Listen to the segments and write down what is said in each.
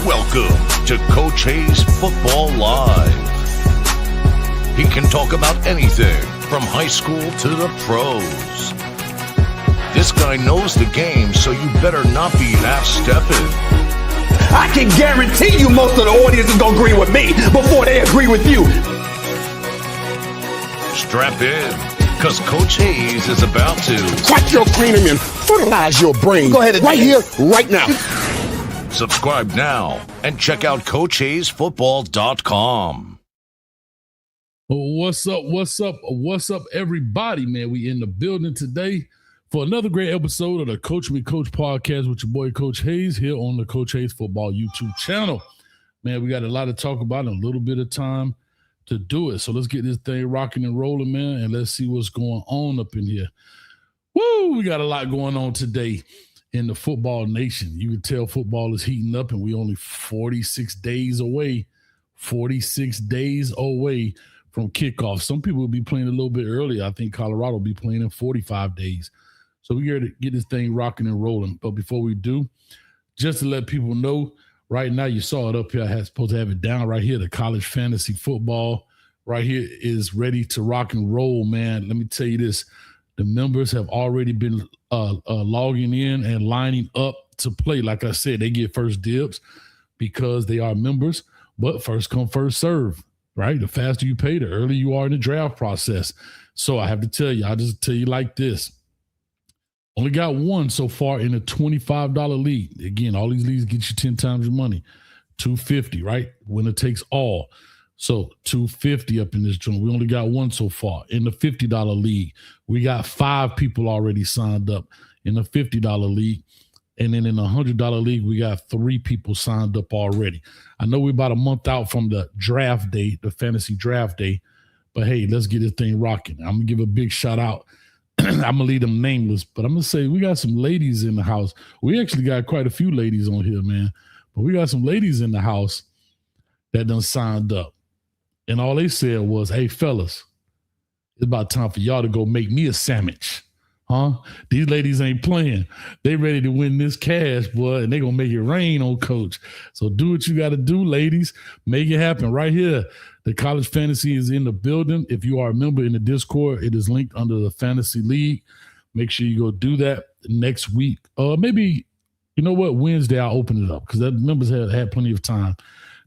Welcome to Coach Hayes Football Live. He can talk about anything from high school to the pros. This guy knows the game, so you better not be half-stepping. I can guarantee you most of the audience is going to agree with me before they agree with you. Strap in, because Coach Hayes is about to crack your cranium and fertilize your brain. Go ahead and right here, right now. Subscribe now and check out CoachHayesFootball.com. What's up, everybody, man? We in the building today for another great episode of the Coach Me Coach podcast with your boy, Coach Hayes, here on the Coach Hayes Football YouTube channel. Man, we got a lot to talk about and a little bit of time to do it. So let's get this thing rocking and rolling, man, and let's see what's going on up in here. Woo! We got a lot going on today in the football nation. You can tell football is heating up, and we only 46 days away from kickoff. Some people will be playing a little bit earlier. I think Colorado will be playing in 45 days. So we're here to get this thing rocking and rolling. But before we do, just to let people know, right now you saw it up here. I had supposed to have it down right here. The college fantasy football right here is ready to rock and roll, man. Let me tell you this. The members have already been logging in and lining up to play. Like I said, they get first dibs because they are members, but first come, first serve, right? The faster you pay, the earlier you are in the draft process. So I have to tell you, I'll just tell you like this. Only got one so far in a $25 league. Again, all these leagues get you 10 times your money. $250, right? Winner takes all. So $250 up in this joint. We only got one so far. In the $50 league, we got 5 people already signed up in the $50 league. And then in the $100 league, we got 3 people signed up already. I know we're about a month out from the draft day, the fantasy draft day. But, hey, let's get this thing rocking. I'm going to give a big shout out. I'm going to leave them nameless. But I'm going to say we got some ladies in the house. We actually got quite a few ladies on here, man. But we got some ladies in the house that done signed up. And all they said was, hey, fellas, it's about time for y'all to go make me a sandwich. Huh? These ladies ain't playing. They ready to win this cash, boy, and they going to make it rain on Coach. So do what you got to do, ladies. Make it happen right here. The College Fantasy is in the building. If you are a member in the Discord, it is linked under the Fantasy League. Make sure you go do that next week. Maybe, you know what, Wednesday I'll open it up because the members had plenty of time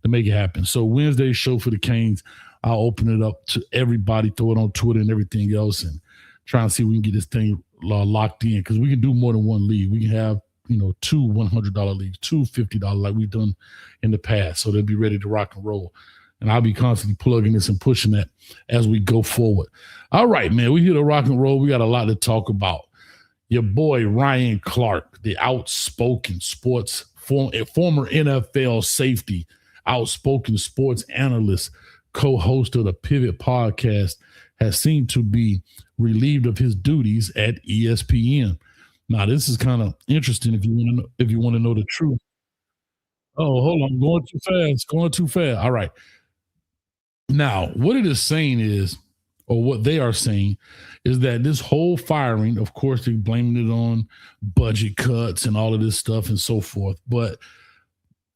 to make it happen. So Wednesday's show for the Canes, I'll open it up to everybody, throw it on Twitter and everything else, and try and see if we can get this thing locked in because we can do more than one league. We can have, 2 $100 leagues, 2 $50 like we've done in the past. So they'll be ready to rock and roll. And I'll be constantly plugging this and pushing that as we go forward. All right, man, we here to rock and roll. We got a lot to talk about. Your boy Ryan Clark, the outspoken former NFL safety, outspoken sports analyst, co-host of the Pivot podcast, has seemed to be relieved of his duties at ESPN. Now, this is kind of interesting if you want to know the truth. Oh, hold on, going too fast. All right. Now, what it is saying is, or what they are saying, is that this whole firing, of course, they're blaming it on budget cuts and all of this stuff and so forth. But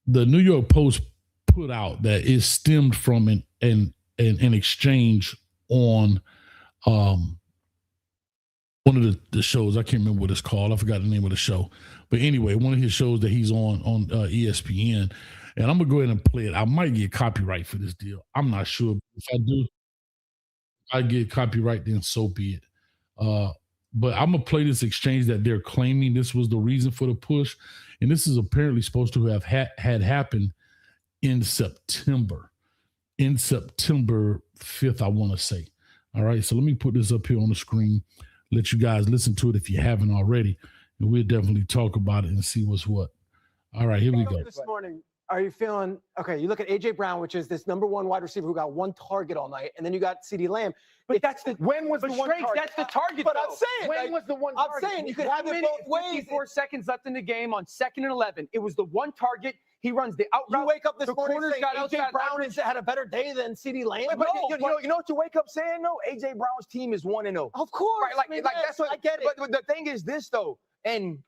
the New York Post put out that it stemmed from an exchange on one of the shows. I can't remember what it's called. I forgot the name of the show. But anyway, one of his shows that he's on ESPN. And I'm going to go ahead and play it. I might get copyright for this deal. I'm not sure. If I do, I get copyright, then so be it. But I'm going to play this exchange that they're claiming this was the reason for the push. And this is apparently supposed to have had happened in September. In September 5th, I want to say. All right, so let me put this up here on the screen. Let you guys listen to it if you haven't already. And we'll definitely talk about it and see what's what. All right, here we go. This morning, are you feeling okay? You look at A.J. Brown, which is this number 1 wide receiver who got 1 target all night, and then you got CeeDee Lamb. But that's the when was the one target? That's the target. But I'm saying when was the one target? I'm saying you could have it both ways. 54 seconds left in the game on 2nd and 11. It was the one target. He runs the out route. You wake up this morning saying A.J. Brown had a better day than CeeDee Lamb. But you know what you wake up saying though? A.J. Brown's team is 1-0. Of course, right? Like that's what I get it. But the thing is this though, and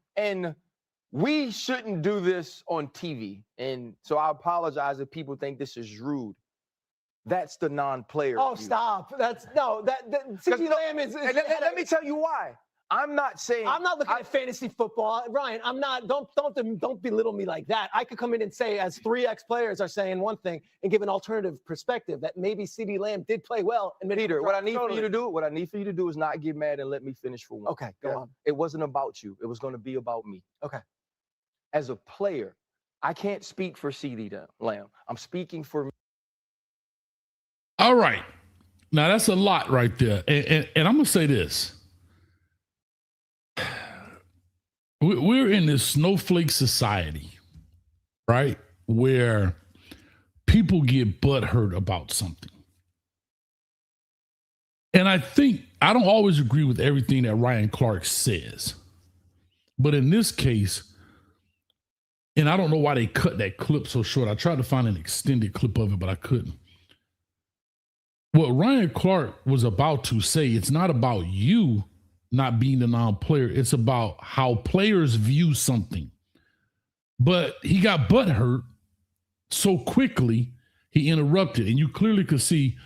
we shouldn't do this on TV. And so I apologize if people think this is rude. That's the non-player. Oh, view. Stop. That's no, that CeeDee Lamb is let me tell you why. I'm not saying I'm not looking at fantasy football. Ryan, I'm not, don't belittle me like that. I could come in and say, as 3 ex-players are saying one thing and give an alternative perspective that maybe CeeDee Lamb did play well. And Peter, what I need for you to do is not get mad and let me finish for one. Okay, go on. It wasn't about you. It was going to be about me. Okay. As a player, I can't speak for CeeDee Lamb. I'm speaking for me. All right. Now, that's a lot right there. And I'm going to say this. We're in this snowflake society, right, where people get butthurt about something. And I think I don't always agree with everything that Ryan Clark says. But in this case, and I don't know why they cut that clip so short. I tried to find an extended clip of it, but I couldn't. What Ryan Clark was about to say, it's not about you not being a non-player. It's about how players view something. But he got butthurt so quickly, he interrupted. And you clearly could see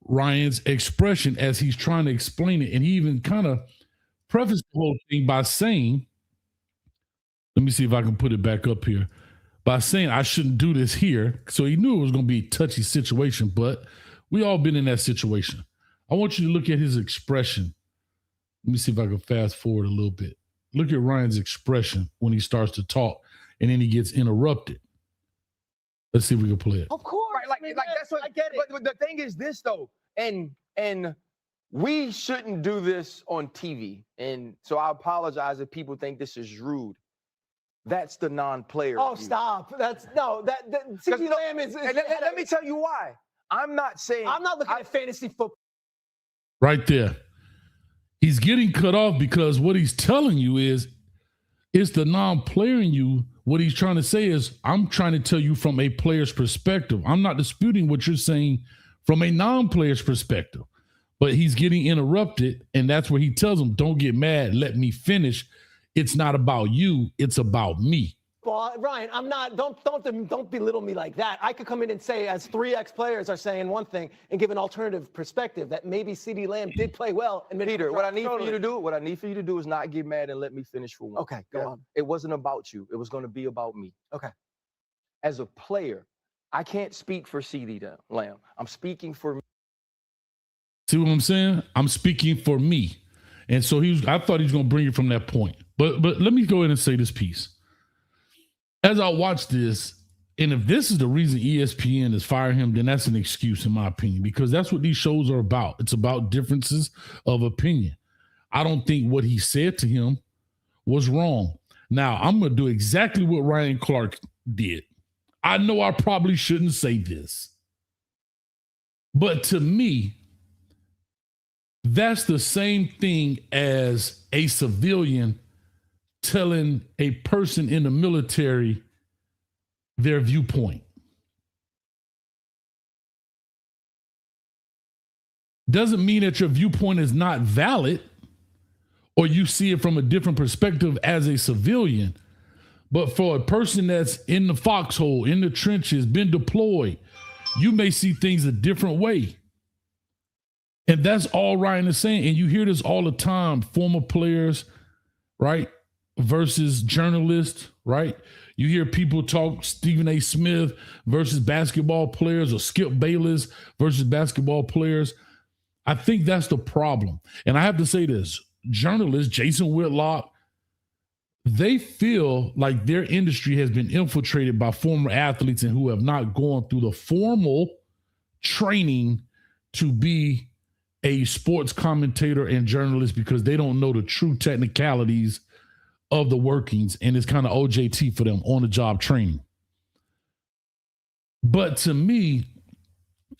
Ryan's expression as he's trying to explain it. And he even kind of prefaced the whole thing by saying, let me see if I can put it back up here, by saying I shouldn't do this here. So he knew it was going to be a touchy situation, but we all been in that situation. I want you to look at his expression. Let me see if I can fast forward a little bit. Look at Ryan's expression when he starts to talk and then he gets interrupted. Let's see if we can play it. Of course. Right, like that's what I get it. But the thing is this though, and we shouldn't do this on TV. And so I apologize if people think this is rude. That's the non-player. Oh, view. Stop. That's no, that CeeDee Lamb is let me tell you why. I'm not looking at fantasy football. Right there. He's getting cut off because what he's telling you is it's the non-player in you. What he's trying to say is, I'm trying to tell you from a player's perspective. I'm not disputing what you're saying from a non-player's perspective, but he's getting interrupted. And that's where he tells him, don't get mad. Let me finish. It's not about you. It's about me. Well, Ryan, I'm not, don't belittle me like that. I could come in and say, as 3 ex-players are saying one thing and give an alternative perspective that maybe CeeDee Lamb did play well. And Peter, what I need for you to do is not get mad and let me finish for one. Okay, go on. It wasn't about you. It was going to be about me. Okay. As a player, I can't speak for CeeDee Lamb. I'm speaking for me. See what I'm saying? I'm speaking for me. And so I thought he was going to bring it from that point. But let me go ahead and say this piece. As I watch this, and if this is the reason ESPN is firing him, then that's an excuse, in my opinion, because that's what these shows are about. It's about differences of opinion. I don't think what he said to him was wrong. Now, I'm going to do exactly what Ryan Clark did. I know I probably shouldn't say this, but to me, that's the same thing as a civilian telling a person in the military their viewpoint. Doesn't mean that your viewpoint is not valid or you see it from a different perspective as a civilian. But for a person that's in the foxhole, in the trenches, been deployed, you may see things a different way. And that's all Ryan is saying. And you hear this all the time, former players, right, versus journalists, right? You hear people talk Stephen A. Smith versus basketball players or Skip Bayless versus basketball players. I think that's the problem. And I have to say this, journalists, Jason Whitlock, they feel like their industry has been infiltrated by former athletes and who have not gone through the formal training to be a sports commentator and journalist because they don't know the true technicalities of the workings, and it's kind of OJT for them, on the job training. But to me,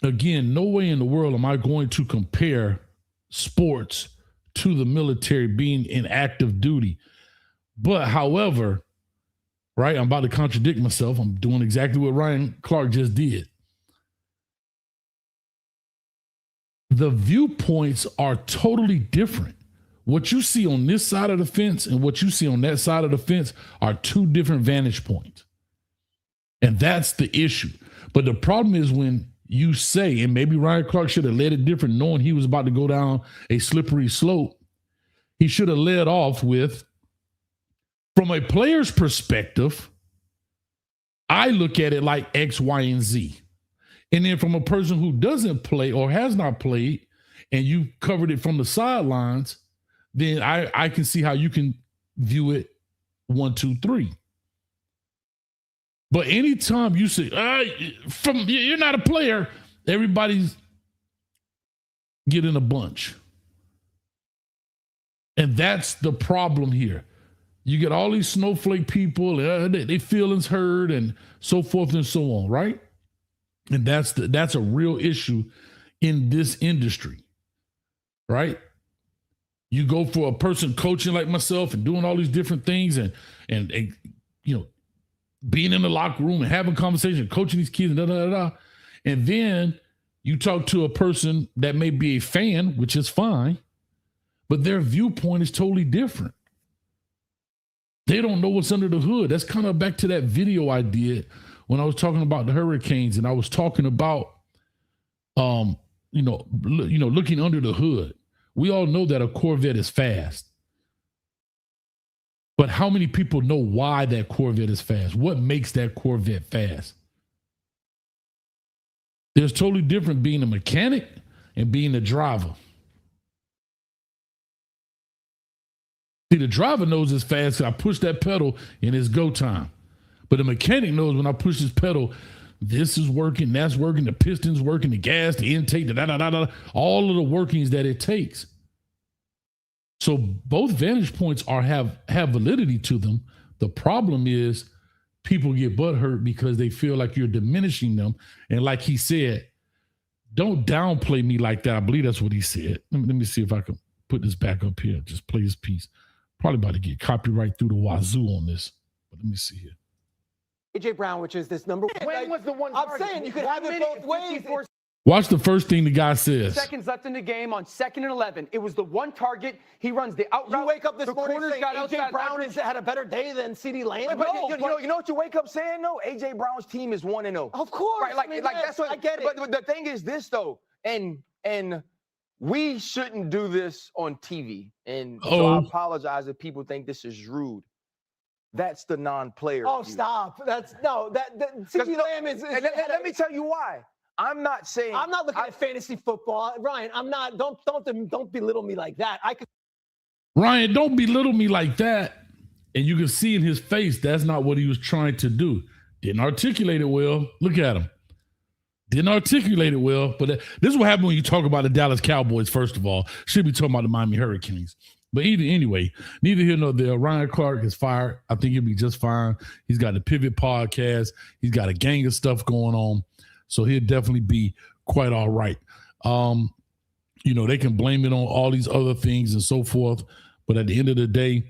again, no way in the world am I going to compare sports to the military being in active duty. But however, right, I'm about to contradict myself. I'm doing exactly what Ryan Clark just did. The viewpoints are totally different. What you see on this side of the fence and what you see on that side of the fence are two different vantage points. And that's the issue. But the problem is when you say, and maybe Ryan Clark should have led it different, knowing he was about to go down a slippery slope, he should have led off with, from a player's perspective, I look at it like X, Y, and Z. And then from a person who doesn't play or has not played, and you covered it from the sidelines, then I can see how you can view it 1, 2, 3. But anytime you say, you're not a player, everybody's getting a bunch. And that's the problem here. You get all these snowflake people, their feelings hurt and so forth and so on, right? And that's a real issue in this industry, right? You go for a person coaching like myself and doing all these different things and you know, being in the locker room and having conversation, coaching these kids, and then you talk to a person that may be a fan, which is fine, but their viewpoint is totally different. They don't know what's under the hood. That's kind of back to that video I did when I was talking about the Hurricanes, and I was talking about, looking under the hood. We all know that a Corvette is fast. But how many people know why that Corvette is fast? What makes that Corvette fast? There's totally different being a mechanic and being a driver. See, the driver knows it's fast. So I push that pedal and it's go time. But the mechanic knows when I push this pedal, this is working, that's working, the piston's working, the gas, the intake, all of the workings that it takes. So both vantage points have validity to them. The problem is people get butthurt because they feel like you're diminishing them. And like he said, don't downplay me like that. I believe that's what he said. Let me see if I can put this back up here. Just play his piece. Probably about to get copyright through the wazoo on this. But let me see here. AJ Brown, which is this number. When was the one I'm target? saying you could have it both ways. Watch the first thing the guy says. Seconds left in the game on 2nd and 11. It was the one target. He runs the out route. You wake up this the morning corners saying got AJ outside Brown leverage. had a better day than CeeDee Lamb. But you know what you wake up saying though? AJ Brown's team is 1-0. Of course, right? Like that's what I get it. But the thing is this though, and we shouldn't do this on TV. And so I apologize if people think this is rude. That's the non-player. Oh, view. Stop! That CeeDee Lamb is. Let me tell you why. I'm not looking at fantasy football, Ryan. I'm not. Don't belittle me like that. Ryan, don't belittle me like that. And you can see in his face that's not what he was trying to do. Didn't articulate it well. Look at him. Didn't articulate it well. But this is what happened when you talk about the Dallas Cowboys. First of all, should be talking about the Miami Hurricanes. But anyway, neither here nor there. Ryan Clark is fired. I think he'll be just fine. He's got the Pivot podcast. He's got a gang of stuff going on. So he'll definitely be quite all right. They can blame it on all these other things and so forth. But at the end of the day,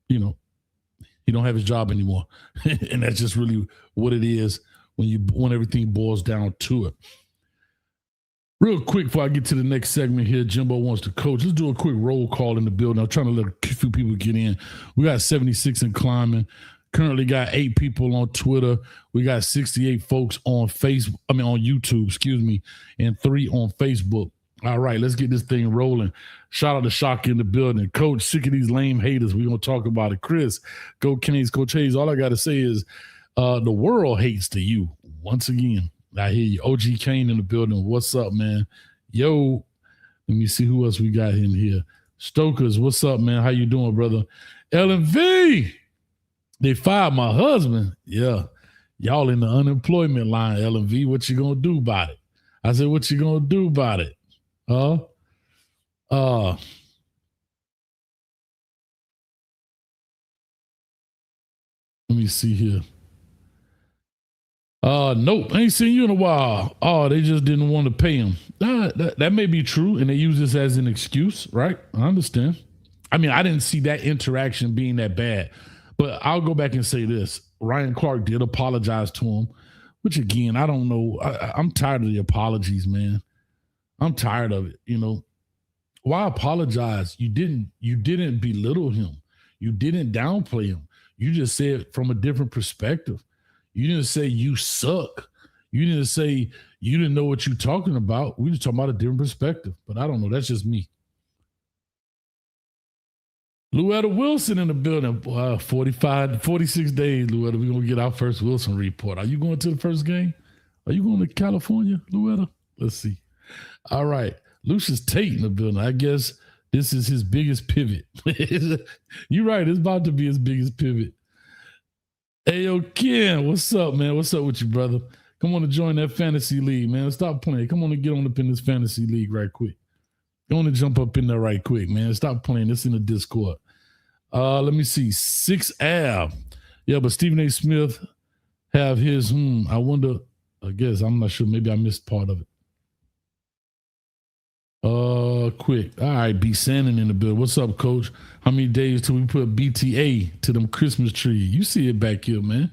he don't have his job anymore. And that's just really what it is when everything boils down to it. Real quick, before I get to the next segment here, Jimbo wants to coach. Let's do a quick roll call in the building. I'm trying to let a few people get in. We got 76 and climbing. Currently got 8 people on Twitter. We got 68 folks on YouTube, and 3 on Facebook. All right, let's get this thing rolling. Shout out to Shock in the building. Coach, sick of these lame haters. We're going to talk about it. Chris, go Canes, Coach Hayes. All I got to say is the world hates to you once again. I hear you. OG Kane in the building. What's up, man? Yo, let me see who else we got in here. Stokers, what's up, man? How you doing, brother? LMV, they fired my husband. Yeah, y'all in the unemployment line, LMV. What you gonna do about it? I said, what you gonna do about it? Let me see here. Nope, I ain't seen you in a while. Oh, they just didn't want to pay him. That may be true, and they use this as an excuse, right? I understand. I mean, I didn't see that interaction being that bad, but I'll go back and say this. Ryan Clark did apologize to him, which again, I don't know. I'm tired of the apologies, man. I'm tired of it, Why apologize? You didn't belittle him. You didn't downplay him. You just said from a different perspective. You didn't say you suck. You didn't say you didn't know what you're talking about. We just talking about a different perspective. But I don't know. That's just me. Louetta Wilson in the building. 46 days, Louetta. We're going to get our first Wilson report. Are you going to the first game? Are you going to California, Louetta? Let's see. All right. Lucius Tate in the building. I guess this is his biggest pivot. You're right. It's about to be his biggest pivot. Hey, yo, Ken, what's up, man? What's up with you, brother? Come on to join that fantasy league, man. Stop playing. Come on and get on up in this fantasy league right quick. You want to jump up in there right quick, man. Stop playing. It's in the Discord. Let me see. 6 Ave. Yeah, but Stephen A. Smith have his, I wonder, I guess, I'm not sure. Maybe I missed part of it. Quick. All right, B. Sandon in the building. What's up, coach? How many days till we put BTA to them Christmas trees? You see it back here, man.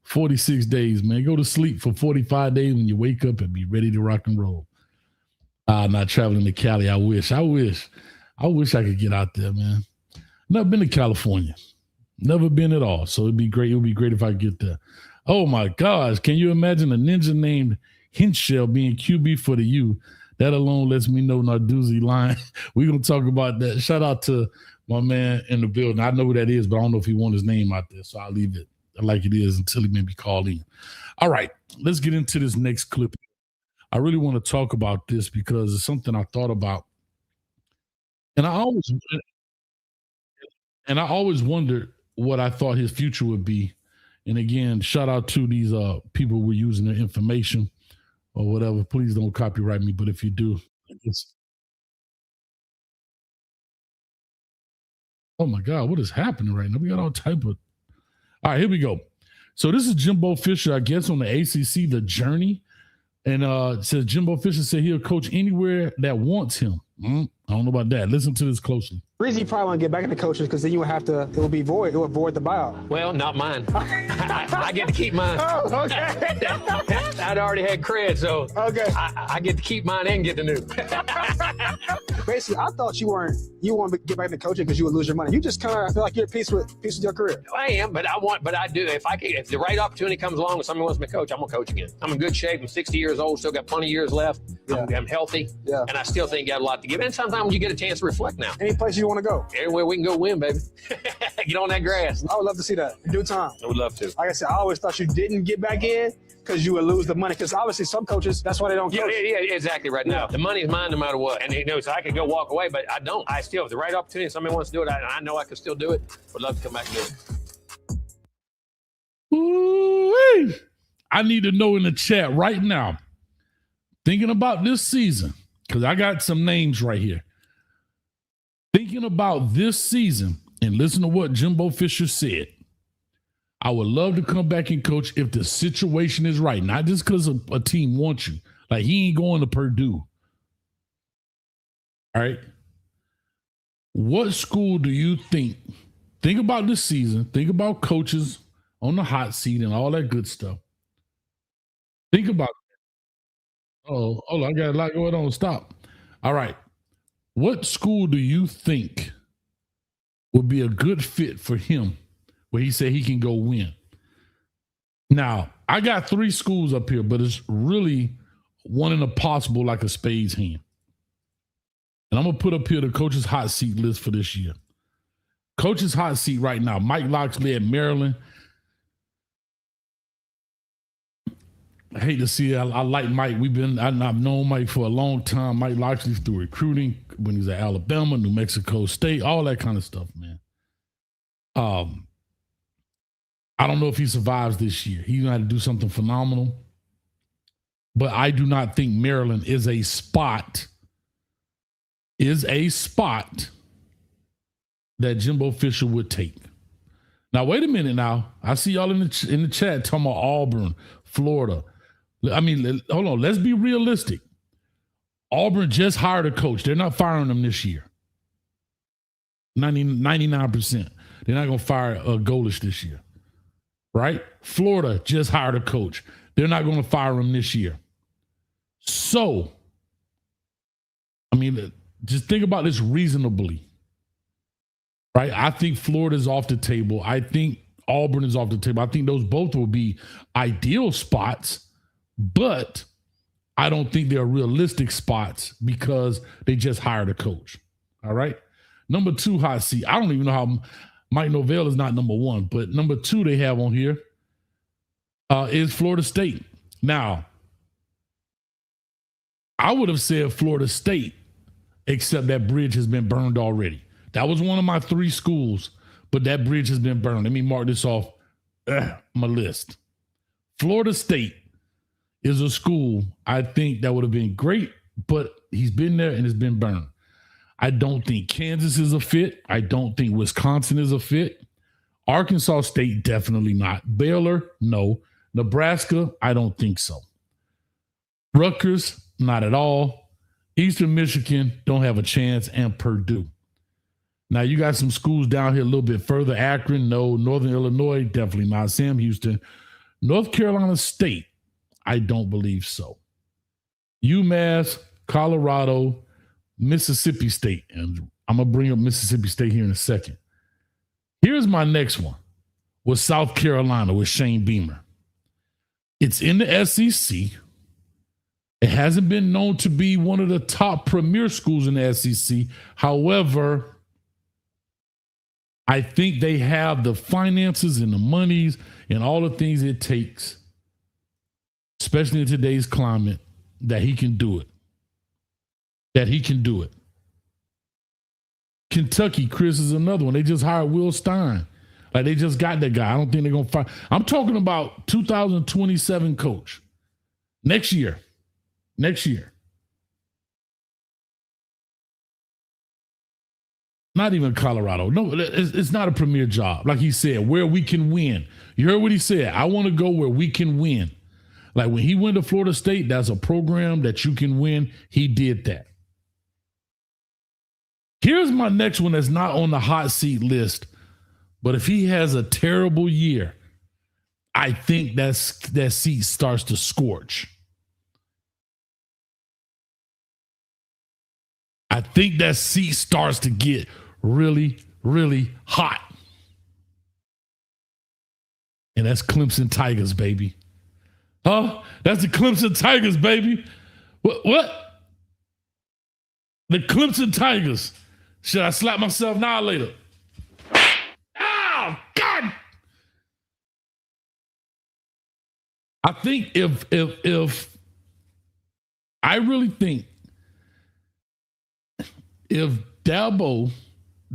46 days, man. Go to sleep for 45 days when you wake up and be ready to rock and roll. Not traveling to Cali. I wish I could get out there, man. Never been to California. Never been at all. So it'd be great. It would be great if I get there. Oh my gosh. Can you imagine a ninja named Hinchell being QB for the U? That alone lets me know Narduzzi line. We're going to talk about that. Shout out to my man in the building. I know who that is, but I don't know if he wants his name out there. So I'll leave it like it is until he maybe called in. All right. Let's get into this next clip. I really want to talk about this because it's something I thought about. And I always wondered what I thought his future would be. And again, shout out to these people who were using their information or whatever. Please don't copyright me, but if you do, oh my God, what is happening right now? We got all type of. All right, here we go. So this is Jimbo Fisher, I guess, on the ACC, The Journey. And it says Jimbo Fisher said he'll coach anywhere that wants him. I don't know about that. Listen to this closely. The reason you probably want to get back into coaches because then you would have to, it would be void. It would void the buyout. Well, not mine. I get to keep mine. Oh, okay. I'd already had cred, so Okay. I get to keep mine and get the new. Basically, I thought you want to get back into coaching because you would lose your money. You just kind of feel like you're at peace with your career. I am, but I do. If the right opportunity comes along and somebody wants me to coach, I'm gonna coach again. I'm in good shape. I'm 60 years old, still got plenty of years left. Yeah. I'm healthy, Yeah. and I still think got a lot to give. And sometimes you get a chance to reflect now. Any place you want to go. Everywhere we can go win, baby. Get on that grass. I would love to see that in due time. I would love to. Like I said, I always thought you didn't get back in because you would lose the money. Because obviously some coaches, that's why they don't Yeah, coach. exactly right now. The money's mine no matter what. And so I could go walk away, but I don't. I still, if the right opportunity, if somebody wants to do it, I know I can still do it. Would love to come back and do it. Ooh-wee. I need to know in the chat right now, thinking about this season, because I got some names right here. Thinking about this season and listen to what Jimbo Fisher said. I would love to come back and coach if the situation is right, not just because a team wants you. Like he ain't going to Purdue. All right. What school do you think about this season, think about coaches on the hot seat and all that good stuff. Think about it. Oh, hold on, I got a lot going on. Stop. All right. What school do you think would be a good fit for him where he said he can go win? Now, I got 3 schools up here, but it's really one in a possible like a spade's hand. And I'm going to put up here the coach's hot seat list for this year. Coach's hot seat right now, Mike Locksley at Maryland. I hate to see it. I like Mike. I've known Mike for a long time. Mike Locksley through recruiting when he was at Alabama, New Mexico State, all that kind of stuff, man. I don't know if he survives this year. He's going to have to do something phenomenal. But I do not think Maryland is a spot that Jimbo Fisher would take. Now, wait a minute now. I see y'all in the chat talking about Auburn, Florida. I mean, hold on. Let's be realistic. Auburn just hired a coach. They're not firing him this year. 99%. They're not going to fire Golish this year. Right? Florida just hired a coach. They're not going to fire him this year. So, I mean, just think about this reasonably, right? I think Florida's off the table. I think Auburn is off the table. I think those both will be ideal spots, but I don't think they're realistic spots because they just hired a coach. All right. Number 2 hot seat. I don't even know how Mike Norvell is not number 1, but number 2 they have on here is Florida State. Now, I would have said Florida State, except that bridge has been burned already. That was one of my 3 schools, but that bridge has been burned. Let me mark this off my list. Florida State is a school I think that would have been great, but he's been there and it's been burned. I don't think Kansas is a fit. I don't think Wisconsin is a fit. Arkansas State, definitely not. Baylor, no. Nebraska, I don't think so. Rutgers, not at all. Eastern Michigan, don't have a chance. And Purdue. Now, you got some schools down here a little bit further. Akron, no. Northern Illinois, definitely not. Sam Houston. North Carolina State, I don't believe so. UMass, Colorado, Mississippi State. And I'm going to bring up Mississippi State here in a second. Here's my next one with South Carolina with Shane Beamer. It's in the SEC. It hasn't been known to be one of the top premier schools in the SEC. However, I think they have the finances and the monies and all the things it takes, especially in today's climate, that he can do it. Kentucky, Chris, is another one. They just hired Will Stein. Like, they just got that guy. I don't think they're going to find. I'm talking about 2027 coach. Next year. Not even Colorado. No, it's not a premier job. Like he said, where we can win. You heard what he said. I want to go where we can win. Like when he went to Florida State, that's a program that you can win. He did that. Here's my next one that's not on the hot seat list. But if he has a terrible year, I think that seat starts to scorch. I think that seat starts to get really, really hot. And that's Clemson Tigers, baby. Huh? That's the Clemson Tigers, baby. What? The Clemson Tigers. Should I slap myself now or later? Oh, God. I think if I really think if Dabo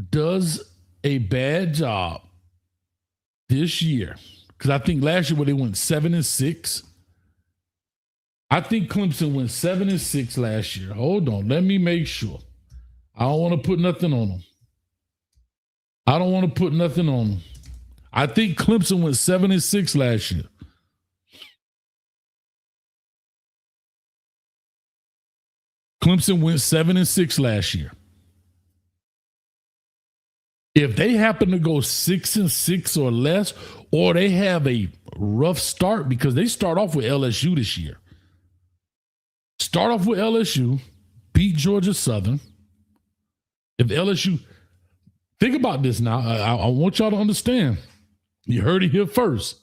does a bad job this year, because I think last year when they went 7-6, I think Clemson went 7-6 last year. Hold on, let me make sure. I don't want to put nothing on them. I think Clemson went 7-6 last year. Clemson went 7-6 last year. If they happen to go 6-6 or less, or they have a rough start, because they start off with LSU this year. Start off with LSU, beat Georgia Southern. If LSU, think about this now. I want y'all to understand. You heard it here first.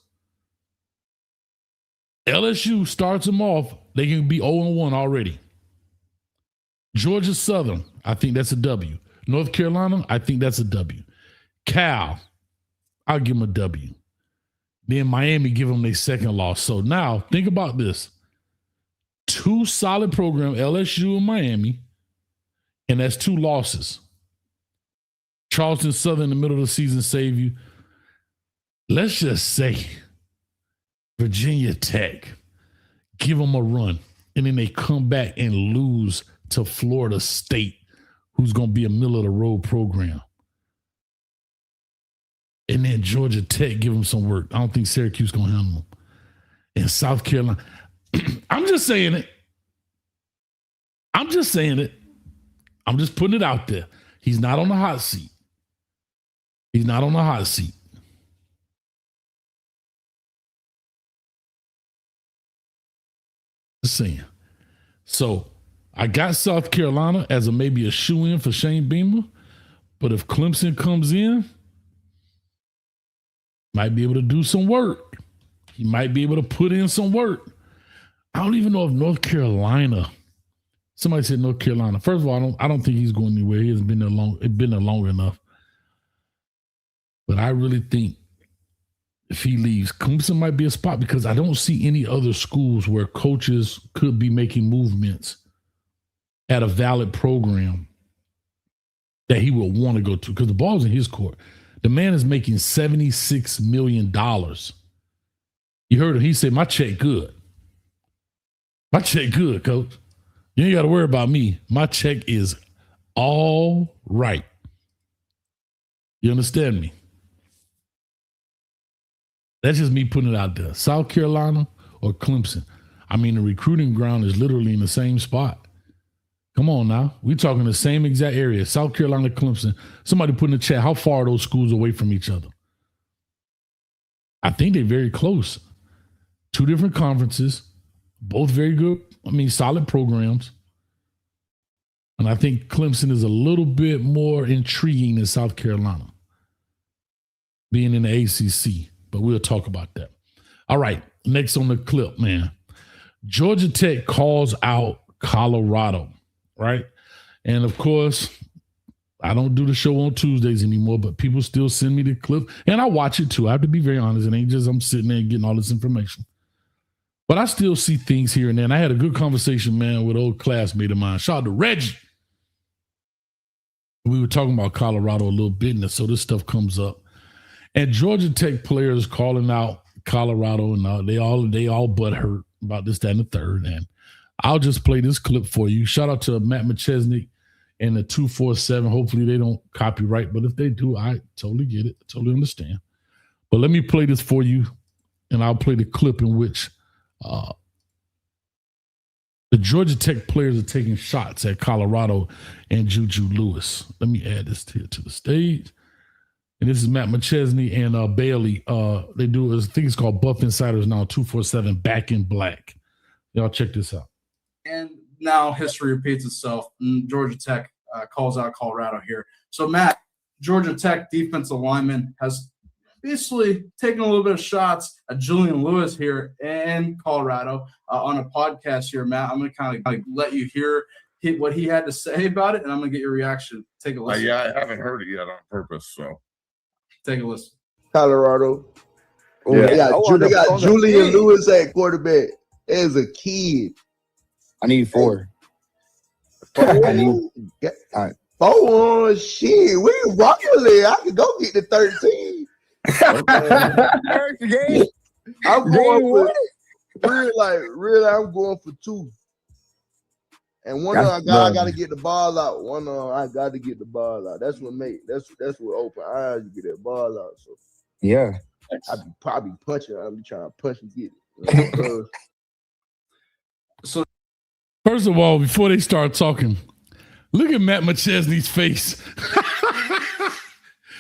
LSU starts them off, they can be 0-1 already. Georgia Southern, I think that's a W. North Carolina, I think that's a W. Cal, I'll give them a W. Then Miami, give them their second loss. So now, think about this. 2 solid programs, LSU and Miami, and that's 2 losses. Charleston Southern in the middle of the season save you. Let's just say Virginia Tech, give them a run, and then they come back and lose to Florida State, who's going to be a middle-of-the-road program. And then Georgia Tech, give them some work. I don't think Syracuse going to handle them. And South Carolina. I'm just saying it. I'm just putting it out there. He's not on the hot seat. Just saying. So I got South Carolina as maybe a shoe-in for Shane Beamer, but if Clemson comes in, might be able to do some work. He might be able to put in some work. I don't even know if North Carolina. Somebody said North Carolina. First of all, I don't think he's going anywhere. He hasn't been there long. It's been there long enough. But I really think if he leaves, Clemson might be a spot because I don't see any other schools where coaches could be making movements at a valid program that he would want to go to because the ball's in his court. The man is making $76 million. You heard him. He said, my check good. My check good, coach. You ain't got to worry about me. My check is all right. You understand me? That's just me putting it out there. South Carolina or Clemson. I mean, the recruiting ground is literally in the same spot. Come on now. We're talking the same exact area. South Carolina, Clemson. Somebody put in the chat, how far are those schools away from each other? I think they're very close. 2 different conferences, both very good, solid programs. And I think Clemson is a little bit more intriguing than South Carolina, being in the ACC. But we'll talk about that. All right, next on the clip, man. Georgia Tech calls out Colorado, right? And, of course, I don't do the show on Tuesdays anymore, but people still send me the clip. And I watch it, too. I have to be very honest. It ain't just I'm sitting there and getting all this information. But I still see things here and there. And I had a good conversation, man, with an old classmate of mine. Shout out to Reggie. We were talking about Colorado a little bit, and so this stuff comes up. And Georgia Tech players calling out Colorado, and they all butthurt about this, that, and the third. And I'll just play this clip for you. Shout out to Matt McChesney and the 247. Hopefully they don't copyright, but if they do, I totally get it. I totally understand. But let me play this for you, and I'll play the clip in which the Georgia Tech players are taking shots at Colorado and Juju Lewis. Let me add this here to the stage. And this is Matt McChesney and Bailey. They do, I think it's called Buff Insiders now, 247 Back in Black. Y'all check this out. And now history repeats itself. Georgia Tech calls out Colorado here. So, Matt, Georgia Tech defensive lineman has basically taken a little bit of shots at Julian Lewis here in Colorado on a podcast here, Matt. I'm going to kind of let you hear what he had to say about it, and I'm going to get your reaction. Take a listen. Yeah, I haven't heard it yet on purpose, so. Take a listen. Colorado. Yeah. They got Julian Lewis at quarterback as a kid. I need 4. I need all right. 4 shit. We walking. I could go get the 13. I'm going for really. I'm going for 2. And one of I got to get the ball out. One I got to get the ball out. That's what open eyes get that ball out. So yeah, I be probably punching. I be trying to punch and get it. So first of all, before they start talking, look at Matt McChesney's face.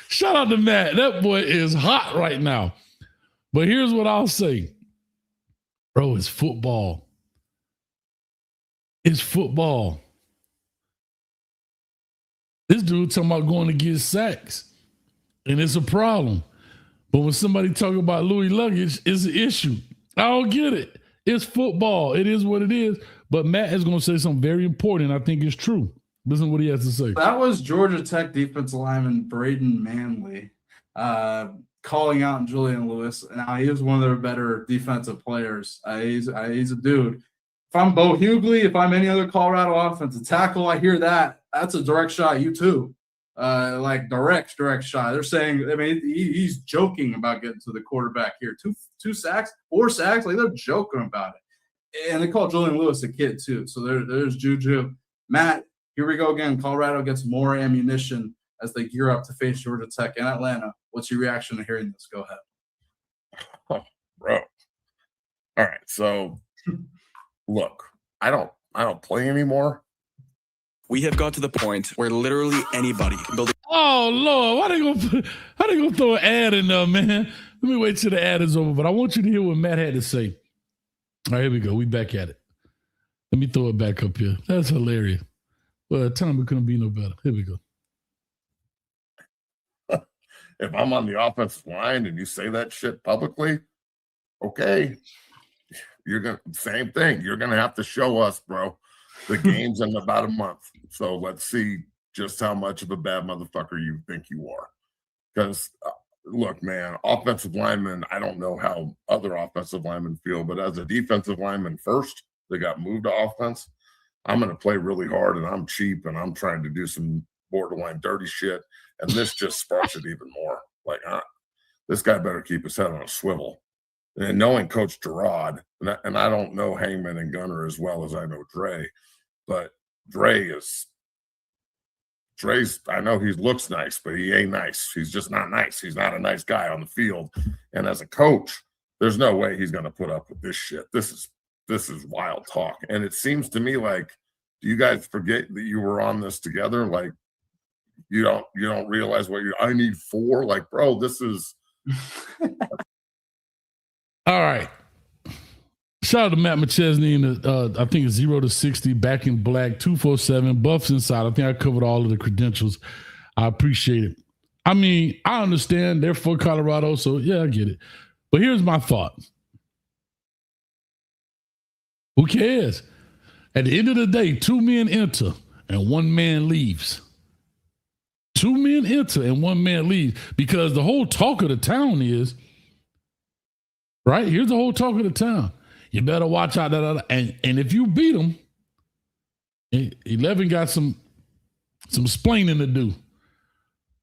Shout out to Matt. That boy is hot right now. But here's what I'll say. Bro, it's football. It's football. This dude talking about going to get sacks. And it's a problem. But when somebody talk about Louis luggage, it's an issue. I don't get it. It's football. It is what it is. But Matt is going to say something very important. I think it's true. Listen to what he has to say. That was Georgia Tech defensive lineman Braden Manley calling out Julian Lewis. Now, he was one of their better defensive players. He's a dude. If I'm Bo Hughley, if I'm any other Colorado offensive tackle, I hear that. That's a direct shot at you too. Like direct shot. They're saying, he's joking about getting to the quarterback here. 2 sacks, 4 sacks. Like, they're joking about it. And they call Julian Lewis a kid too. So there's Juju. Matt, here we go again. Colorado gets more ammunition as they gear up to face Georgia Tech in Atlanta. What's your reaction to hearing this? Go ahead. Oh, bro. All right. So look, I don't play anymore. We have got to the point where literally anybody can build. Oh Lord, how they gonna throw an ad in there, man? Let me wait till the ad is over. But I want you to hear what Matt had to say. All right, here we go. We back at it. Let me throw it back up here. That's hilarious. Well, time it couldn't be no better. Here we go. If I'm on the offensive line and you say that shit publicly, okay, you're gonna same thing. You're gonna have to show us, bro. The game's in about a month, so let's see just how much of a bad motherfucker you think you are. Because look, man, offensive linemen. I don't know how other offensive linemen feel, but as a defensive lineman first, they got moved to offense. I'm gonna play really hard, and I'm cheap, and I'm trying to do some borderline dirty shit. And this just sparks it even more. Like, this guy better keep his head on a swivel. And knowing Coach Gerard, and I don't know Hangman and Gunner as well as I know Dre, but Dre's, I know he looks nice, but he ain't nice. He's just not nice. He's not a nice guy on the field. And as a coach, there's no way he's going to put up with this shit. This is wild talk. And it seems to me like, do you guys forget that you were on this together? Like, you don't realize I need 4. Like, bro, this is all right. Shout out to Matt McChesney and I think it's 0 to 60, back in black, 247, Buffs inside. I think I covered all of the credentials. I appreciate it. I mean, I understand they're for Colorado, so yeah, I get it. But here's my thought. Who cares? At the end of the day, 2 men enter and 1 man leaves. 2 men enter and 1 man leaves, because the whole talk of the town is, right? Here's the whole talk of the town. You better watch out. And if you beat them, 11 got some splaining to do.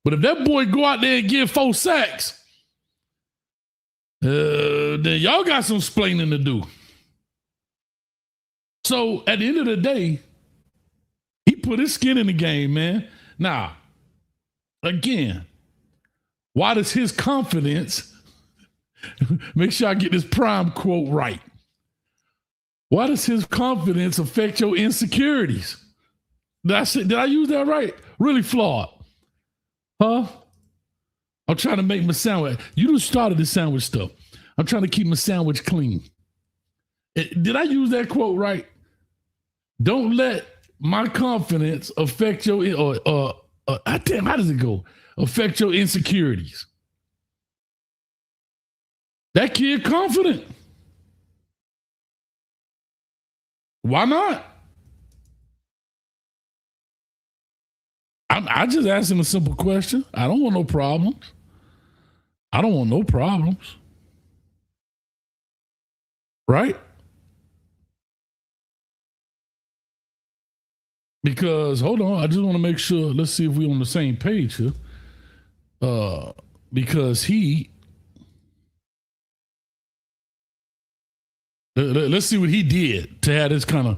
But if that boy go out there and get 4 sacks, then y'all got some splaining to do. So at the end of the day, he put his skin in the game, man. Now, again, why does his confidence, make sure I get this prime quote right, why does his confidence affect your insecurities? Did I use that right? Really flawed. Huh? I'm trying to make my sandwich. You just started the sandwich stuff. I'm trying to keep my sandwich clean. Did I use that quote right? Don't let my confidence affect your, damn, how does it go? Affect your insecurities. That kid confident. Why not? I just asked him a simple question. I don't want no problems. Right? Because, hold on, I just want to make sure, let's see if we're on the same page here. Because let's see what he did to have this kind of,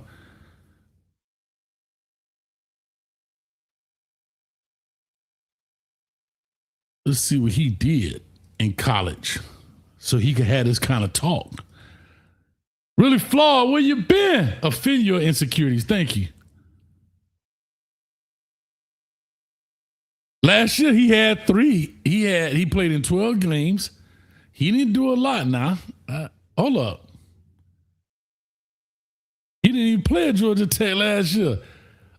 let's see what he did in college so he could have this kind of talk. Really flawed, where you been? Offend your insecurities, thank you. Last year he had 3. He played in 12 games. He didn't do a lot now. Hold up. He didn't even play at Georgia Tech last year.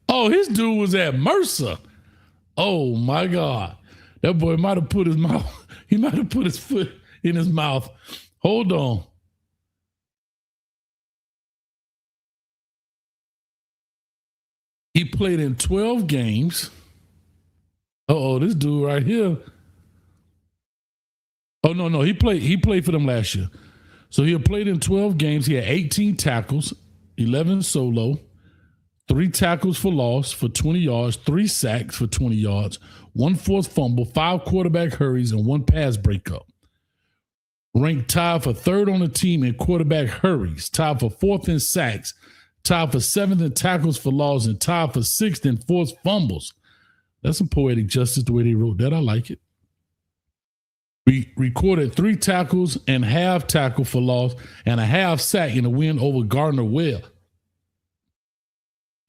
Oh, his dude was at Mercer. Oh my God. That boy might have put his mouth, he might have put his foot in his mouth. Hold on. He played in 12 games. This dude right here. Oh, no. He played for them last year. So he had played in 12 games. He had 18 tackles, 11 solo, 3 tackles for loss for 20 yards, 3 sacks for 20 yards, 1 forced fumble, 5 quarterback hurries, and 1 pass breakup. Ranked tied for 3rd on the team in quarterback hurries, tied for 4th in sacks, tied for 7th in tackles for loss, and tied for 6th in forced fumbles. That's some poetic justice the way they wrote that. I like it. We recorded 3 tackles and half tackle for loss and a half sack in a win over Gardner Webb.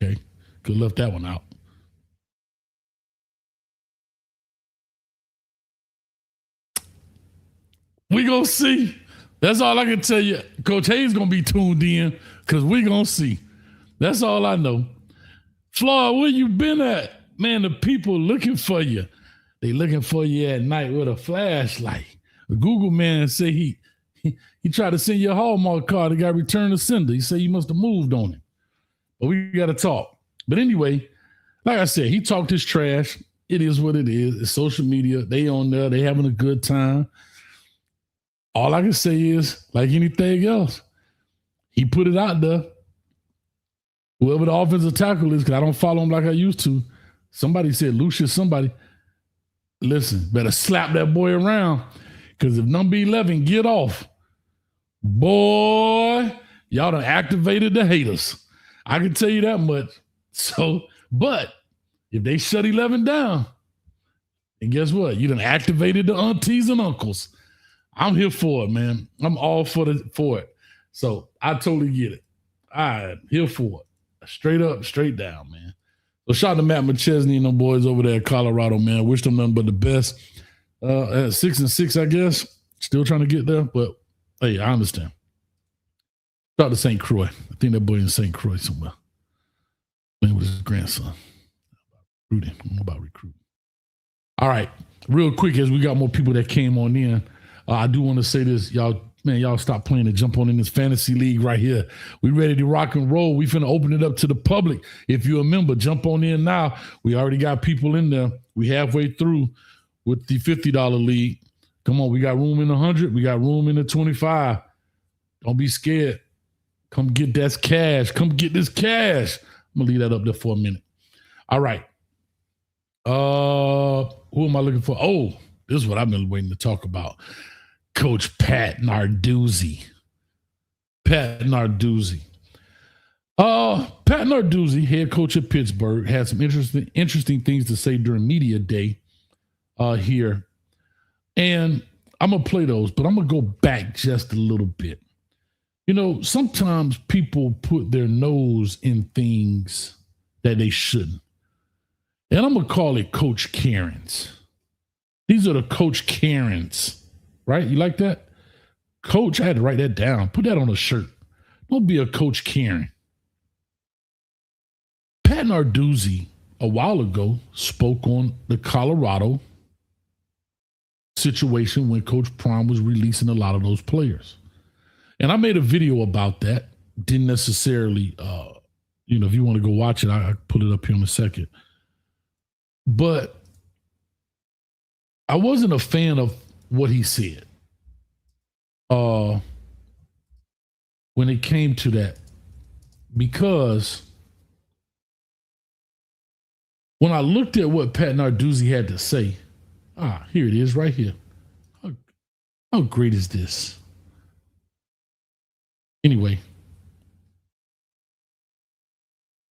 Okay, could have left that one out. We gonna see. That's all I can tell you. Coach Hayes gonna be tuned in because we gonna see. That's all I know. Floyd, where you been at? Man, the people looking for you. They looking for you at night with a flashlight. The Google man say he tried to send you a Hallmark card. He got returned to sender. He said you must have moved on him. But we got to talk. But anyway, like I said, he talked his trash. It is what it is. It's social media. They on there. They having a good time. All I can say is, like anything else, he put it out there. Whoever the offensive tackle is, because I don't follow him like I used to. Somebody said, Lucius, somebody. Listen, better slap that boy around. Because if number 11 get off, boy, y'all done activated the haters. I can tell you that much. So, but if they shut 11 down, and guess what? You done activated the aunties and uncles. I'm here for it, man. I'm all for it. So I totally get it. All right, here for it. Straight up, straight down, man. So shout out to Matt McChesney and them boys over there at Colorado, man. Wish them nothing but the best. At 6-6, I guess. Still trying to get there, but hey, I understand. Shout out to St. Croix. I think that boy in St. Croix somewhere. Playing with his grandson. I don't know about recruiting. All right, real quick, as we got more people that came on in, I do want to say this, y'all. Man, y'all stop playing and jump on in this fantasy league right here. We ready to rock and roll. We finna open it up to the public. If you're a member, jump on in now. We already got people in there. We halfway through with the $50 league. Come on, we got room in the 100. We got room in the 25. Don't be scared. Come get that cash. Come get this cash. I'm gonna leave that up there for a minute. All right. Who am I looking for? Oh, this is what I've been waiting to talk about. Coach Pat Narduzzi. Pat Narduzzi, head coach at Pittsburgh, had some interesting things to say during media day here. And I'm going to play those, but I'm going to go back just a little bit. You know, sometimes people put their nose in things that they shouldn't. And I'm going to call it Coach Karens. These are the Coach Karens. Right? You like that? Coach, I had to write that down. Put that on a shirt. Don't be a Coach Karen. Pat Narduzzi, a while ago, spoke on the Colorado situation when Coach Prime was releasing a lot of those players. And I made a video about that. Didn't necessarily, if you want to go watch it, I'll put it up here in a second. But I wasn't a fan of what he said when it came to that, because when I looked at what Pat Narduzzi had to say, here it is right here. How great is this? Anyway,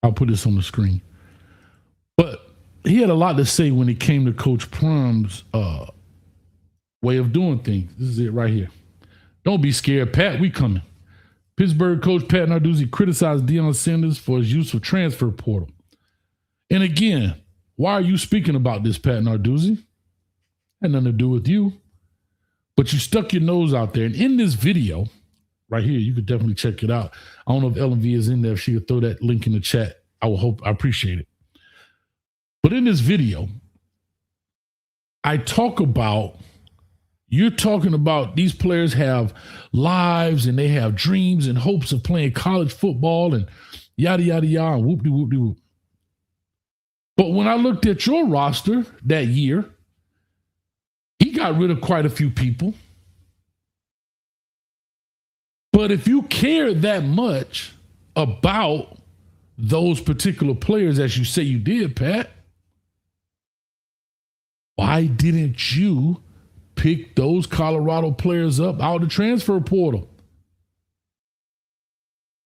I'll put this on the screen. But he had a lot to say when it came to Coach Prime's way of doing things. This is it right here. Don't be scared, Pat. We coming. Pittsburgh coach Pat Narduzzi criticized Deion Sanders for his use of transfer portal. And again, why are you speaking about this, Pat Narduzzi? Had nothing to do with you. But you stuck your nose out there. And in this video, right here, you could definitely check it out. I don't know if Ellen V is in there. If she could throw that link in the chat, I appreciate it. But in this video, I talk about, you're talking about these players have lives and they have dreams and hopes of playing college football and yada, yada, yada, and whoop-de-whoop-de-whoop. But when I looked at your roster that year, he got rid of quite a few people. But if you care that much about those particular players, as you say you did, Pat, why didn't you pick those Colorado players up out of the transfer portal?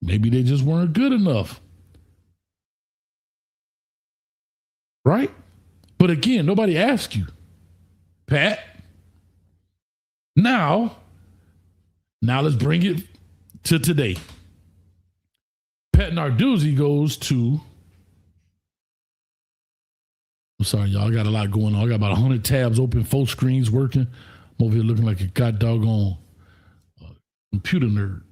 Maybe they just weren't good enough. Right? But again, nobody asked you, Pat. Now let's bring it to today. Pat Narduzzi goes to, I'm sorry, y'all, I got a lot going on. I got about 100 tabs open, 4 screens working. I'm over here looking like a god doggone computer nerd.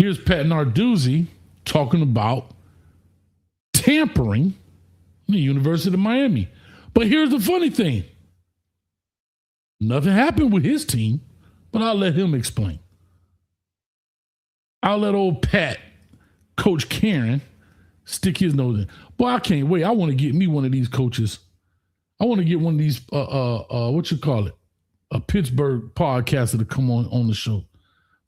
Here's Pat Narduzzi talking about tampering in the University of Miami. But here's the funny thing. Nothing happened with his team, but I'll let him explain. I'll let old Pat, Coach Karen, stick his nose in. Boy, I can't wait. I want to get me one of these coaches. I want to get one of these, what you call it, a Pittsburgh podcaster to come on the show.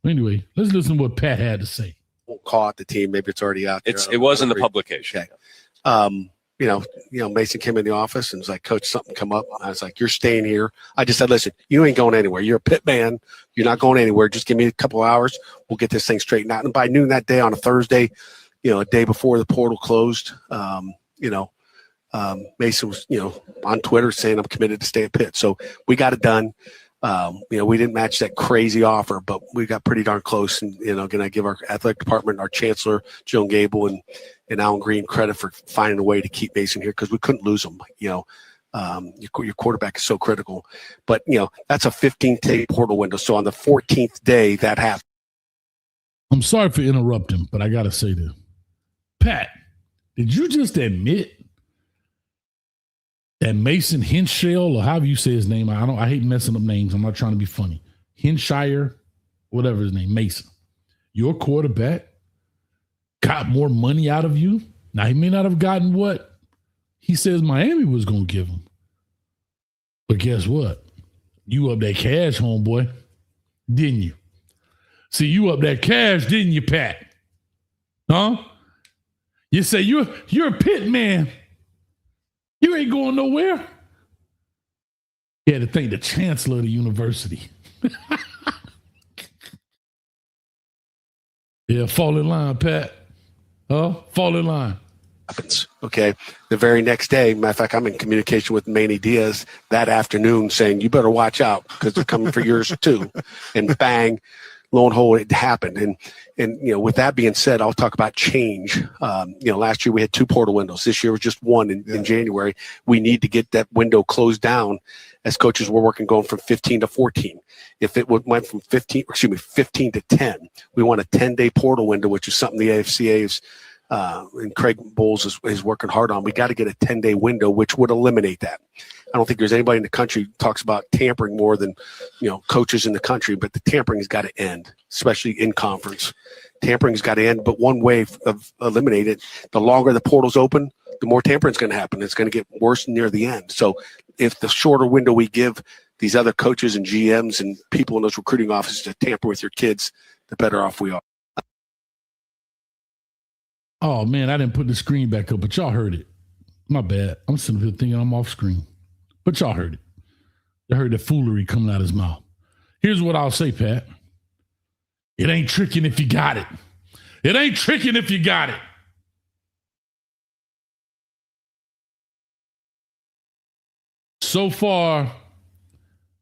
Anyway, let's listen to what Pat had to say. Won't call out the team. Maybe it's already out there. It was in the publication. Okay. Mason came in the office and was like, Coach, something come up. I was like, you're staying here. I just said, listen, you ain't going anywhere. You're a Pitt man. You're not going anywhere. Just give me a couple of hours. We'll get this thing straightened out. And by noon that day on a Thursday, a day before the portal closed, Mason was, on Twitter saying I'm committed to stay at Pitt. So we got it done. We didn't match that crazy offer, but we got pretty darn close. And, going to give our athletic department, our chancellor, Joan Gable, and Alan Green credit for finding a way to keep Mason here because we couldn't lose him. Your quarterback is so critical. But, that's a 15-day portal window. So on the 14th day, that happened. I'm sorry for interrupting, but I got to say this. Pat, did you just admit that Mason Henshall, or however you say his name, I hate messing up names. I'm not trying to be funny. Henshire, whatever his name, Mason, your quarterback got more money out of you. Now, he may not have gotten what he says Miami was going to give him. But guess what? You up that cash, homeboy, didn't you? See, you up that cash, didn't you, Pat? Huh? You say you're a Pitt man. You ain't going nowhere. You had to thank the chancellor of the university. Yeah, fall in line, Pat. Fall in line. Happens. Okay. The very next day, matter of fact, I'm in communication with Manny Diaz that afternoon saying, you better watch out because they're coming for yours too. And bang, lo and behold, it happened. And with that being said, I'll talk about change. Last year we had 2 portal windows. This year was just one in January. We need to get that window closed down as coaches we're working going from 15 to 14. If it went from 15 to 10, we want a 10-day portal window, which is something the AFCA is and Craig Bowles is working hard on. We got to get a 10-day window, which would eliminate that. I don't think there's anybody in the country who talks about tampering more than, coaches in the country, but the tampering has got to end, especially in conference. Tampering has got to end, but one way of eliminating it, the longer the portal's open, the more tampering is going to happen. It's going to get worse near the end. So if the shorter window we give these other coaches and GMs and people in those recruiting offices to tamper with your kids, the better off we are. Oh, man, I didn't put the screen back up, but y'all heard it. My bad. I'm sitting here thinking I'm off screen. But y'all heard it. You heard the foolery coming out of his mouth. Here's what I'll say, Pat. It ain't tricking if you got it. It ain't tricking if you got it. So far,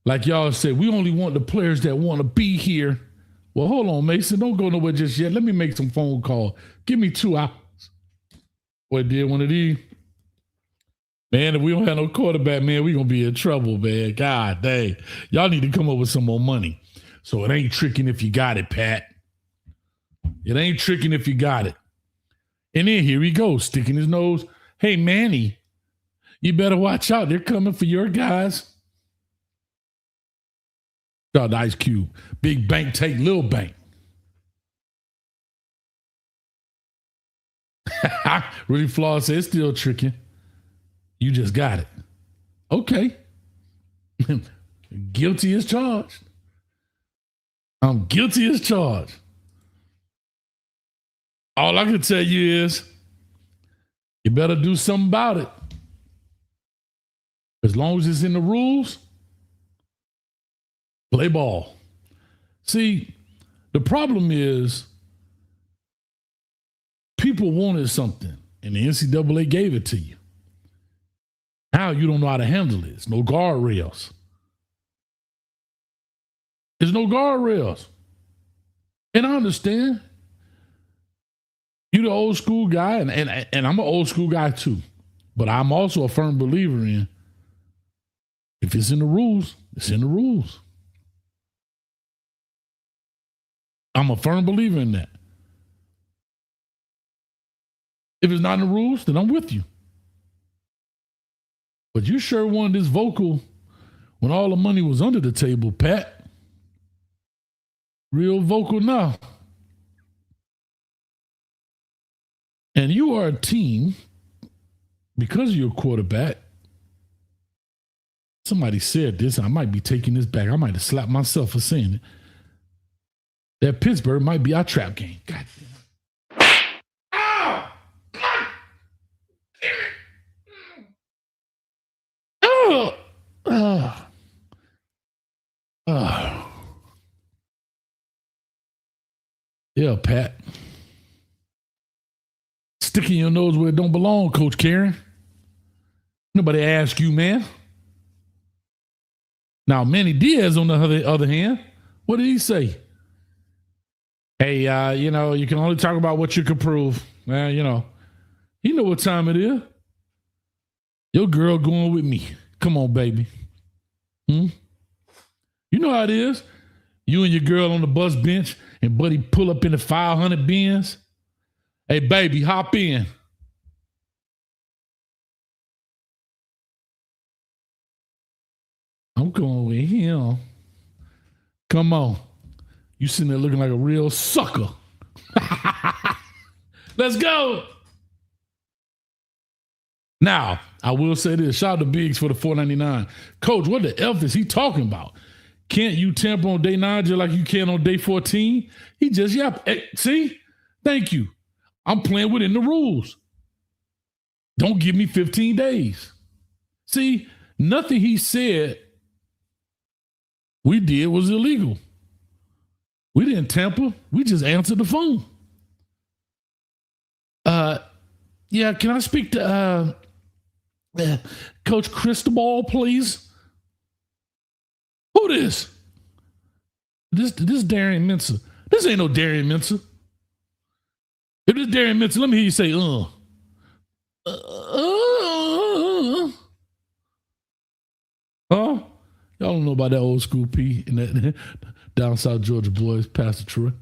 like y'all said, we only want the players that want to be here. Well, hold on, Mason. Don't go nowhere just yet. Let me make some phone calls. Give me 2 hours. Boy, did one of these. Man, if we don't have no quarterback, man, we're going to be in trouble, man. God dang. Y'all need to come up with some more money. So it ain't tricking if you got it, Pat. It ain't tricking if you got it. And then here he goes, sticking his nose. Hey, Manny, you better watch out. They're coming for your guys. Shout out to Ice Cube. Big bank take little bank. Really Flaw says it's still tricking. You just got it. Okay. Guilty as charged. I'm guilty as charged. All I can tell you is you better do something about it. As long as it's in the rules, play ball. See, the problem is people wanted something and the NCAA gave it to you. Now you don't know how to handle it. There's no guardrails. There's no guardrails. And I understand. You're the old school guy, and I'm an old school guy too. But I'm also a firm believer in if it's in the rules, it's in the rules. I'm a firm believer in that. If it's not in the rules, then I'm with you. But you sure won this vocal when all the money was under the table, Pat. Real vocal now. And you are a team, because you're a quarterback. Somebody said this. I might be taking this back. I might have slapped myself for saying it. That Pittsburgh might be our trap game. God damn. Oh! God damn it. Oh! Oh! Oh! Yeah, Pat. Sticking your nose where it don't belong, Coach Karen. Nobody asked you, man. Now, Manny Diaz, on the other hand, what did he say? Hey, you know, you can only talk about what you can prove. Well, you know what time it is. Your girl going with me. Come on, baby. You know how it is. You and your girl on the bus bench and buddy pull up in the 500 Benz. Hey, baby, hop in. I'm going with him. Come on. You sitting there looking like a real sucker. Let's go. Now, I will say this. Shout out to Biggs for the $4.99. Coach, what the F is he talking about? Can't you tamper on day 9 just like you can on day 14? He just yapped. Hey, see? Thank you. I'm playing within the rules. Don't give me 15 days. See, nothing he said we did was illegal. We didn't tamper. We just answered the phone. Yeah, can I speak to Coach Cristobal, please? Who this? This Darian Mensah. This ain't no Darian Mensah. If this Darian Mensah, let me hear you say, Huh? Y'all don't know about that old school P and that down South Georgia boys, Pastor Troy.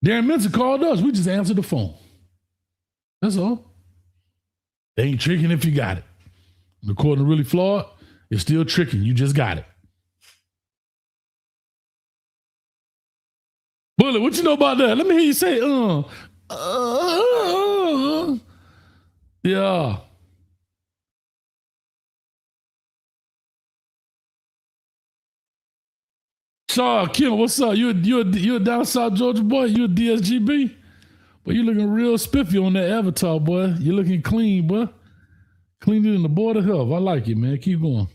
Darren Mensah called us. We just answered the phone. That's all. They ain't tricking if you got it. According to Really Flawed, it's still tricking. You just got it. Bullet, what you know about that? Let me hear you say, yeah. Shaw, Kim, what's up? You a down South Georgia boy? You a DSGB? But you looking real spiffy on that avatar, boy. You looking clean, boy. Cleaner than the Board of Health. I like it, man. Keep going.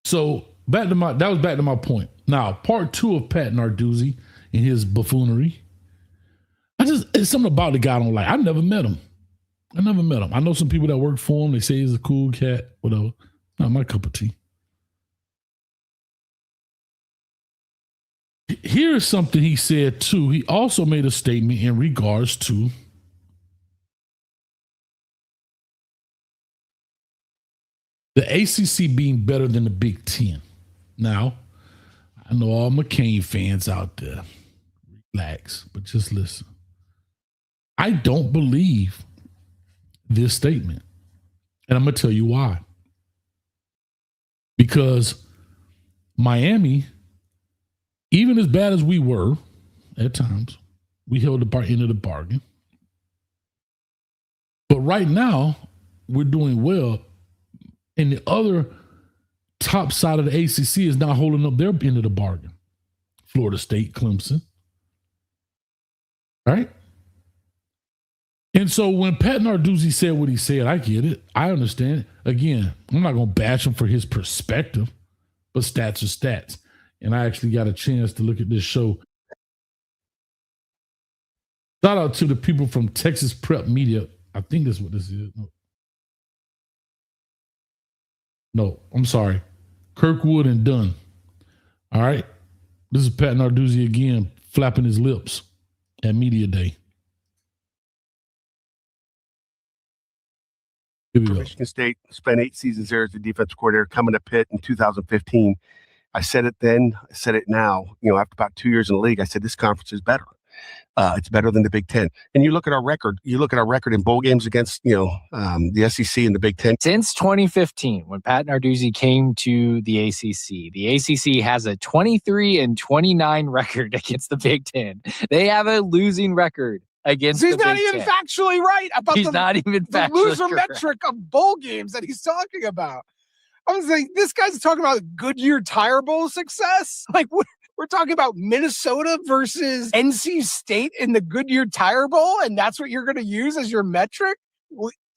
So that was back to my point. Now, part 2 of Pat Narduzzi and his buffoonery. It's something about the guy I don't like. I never met him. I know some people that work for him. They say he's a cool cat, whatever. Not my cup of tea. Here's something he said too. He also made a statement in regards to the ACC being better than the Big Ten. Now, I know all McCain fans out there. Relax, but just listen. I don't believe this statement. And I'm going to tell you why. Because Miami, even as bad as we were at times, we held the end of the bargain. But right now, we're doing well. And the other top side of the ACC is not holding up their end of the bargain. Florida State, Clemson. Right? And so when Pat Narduzzi said what he said, I get it. I understand it. Again, I'm not going to bash him for his perspective, but stats are stats. And I actually got a chance to look at this show. Shout out to the people from Texas Prep Media. I think that's what this is. No, I'm sorry. Kirkwood and Dunn. All right. This is Pat Narduzzi again, flapping his lips at Media Day. Here we go. Michigan State spent 8 seasons there as the defensive coordinator, coming to Pitt in 2015. I said it then, I said it now. You know, after about 2 years in the league, I said this conference is better. It's better than the Big Ten. And you look at our record. You look at our record in bowl games against, the SEC and the Big Ten. Since 2015, when Pat Narduzzi came to the ACC has a 23-29 record against the Big Ten. They have a losing record against the Big Ten. He's not even factually right about the loser correct. metric of bowl games that he's talking about. I was like, this guy's talking about Goodyear Tire Bowl success. Like, we're talking about Minnesota versus NC State in the Goodyear Tire Bowl, and that's what you're going to use as your metric?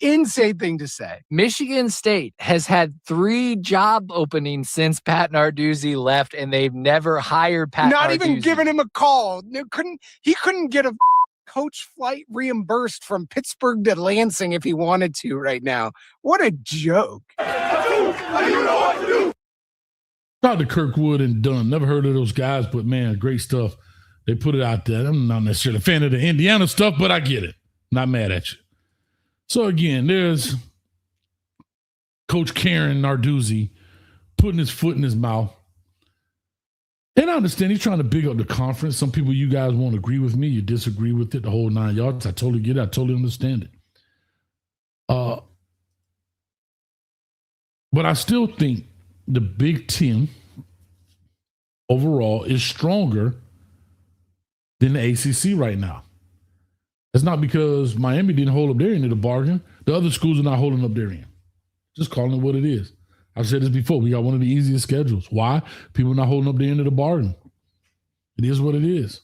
Insane thing to say. Michigan State has had 3 job openings since Pat Narduzzi left, and they've never hired Pat Not Narduzzi. even giving him a call. He couldn't get a coach flight reimbursed from Pittsburgh to Lansing if he wanted to right now. What a joke. Shout out to Kirkwood and Dunn. Never heard of those guys, but man, great stuff. They put it out there. I'm not necessarily a fan of the Indiana stuff, but I get it. Not mad at you. So again, there's Coach Karen Narduzzi putting his foot in his mouth. And I understand he's trying to big up the conference. Some people, you guys won't agree with me. You disagree with it, the whole 9 yards. I totally get it. I totally understand it. But I still think the Big Ten overall is stronger than the ACC right now. It's not because Miami didn't hold up their end of the bargain. The other schools are not holding up their end. Just calling it what it is. I've said this before. We got one of the easiest schedules. Why? People are not holding up their end of the bargain. It is what it is.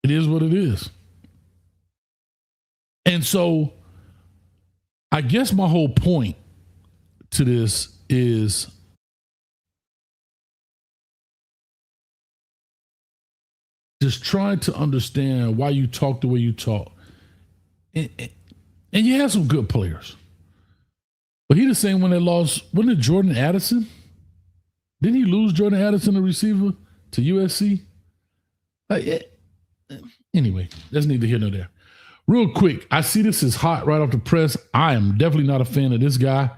It is what it is. And so I guess my whole point to this is just trying to understand why you talk the way you talk. And you have some good players. But he the same when they lost, wasn't it Jordan Addison? Didn't he lose Jordan Addison, the receiver, to USC? Anyway, that's neither here nor there. Real quick, I see this is hot right off the press. I am definitely not a fan of this guy,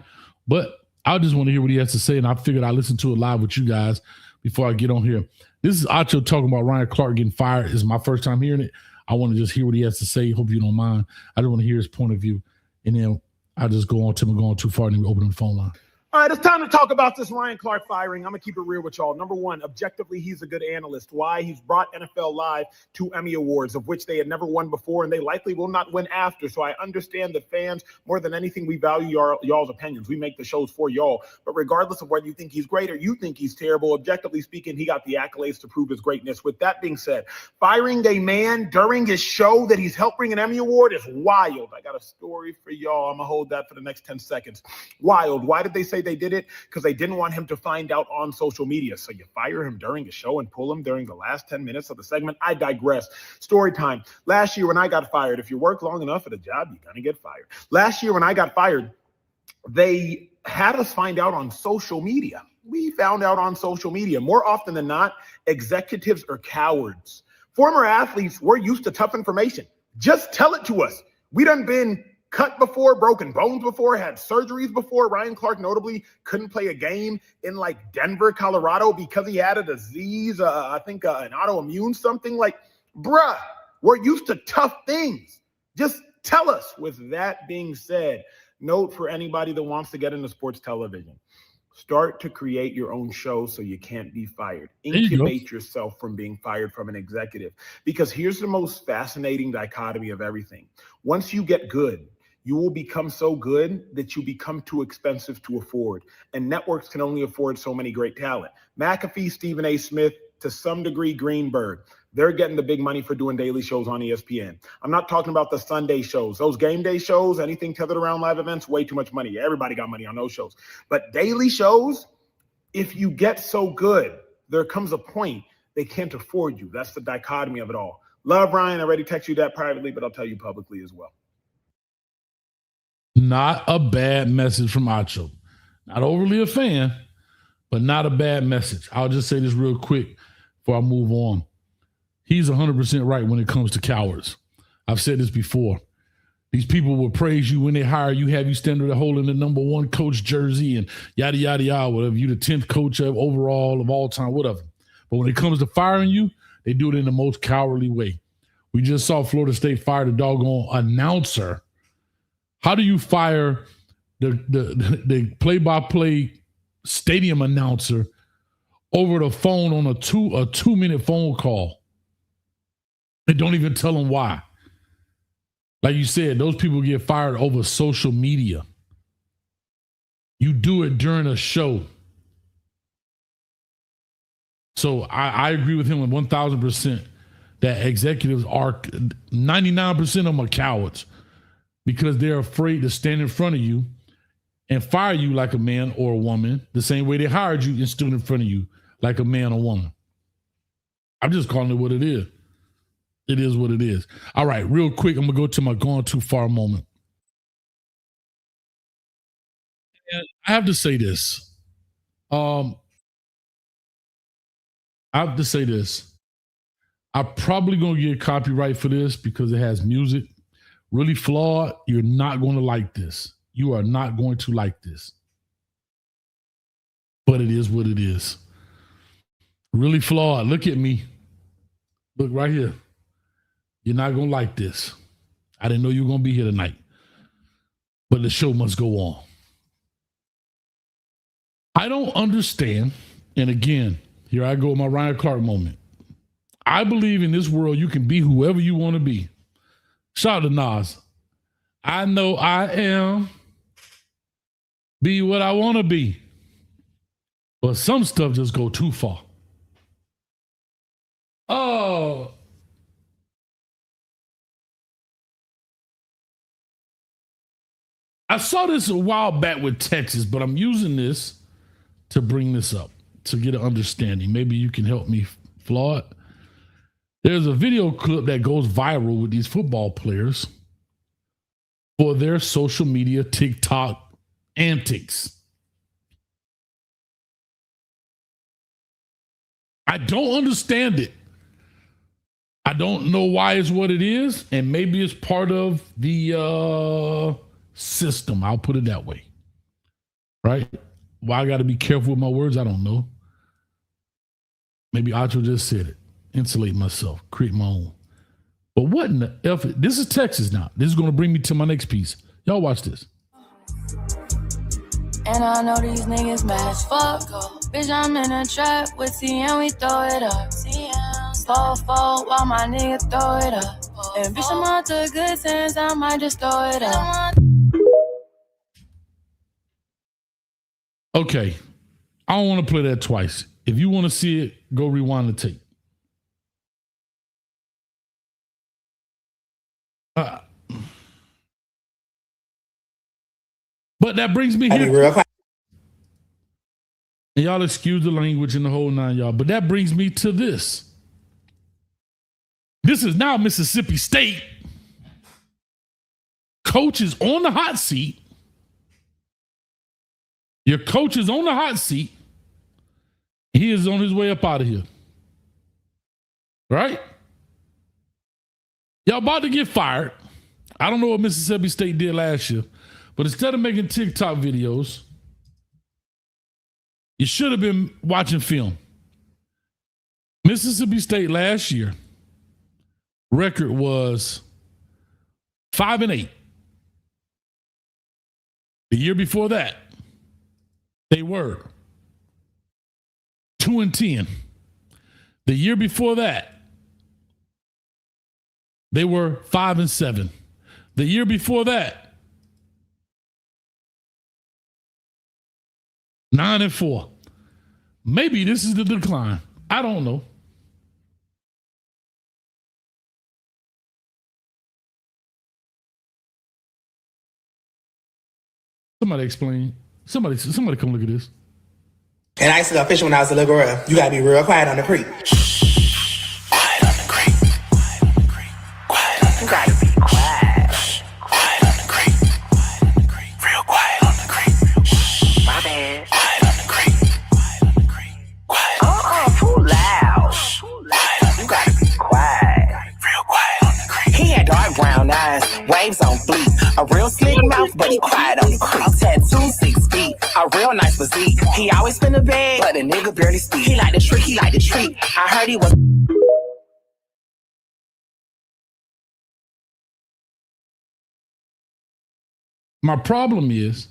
but I just want to hear what he has to say, and I figured I'd listen to it live with you guys before I get on here. This is Acho talking about Ryan Clark getting fired. This is my first time hearing it. I want to just hear what he has to say. Hope you don't mind. I just want to hear his point of view, and then I just go on to him going too far, and then we open the phone line. All right, it's time to talk about this Ryan Clark firing. I'm going to keep it real with y'all. Number one, objectively, he's a good analyst. Why? He's brought NFL Live to Emmy Awards, of which they had never won before, and they likely will not win after. So I understand that fans, more than anything, we value y'all's opinions. We make the shows for y'all. But regardless of whether you think he's great or you think he's terrible, objectively speaking, he got the accolades to prove his greatness. With that being said, firing a man during his show that he's helped bring an Emmy Award is wild. I got a story for y'all. I'm going to hold that for the next 10 seconds. Wild. Why did they say they did it? Because they didn't want him to find out on social media. So you fire him during a show and pull him during the last 10 minutes of the segment. I digress. Story time. Last year when I got fired, if you work long enough at a job, you're going to get fired. Last year when I got fired, they had us find out on social media. We found out on social media. More often than not, executives are cowards. Former athletes, we're used to tough information. Just tell it to us. We done been cut before, broken bones before, had surgeries before. Ryan Clark notably couldn't play a game in like Denver, Colorado because he had a disease, I think an autoimmune something. Like, bruh, we're used to tough things. Just tell us. With that being said, note for anybody that wants to get into sports television, start to create your own show so you can't be fired. Incubate yourself from being fired from an executive. Because here's the most fascinating dichotomy of everything. Once you get good, you will become so good that you become too expensive to afford. And networks can only afford so many great talent. McAfee, Stephen A. Smith, to some degree, Greenberg, they're getting the big money for doing daily shows on ESPN. I'm not talking about the Sunday shows. Those game day shows, anything tethered around live events, way too much money. Everybody got money on those shows. But daily shows, if you get so good, there comes a point they can't afford you. That's the dichotomy of it all. Love, Ryan. I already text you that privately, but I'll tell you publicly as well. Not a bad message from Acho. Not overly a fan, but not a bad message. I'll just say this real quick before I move on. He's 100% right when it comes to cowards. I've said this before. These people will praise you when they hire you, have you stand there holding the number one coach jersey and yada, yada, yada, whatever. You the 10th coach of overall of all time, whatever. But when it comes to firing you, They do it in the most cowardly way. We just saw Florida State fire the doggone announcer. How do you fire the play-by-play stadium announcer over the phone on a 2-minute phone call? And don't even tell them why. Like you said, those people get fired over social media. You do it during a show. So I agree with him 1,000% that executives are 99% of them are cowards because they're afraid to stand in front of you and fire you like a man or a woman the same way they hired you and stood in front of you like a man or woman. I'm just calling it what it is. It is what it is. All right, real quick, I'm going to go to my going too far moment. And I have to say this. I'm probably going to get copyright for this because it has music. Really flawed. You're not going to like this. You are not going to like this. But it is what it is. Really flawed. Look at me. Look right here. You're not going to like this. I didn't know you were going to be here tonight. But the show must go on. I don't understand. And again, here I go with my Ryan Clark moment. I believe in this world you can be whoever you want to be. Shout out to Nas. I know I am. Be what I want to be. But some stuff just go too far. Oh. I saw this a while back with Texas, but I'm using this to bring this up, to get an understanding. Maybe you can help me, Flawed. There's a video clip that goes viral with these football players for their social media TikTok antics. I don't understand it. I don't know why it's what it is, and maybe it's part of the system. I'll put it that way. Right? Why I got to be careful with my words, I don't know. Maybe Acho just said it. Insulate myself, create my own. But what in the F? This is Texas now. This is going to bring me to my next piece. Y'all watch this. And I know these niggas mad as fuck. Bitch, I'm in a trap with T and we throw it up. 4-4 while my nigga throw it up. And bitch, I'm out to good sense, I might just throw it up. Okay. I don't want to play that twice. If you want to see it, go rewind the tape. But that brings me here. And y'all excuse the language and the whole nine, y'all. But that brings me to this. This is now Mississippi State. Coach is on the hot seat. Your coach is on the hot seat. He is on his way up out of here. Right? Y'all about to get fired. I don't know what Mississippi State did last year, but instead of making TikTok videos, you should have been watching film. Mississippi State last year, record was 5-8. The year before that, they were 2-10. The year before that, they were 5-7. The year before that, 9-4. Maybe this is the decline. I don't know. Somebody explain. Somebody come look at this. And I used to go fishing when I was a little girl. You gotta be real quiet on the creek. Quiet on the creek. Quiet on the creek. Quiet on the creek. You gotta be quiet. Quiet on the creek. Quiet on the creek. Real quiet on the creek. My bad. Quiet on the creek. Quiet on the creek. Quiet on the creek. Too loud. Quiet on the creek. You gotta be quiet. Real quiet on the creek. He had dark brown eyes, waves on fleek. A real slick mouth, but he quiet on the creek. Tattoo 6 feet. A real nice physique. He always spin a bag, but a nigga barely speak. He like the trick, he like the treat. I heard he was. My problem is,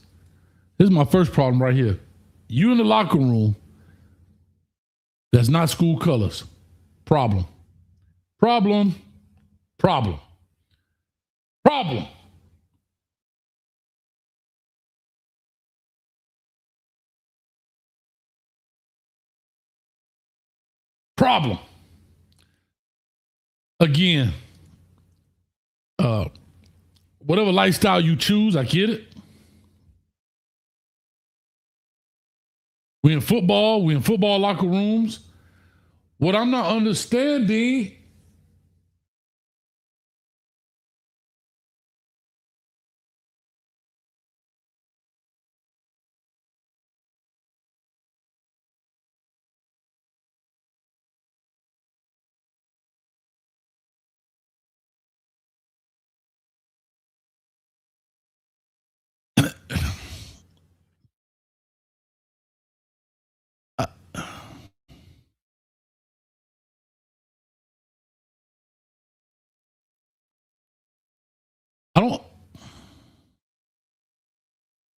this is my first problem right here. You in the locker room, that's not school colors. Problem. Problem. Problem. Problem. Problem. Again, whatever lifestyle you choose, I get it. We in football locker rooms. What I'm not understanding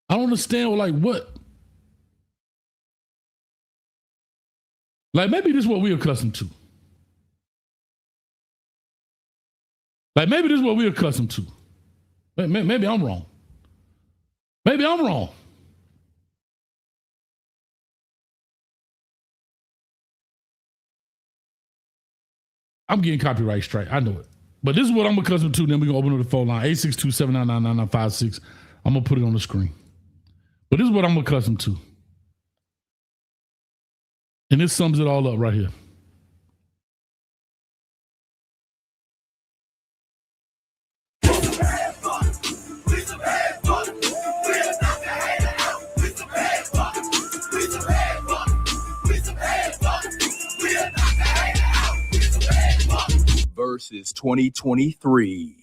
I don't understand like what. Like maybe this is what we're accustomed to. Like maybe this is what we're accustomed to. Maybe I'm wrong. Maybe I'm wrong. I'm getting copyright strike. I know it. But this is what I'm accustomed to. Then we're going to open up the phone line. 862-799-9956. I'm going to put it on the screen. But this is what I'm accustomed to. And this sums it all up right here. Versus 2023.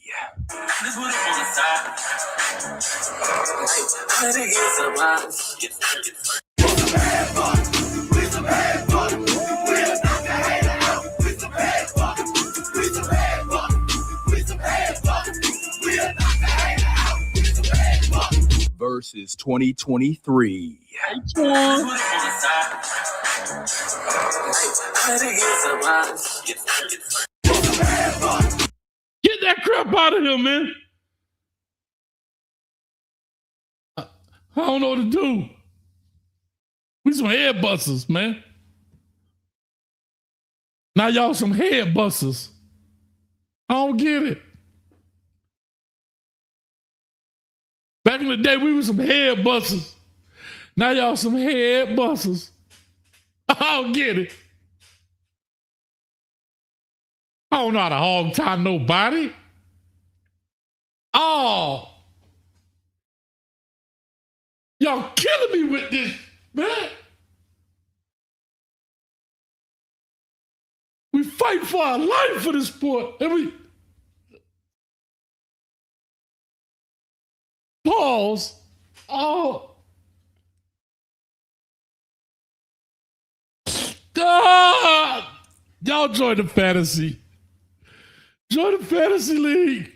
Versus 2023. Get that crap out of here, man. I don't know what to do. We some head busters, man. Now y'all some head busters. I don't get it. Back in the day, we were some head busters. Now y'all some head busters. I don't get it. I don't know how to hog tie nobody. Oh. Y'all killing me with this, man. We fight for our life for this sport. And we pause. Oh. Ah. Y'all join the fantasy. Join the fantasy league.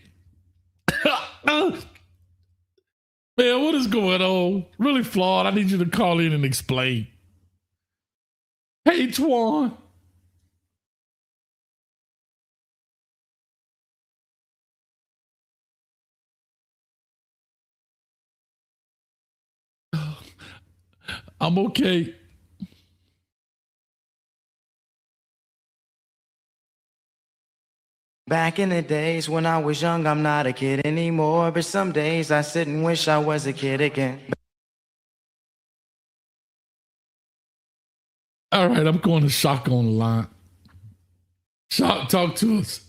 Man, what is going on? Really flawed. I need you to call in and explain. Hey, Twan. I'm okay. Back in the days when I was young, I'm not a kid anymore. But some days I sit and wish I was a kid again. All right, I'm going to Shock on the line. Shock, talk to us.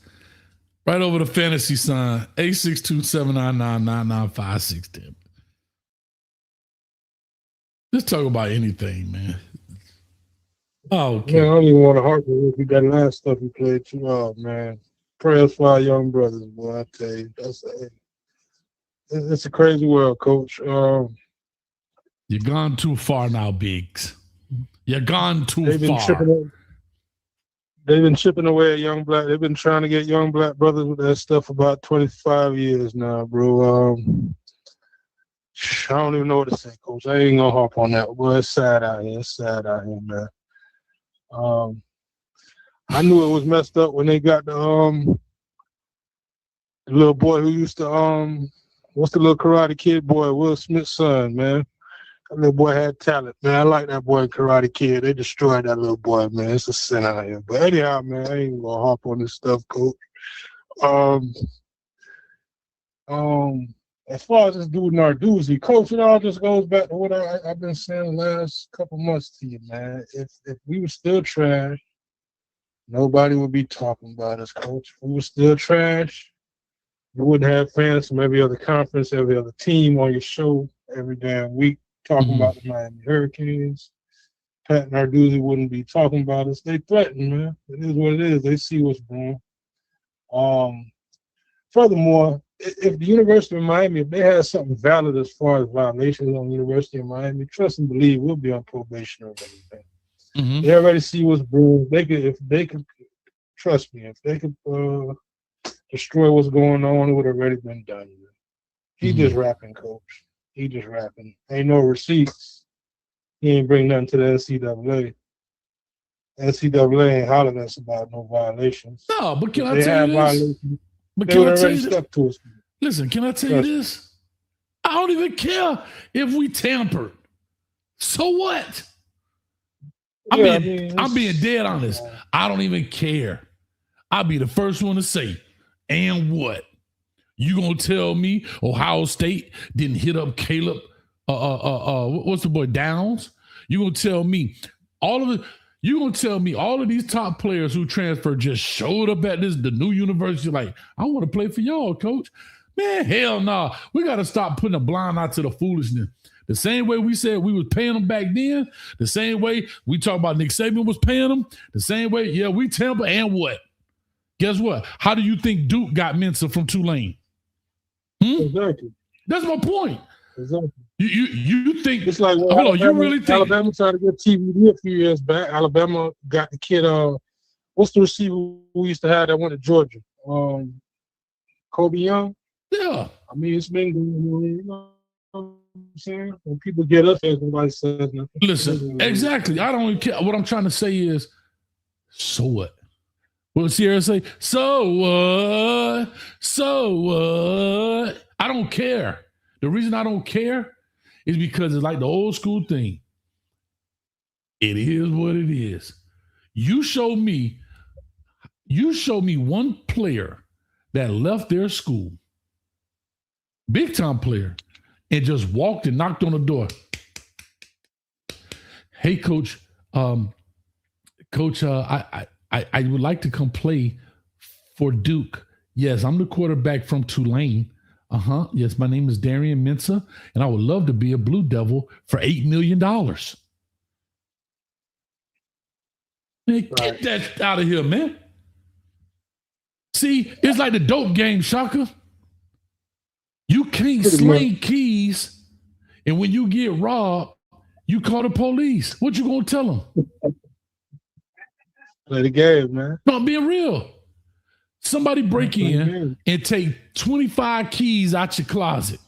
Right over the fantasy sign. 862-799-9956. Just talk about anything, man. Oh, okay. Man, I don't even want to argue with you. That last stuff you played too hard, man. Prayers for our young brothers, boy. I tell you, it's a crazy world, Coach. You're gone too far now, Biggs. You're gone too far. They've been chipping away at young black. They've been trying to get young black brothers with that stuff for about 25 years now, bro. I don't even know what to say, Coach. I ain't gonna harp on that. But it's sad out here. It's sad out here, man. I knew it was messed up when they got the little boy who used to what's the little Karate Kid boy, Will Smith's son, man. That little boy had talent, man. I like that boy in Karate Kid. They destroyed that little boy, man. It's a sin out here. But anyhow, man, I ain't gonna harp on this stuff, Coach. As far as this dude Narduzzi, Coach, it all just goes back to what I've been saying the last couple months to you, man. If we were still trash, nobody would be talking about us, Coach. If we were still trash, you wouldn't have fans from every other conference, every other team on your show every damn week talking about the Miami Hurricanes. Pat Narduzzi wouldn't be talking about us. They threaten, man. It is what it is. They see what's wrong. Furthermore, if the University of Miami, if they had something valid as far as violations on the University of Miami, trust and believe we'll be on probation or anything. They already see what's brewing. If they could trust me, if they could destroy what's going on, it would have already been done. He just rapping, Coach. He just rapping. Ain't no receipts. He ain't bring nothing to the NCAA. NCAA ain't hollering at us about no violations. No, but can I tell you this? But can I tell you this? Listen, can I tell you this? I don't even care if we tampered. So what? I'm being dead honest. I don't even care. I'll be the first one to say, and what? You gonna tell me Ohio State didn't hit up Caleb? What's the boy Downs? You gonna tell me all of it? You gonna tell me all of these top players who transferred just showed up at the new university like, I want to play for y'all, Coach? Man, hell no. We got to stop putting a blind eye to the foolishness. The same way we said we was paying them back then, the same way we talk about Nick Saban was paying them, the same way, yeah, we tamper, and what? Guess what? How do you think Duke got Mensa from Tulane? Exactly. That's my point. Exactly. You think it's like you really think Alabama tried to get TVD a few years back? Alabama got the kid. What's the receiver we used to have that went to Georgia? Kobe Young. Yeah. I mean, it's been going. You know what I'm saying? When people get up there, nobody says nothing. Listen, exactly. I don't even care. What I'm trying to say is, so what? What does Sierra say? So what? So what? I don't care. The reason I don't care is because it's like the old school thing. It is what it is. You show me one player that left their school, big time player, and just walked and knocked on the door. Hey, Coach, Coach, I would like to come play for Duke. Yes, I'm the quarterback from Tulane. Yes, my name is Darian Mensah, and I would love to be a Blue Devil for $8 million. Man, get that out of here, man. See, it's like the dope game, Shaka. You can't sling keys, and when you get robbed, you call the police. What you gonna tell them? Play the game, man. No, I'm being real. Somebody break in and take 25 keys out your closet.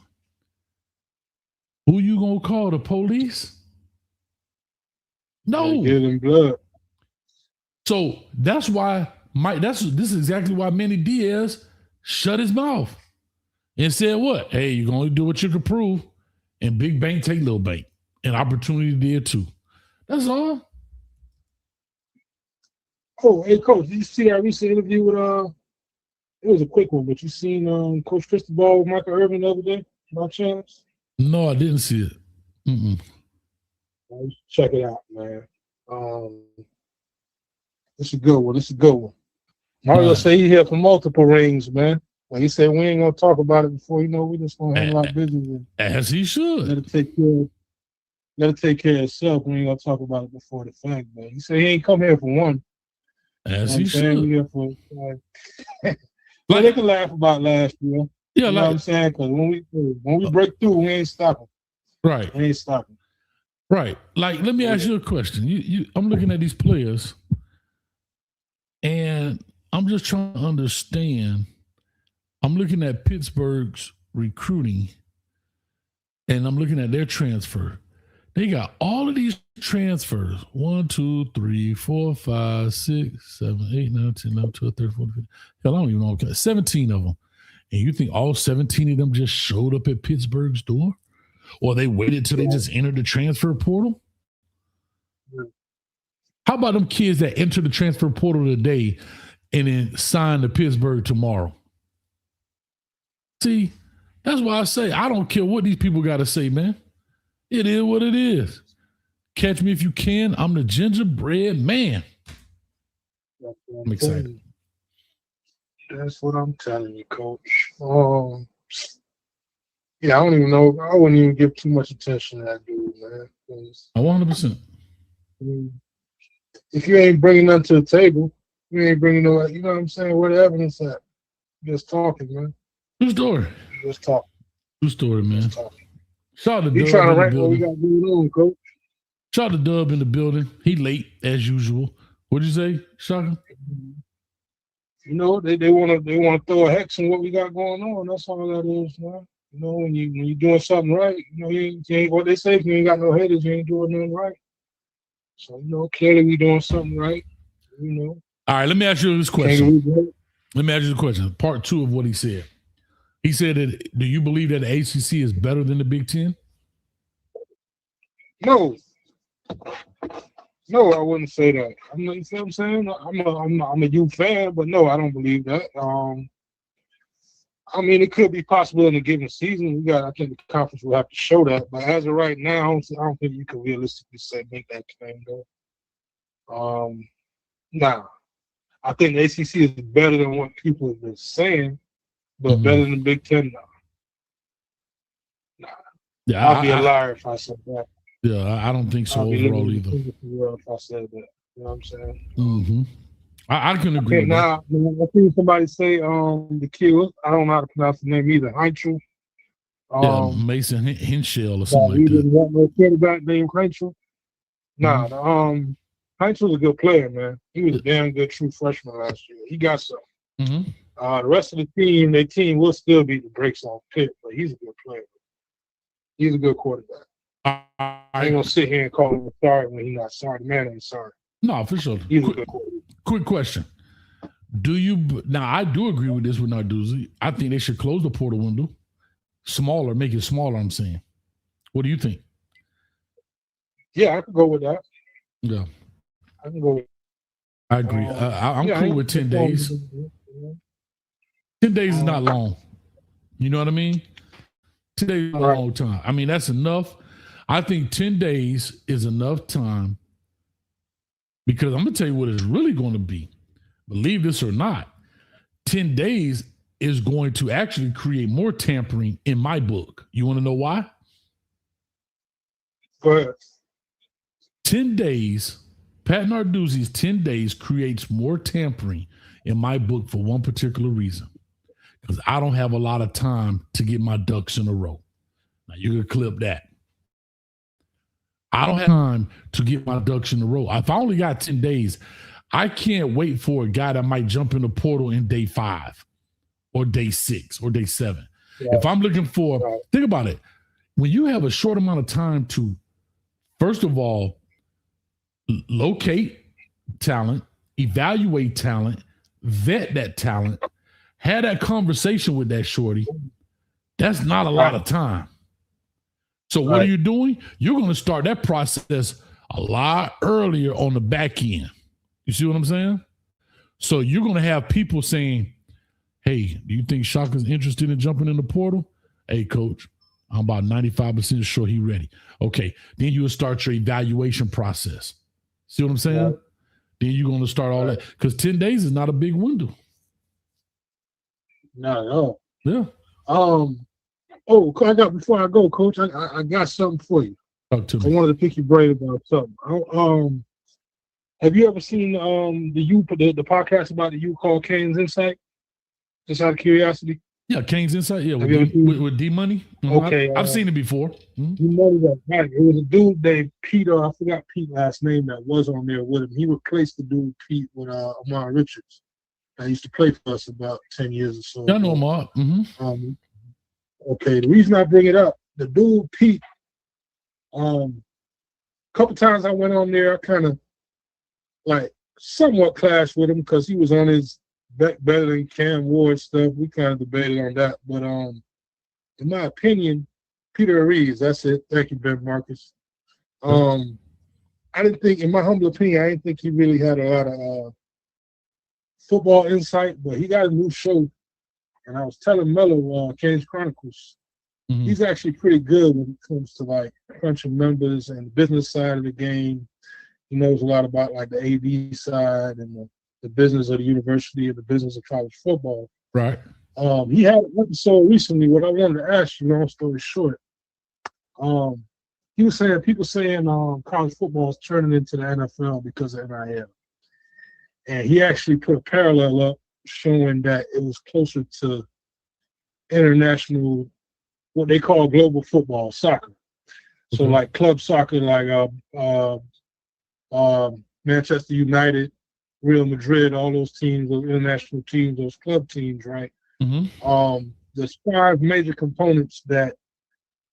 Who you gonna call? The police? No. Get in blood. So that's why this is exactly why Manny Diaz shut his mouth and said what? Hey, you're gonna do what you can prove. And Big Bank take Little Bank. And Opportunity did too. That's all. Oh, hey, Coach, did you see that recent interview with it was a quick one, but you seen Coach Cristobal with Michael Irvin the other day, by chance? No, I didn't see it. Check it out, man. It's a good one. It's a good one. Mario say he here for multiple rings, man. When he said we ain't gonna talk about it before, we just gonna handle our business. As he should. Let it take care of itself. We ain't gonna talk about it before the fact, man. He said he ain't come here for one. As he should. We here for, but they can laugh about last year. Yeah, you know what I'm saying? Because when we break through, we ain't stopping. Right. We ain't stopping. Right. Like, let me ask you a question. I'm looking at these players, and I'm just trying to understand. I'm looking at Pittsburgh's recruiting, and I'm looking at their transfer. They got all of these transfers. 1, 2, 3, 4, 5, 6, 7, 8, 9, 10, 11, 12, 13, 14, 15. Hell, I don't even know. 17 of them. And you think all 17 of them just showed up at Pittsburgh's door? Or they waited till they just entered the transfer portal? How about them kids that enter the transfer portal today and then sign to Pittsburgh tomorrow? See, that's why I say I don't care what these people got to say, man. It is what it is. Catch me if you can. I'm the gingerbread man. I'm excited. That's what I'm telling you, Coach. Yeah, I don't even know. I wouldn't even give too much attention to that dude, man. 100%. If you ain't bringing nothing to the table, you ain't bringing no, you know what I'm saying? Where the evidence at? Just talking, man. True story. Just talking. True story, man. Shout out to Dub. You trying to in the rank what we building. got going on, Coach? Shout out to Dub in the building. He late as usual. What'd you say, Shaka? You know, they want to throw a hex on what we got going on. That's all that is, man. You know, when you doing something right, you know, you ain't what they say. If you ain't got no haters, you ain't doing nothing right. So you know, clearly we doing something right. You know. All right, let me ask you this question. Let me ask you the question. Part 2 of what he said. He said that, do you believe that the ACC is better than the Big Ten? No, I wouldn't say that. You see what I'm saying? I'm a U fan, but no, I don't believe that. I mean, it could be possible in a given season. I think the conference will have to show that. But as of right now, I don't think you can realistically make that claim, though. Nah, I think the ACC is better than what people have been saying, but better than the Big Ten, nah. Yeah, I'd be a liar if I said that. Yeah, I don't think so overall either. If I said that, you know what I'm saying? Mm-hmm. I can agree with that. Now, I think somebody say the kid, I don't know how to pronounce the name either. Heinzel. Mason Henschel or something like He that. didn't have no quarterback named Heinzel. Nah, Heinzel's a good player, man. He was a damn good true freshman last year. He got some. The rest of the team, their team will still beat the brakes off Pitt, but he's a good player. He's a good quarterback. I ain't gonna sit here and call him sorry when he's not sorry. The man ain't sorry. No, for sure. He's a good quarterback. Quick question. Now I do agree with this with Narduzzi. I think they should close the portal window. Make it smaller, I'm saying. What do you think? Yeah, I can go with that. Yeah. I can go with I agree. I'm cool with 10 days. 10 days is not long. You know what I mean? 10 days is a long time. I mean, that's enough. I think 10 days is enough time because I'm going to tell you what it's really going to be. Believe this or not, 10 days is going to actually create more tampering in my book. You want to know why? Go ahead. 10 days, Pat Narduzzi's 10 days creates more tampering in my book for one particular reason. Because I don't have a lot of time to get my ducks in a row. Now, you can clip that. I don't have time to get my ducks in a row. If I only got 10 days, I can't wait for a guy that might jump in the portal in day 5 or day 6 or day 7. Yeah. If I'm looking for, think about it. When you have a short amount of time to, first of all, locate talent, evaluate talent, vet that talent, have that conversation with that shorty, that's not a lot of time. So what are you doing? You're going to start that process a lot earlier on the back end. You see what I'm saying? So you're going to have people saying, hey, do you think Shaka's interested in jumping in the portal? Hey, coach, I'm about 95% sure he's ready. Okay, then you'll start your evaluation process. See what I'm saying? Yeah. Then you're going to start all that. Because 10 days is not a big window. Not at all. Yeah. Before I go, Coach, I got something for you. Talk to me. I wanted to pick your brain about something. Have you ever seen the podcast about the U called Kane's Insight? Just out of curiosity. Yeah, Kane's Insight. Yeah, with D Money. Mm-hmm. Okay, I've seen it before. Mm-hmm. You know that, right? It was a dude named Peter. I forgot Pete's last name that was on there with him. He replaced the dude Pete with Amar Richards. I used to play for us about 10 years or so. I know Amar. Mm-hmm. Okay, the reason I bring it up the dude Pete, a couple times I went on there, I kind of like somewhat clashed with him because he was on his better than Cam Ward stuff. We kind of debated on that, but in my opinion, Peter Ariz, that's it. Thank you, Ben Marcus. I didn't think, in my humble opinion, I didn't think he really had a lot of football insight, but he got a new show, and I was telling Mello, Cage Chronicles, he's actually pretty good when it comes to like crunching numbers and the business side of the game. He knows a lot about like the AD side and the business of the university and the business of college football. Right. He had an episode recently. What I wanted to ask you, long story short, he was saying, people saying college football is turning into the NFL because of NIL. And he actually put a parallel up showing that it was closer to international, what they call global football, soccer. So like club soccer, like Manchester United, Real Madrid, all those teams, those international teams, those club teams, right? There's 5 major components that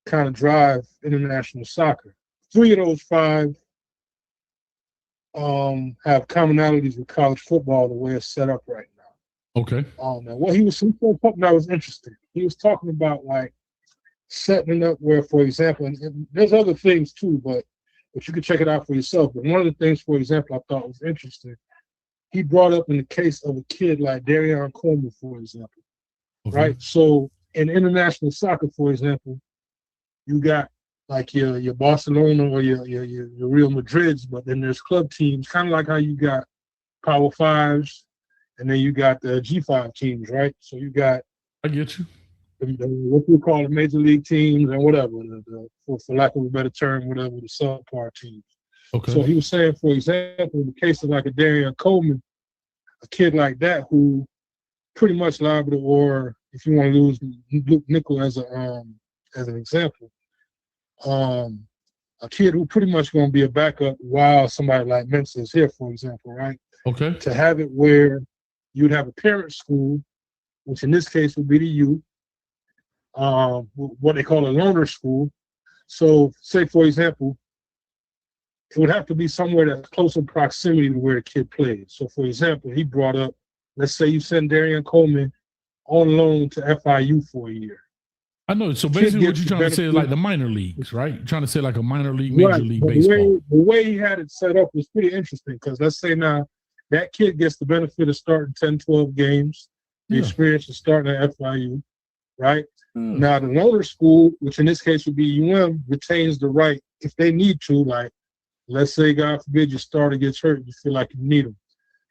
kind of drive international soccer. 3 of those 5 have commonalities with college football, the way it's set up right now. Okay. Now what he was saying that was interesting. He was talking about like setting it up where, for example, and there's other things too, but you can check it out for yourself. But one of the things, for example, I thought was interesting, he brought up in the case of a kid like Darion Coleman, for example, right? So in international soccer, for example, you got like your Barcelona or your Real Madrids, but then there's club teams, kind of like how you got Power Fives, and then you got the G5 teams, right? So you got, I get you, what you call the major league teams and whatever, for lack of a better term, whatever, the subpar teams. Okay. So he was saying, for example, in the case of like a Darion Coleman, a kid like that who pretty much liable to, or if you want to use Luke Nickel as an example, a kid who pretty much going to be a backup while somebody like Mensa is here, for example, right? Okay. To have it where you'd have a parent school, which in this case would be the U, what they call a loaner school. So say, for example, it would have to be somewhere that's close in proximity to where the kid plays. So, for example, he brought up, let's say you send Darion Coleman on loan to FIU for a year. I know. So basically what you're trying to say is like the minor leagues, right? You're trying to say like a minor league, major league baseball. The way he had it set up was pretty interesting because let's say now that kid gets the benefit of starting 10, 12 games, the experience of starting at FIU, right? Now the loaner school, which in this case would be retains the right, if they need to, like, let's say, God forbid, your starter gets hurt, you feel like you need him.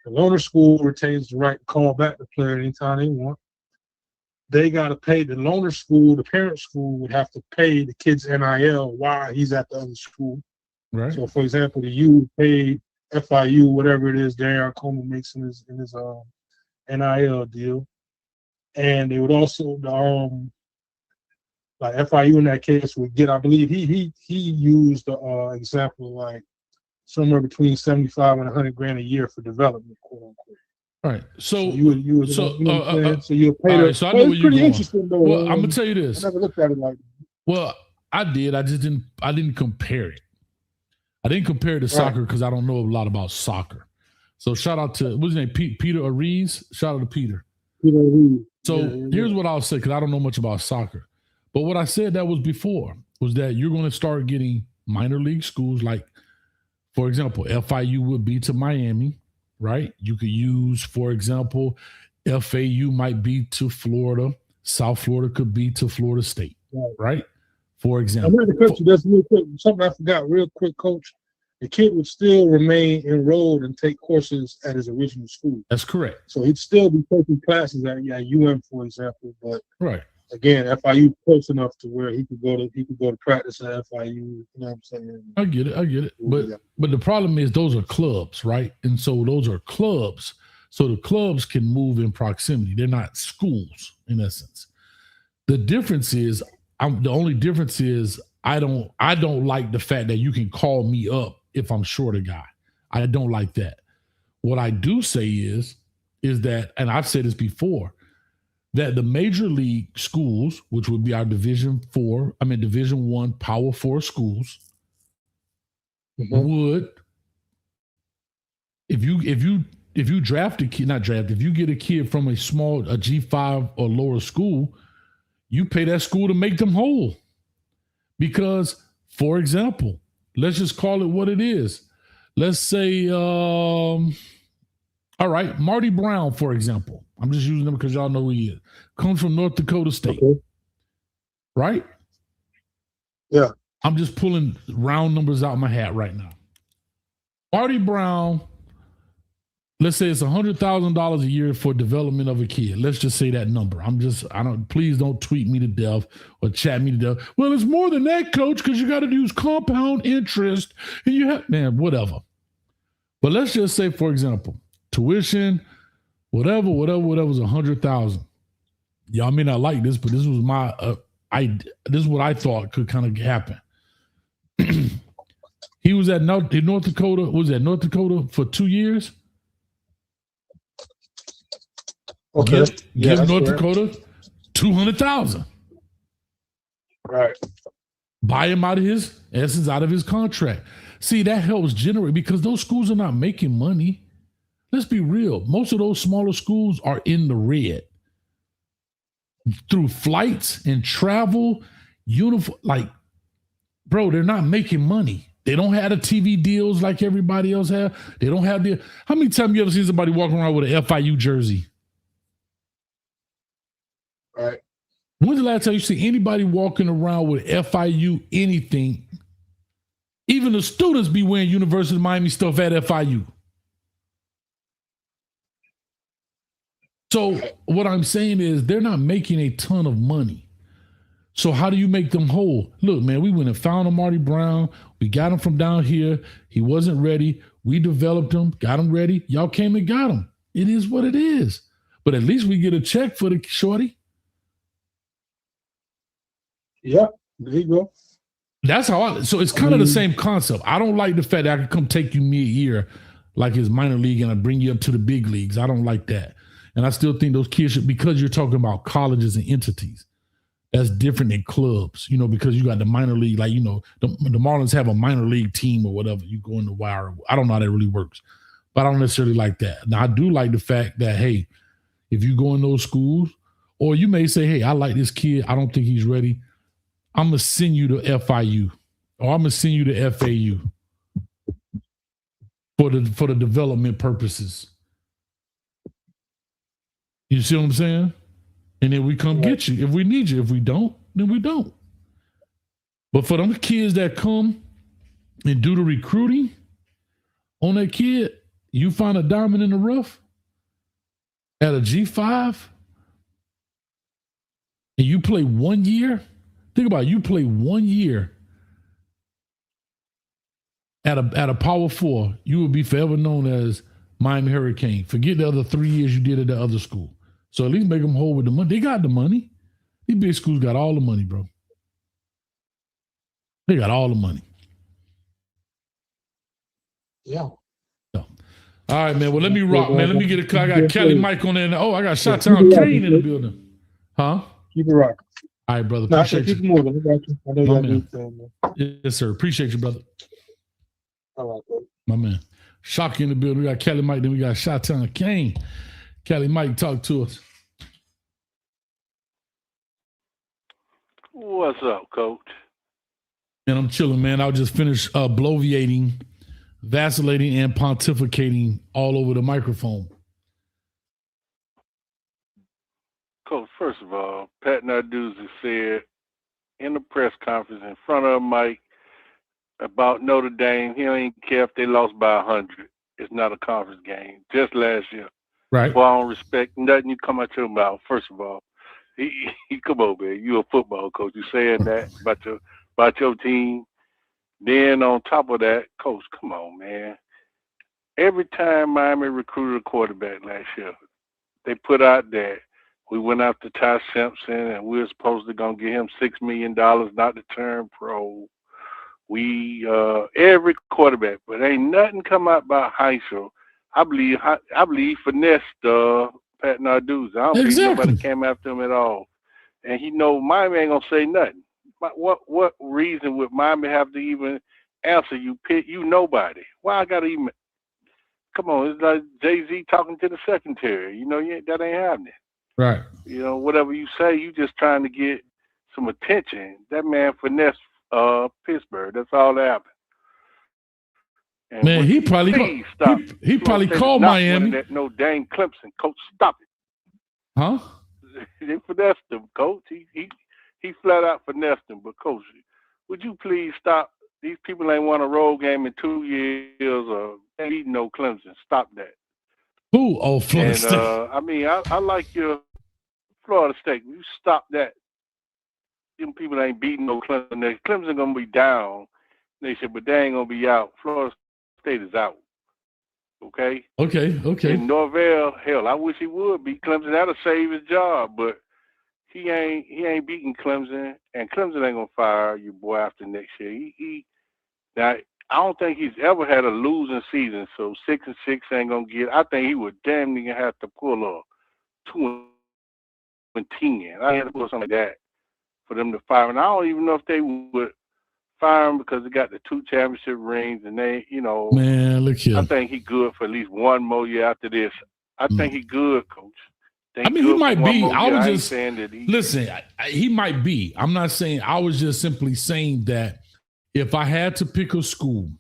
The loaner school retains the right to call back the player anytime they want. They got to pay the loaner school, the parent school would have to pay the kid's NIL while he's at the other school. Right. So, for example, the U paid FIU, whatever it is, Darion Coleman makes in his NIL deal. And they would also, like FIU in that case would get, I believe he used the example like somewhere between 75 and 100 grand a year for development, quote unquote. Right. So you would you know what I'm saying? So you'll pay. Right, so I know where you're pretty going. interesting though. Well, I'm gonna tell you this. I never looked at it like that. Well, I did. I just didn't. I didn't compare it. I didn't compare it to soccer because I don't know a lot about soccer. So shout out to what's his name, Peter Ariz. Shout out to Peter. Peter Ariz. So here's what I'll say because I don't know much about soccer. But what I said that was before was that you're going to start getting minor league schools like, for example, FIU would be to Miami, right? You could use, for example, FAU might be to Florida. South Florida could be to Florida State, right? For example. I'm going to cut you just real quick. Something I forgot real quick, Coach. The kid would still remain enrolled and take courses at his original school. That's correct. So he'd still be taking classes at UM, for example, but right. Again, FIU close enough to where he could go to practice at FIU. You know what I'm saying? I get it. But the problem is those are clubs, right? And so those are clubs. So the clubs can move in proximity. They're not schools in essence. The difference is, the only difference is I don't like the fact that you can call me up if I'm short a guy. I don't like that. What I do say is that, and I've said this before, that the major league schools, which would be our Division I Power 4 schools, would, if you draft a kid, if you get a kid from a G5 or lower school, you pay that school to make them whole. Because, for example, let's just call it what it is. Let's say, all right, Marty Brown, for example. I'm just using him because y'all know who he is. Comes from North Dakota State. Okay. Right? Yeah. I'm just pulling round numbers out of my hat right now. Marty Brown, let's say it's $100,000 a year for development of a kid. Let's just say that number. Please don't tweet me to death or chat me to death. Well, it's more than that, coach, because you got to use compound interest and you have, man, whatever. But let's just say, for example, tuition, whatever was $100,000. Y'all may not like this, but this was my, this is what I thought could kind of happen. He was at North Dakota for 2 years. Okay. Give North Dakota $200,000. Right. Buy him out of his contract. See, that helps generate, because those schools are not making money. Let's be real. Most of those smaller schools are in the red through flights and travel, uniform. Like, bro, they're not making money. They don't have the TV deals like everybody else have. They don't have the. How many times you ever seen somebody walking around with an FIU jersey? Right. When's the last time you see anybody walking around with FIU anything? Even the students be wearing University of Miami stuff at FIU. So what I'm saying is they're not making a ton of money. So how do you make them whole? Look, man, we went and found a Marty Brown. We got him from down here. He wasn't ready. We developed him, got him ready. Y'all came and got him. It is what it is. But at least we get a check for the shorty. Yeah, there you go. That's how so it's kind of the same concept. I don't like the fact that I can come take you mid-year like it's minor league and I bring you up to the big leagues. I don't like that. And I still think those kids should, because you're talking about colleges and entities. That's different than clubs, because you got the minor league, like, the Marlins have a minor league team or whatever. You go in the wire. I don't know how that really works, but I don't necessarily like that. Now, I do like the fact that, hey, if you go in those schools, or you may say, hey, I like this kid. I don't think he's ready. I'm going to send you to FIU, or I'm going to send you to FAU for the development purposes. You see what I'm saying? And then we come get you if we need you. If we don't, then we don't. But for them kids that come and do the recruiting on that kid, you find a diamond in the rough at a G5 and you play 1 year. Think about it, you play 1 year at a Power 4, you will be forever known as Miami Hurricane. Forget the other 3 years you did at the other school. So at least make them whole with the money. They got the money. These big schools got all the money, bro. They got all the money. Yeah. So, all right, man. Well, let me rock, man. Let me get a car. I got Kelly Mike on there. Oh, I got Shot-Town Kane in the building. Huh? Keep it rocking. All right, brother. No, Appreciate you. keep it moving. I got you. I know My you man. got to do. Yes, sir. Appreciate you, brother. All right, bro. My man. Shocky in the building. We got Kelly Mike. Then we got Shot-Town Kane. Kelly Mike, talk to us. What's up, Coach? And I'm chilling, man. I'll just finish bloviating, vacillating, and pontificating all over the microphone. Coach, first of all, Pat Narduzzi said in the press conference in front of Mike about Notre Dame, he don't even care if they lost by 100. It's not a conference game. Just last year. Right. Well, I don't respect nothing you come out your mouth. First of all, he come on, man. You a football coach. You saying that about your team. Then on top of that, Coach, come on, man. Every time Miami recruited a quarterback last year, they put out that we went after Ty Simpson and we were supposed to gonna give him $6 million not to turn pro. We every quarterback, but ain't nothing come out about Heisel. I believe finessed Pat Narduzzi. I don't think nobody came after him at all. And he know Miami ain't gonna say nothing. But what reason would Miami have to even answer you? Pitt, you nobody. Why I gotta even? Come on, it's like Jay-Z talking to the secretary. You know, that ain't happening. Right. You know, whatever you say, you just trying to get some attention. That man finessed Pittsburgh. That's all that happened. And man, he probably stop. He probably called Miami. That no dang Clemson, coach, stop it. Huh? They finessed him, coach. He flat out finessed him. But coach, would you please stop? These people ain't won a road game in 2 years or ain't beating no Clemson. Stop that. Who? Oh, Florida State. I mean, I like your Florida State. You stop that. Them people ain't beating no Clemson. Clemson gonna be down. They said, but they ain't gonna be out. Florida State is out. Okay. Okay. And Norvell, hell, I wish he would beat Clemson. That'll save his job, but he ain't beating Clemson, and Clemson ain't gonna fire your boy after next year. Now I don't think he's ever had a losing season, so 6-6 ain't gonna get. I think he would damn near have to pull a 2-10. I had to pull something like that for them to fire. And I don't even know if they would fire him because they got the 2 championship rings, and they, you know. Man, look here. I think he good for at least one more year after this. I think he good, coach. I mean, he might be. I was just saying that listen. He might be. I'm not saying. I was just simply saying that if I had to pick a school,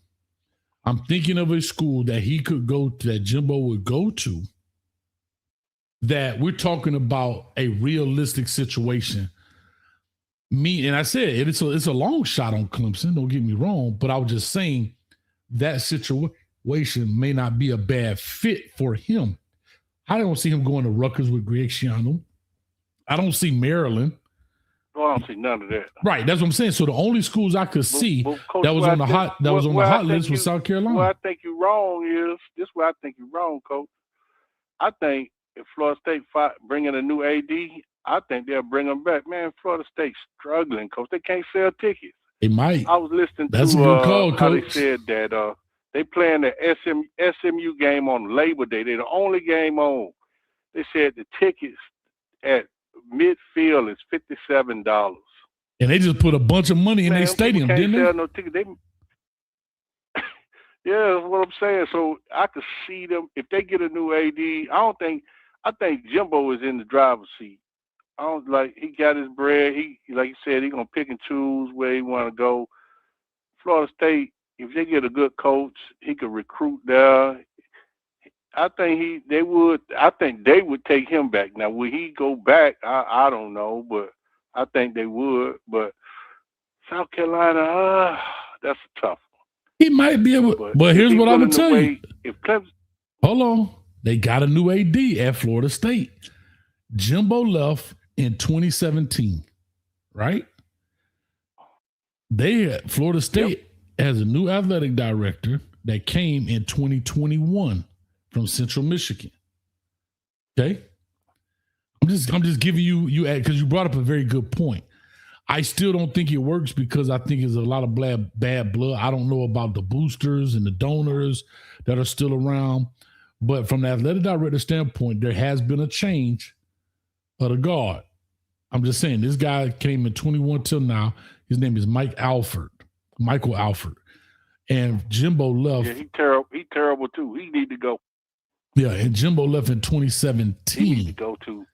I'm thinking of a school that he could go to, that Jimbo would go to. That we're talking about a realistic situation. And I said it's a long shot on Clemson. Don't get me wrong, but I was just saying that situation may not be a bad fit for him. I don't see him going to Rutgers with Greg Schiano. I don't see Maryland. Well, I don't see none of that. Right, that's what I'm saying. So the only schools I could see Coach, that was on the hot list was South Carolina. Where I think you're wrong is this. Where I think you're wrong, Coach. I think if Florida State bring in a new AD, I think they'll bring them back. Man, Florida State's struggling, Coach. They can't sell tickets. They might. I was listening That's to a good call, how Coach. they said that they playing the SMU game on Labor Day. They're the only game on. They said the tickets at midfield is $57. And they just put a bunch of money in their stadium, didn't they? No ticket. Yeah, that's what I'm saying. So I could see them if they get a new AD. I think Jimbo is in the driver's seat. I don't like he got his bread. He like you said, he gonna pick and choose where he want to go. Florida State, if they get a good coach, he could recruit there. I think they would take him back. Now, will he go back? I don't know, but I think they would. But South Carolina, that's a tough one. He might be able. But here's what I'm gonna tell you. If Clemson, hold on, they got a new AD at Florida State. Jimbo left in 2017, right? Florida State has a new athletic director that came in 2021 from Central Michigan. Okay, I'm just giving you because you brought up a very good point. I still don't think it works because I think there's a lot of bad blood. I don't know about the boosters and the donors that are still around, but from the athletic director standpoint, there has been a change of the guard. I'm just saying this guy came in 21 till now. His name is Michael Alford, and Jimbo left. Yeah, He terrible too. He need to go. Yeah, and Jimbo left in 2017. He need to go too.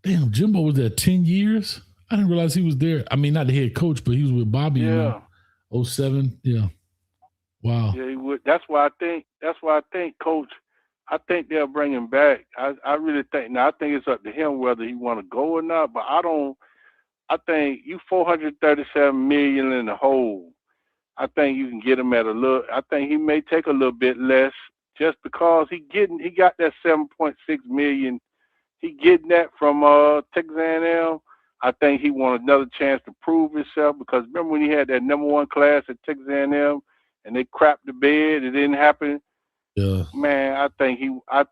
Damn, Jimbo was there 10 years. I didn't realize he was there. I mean, not the head coach, but he was with Bobby in 07. Yeah. Wow. Yeah, he would. That's why I think, Coach, I think they'll bring him back. I really think. Now, I think it's up to him whether he want to go or not. But I think you $437 million in the hole. I think you can get him at a little. I think he may take a little bit less just because he got that $7.6 million. He getting that from Texas A&M. I think he wants another chance to prove himself because remember when he had that number 1 class at Texas A&M and they crapped the bed, it didn't happen. Yeah. Man, I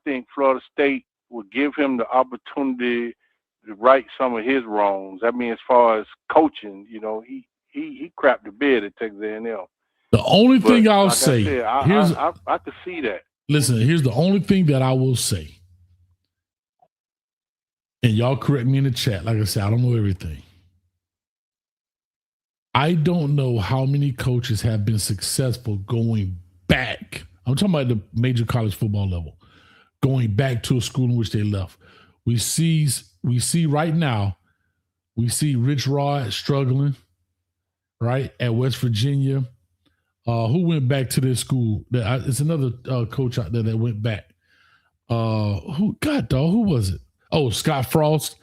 think Florida State would give him the opportunity to right some of his wrongs. I mean, as far as coaching, you know, he crapped the bed at Texas A&M. The only thing I'll say, I could see that. Listen, here's the only thing that I will say. And y'all correct me in the chat. Like I said, I don't know everything. I don't know how many coaches have been successful going back. I'm talking about the major college football level, going back to a school in which they left. We see right now, we see Rich Rod struggling, right, at West Virginia. Who went back to this school? It's another coach out there that went back. Who was it? Oh, Scott Frost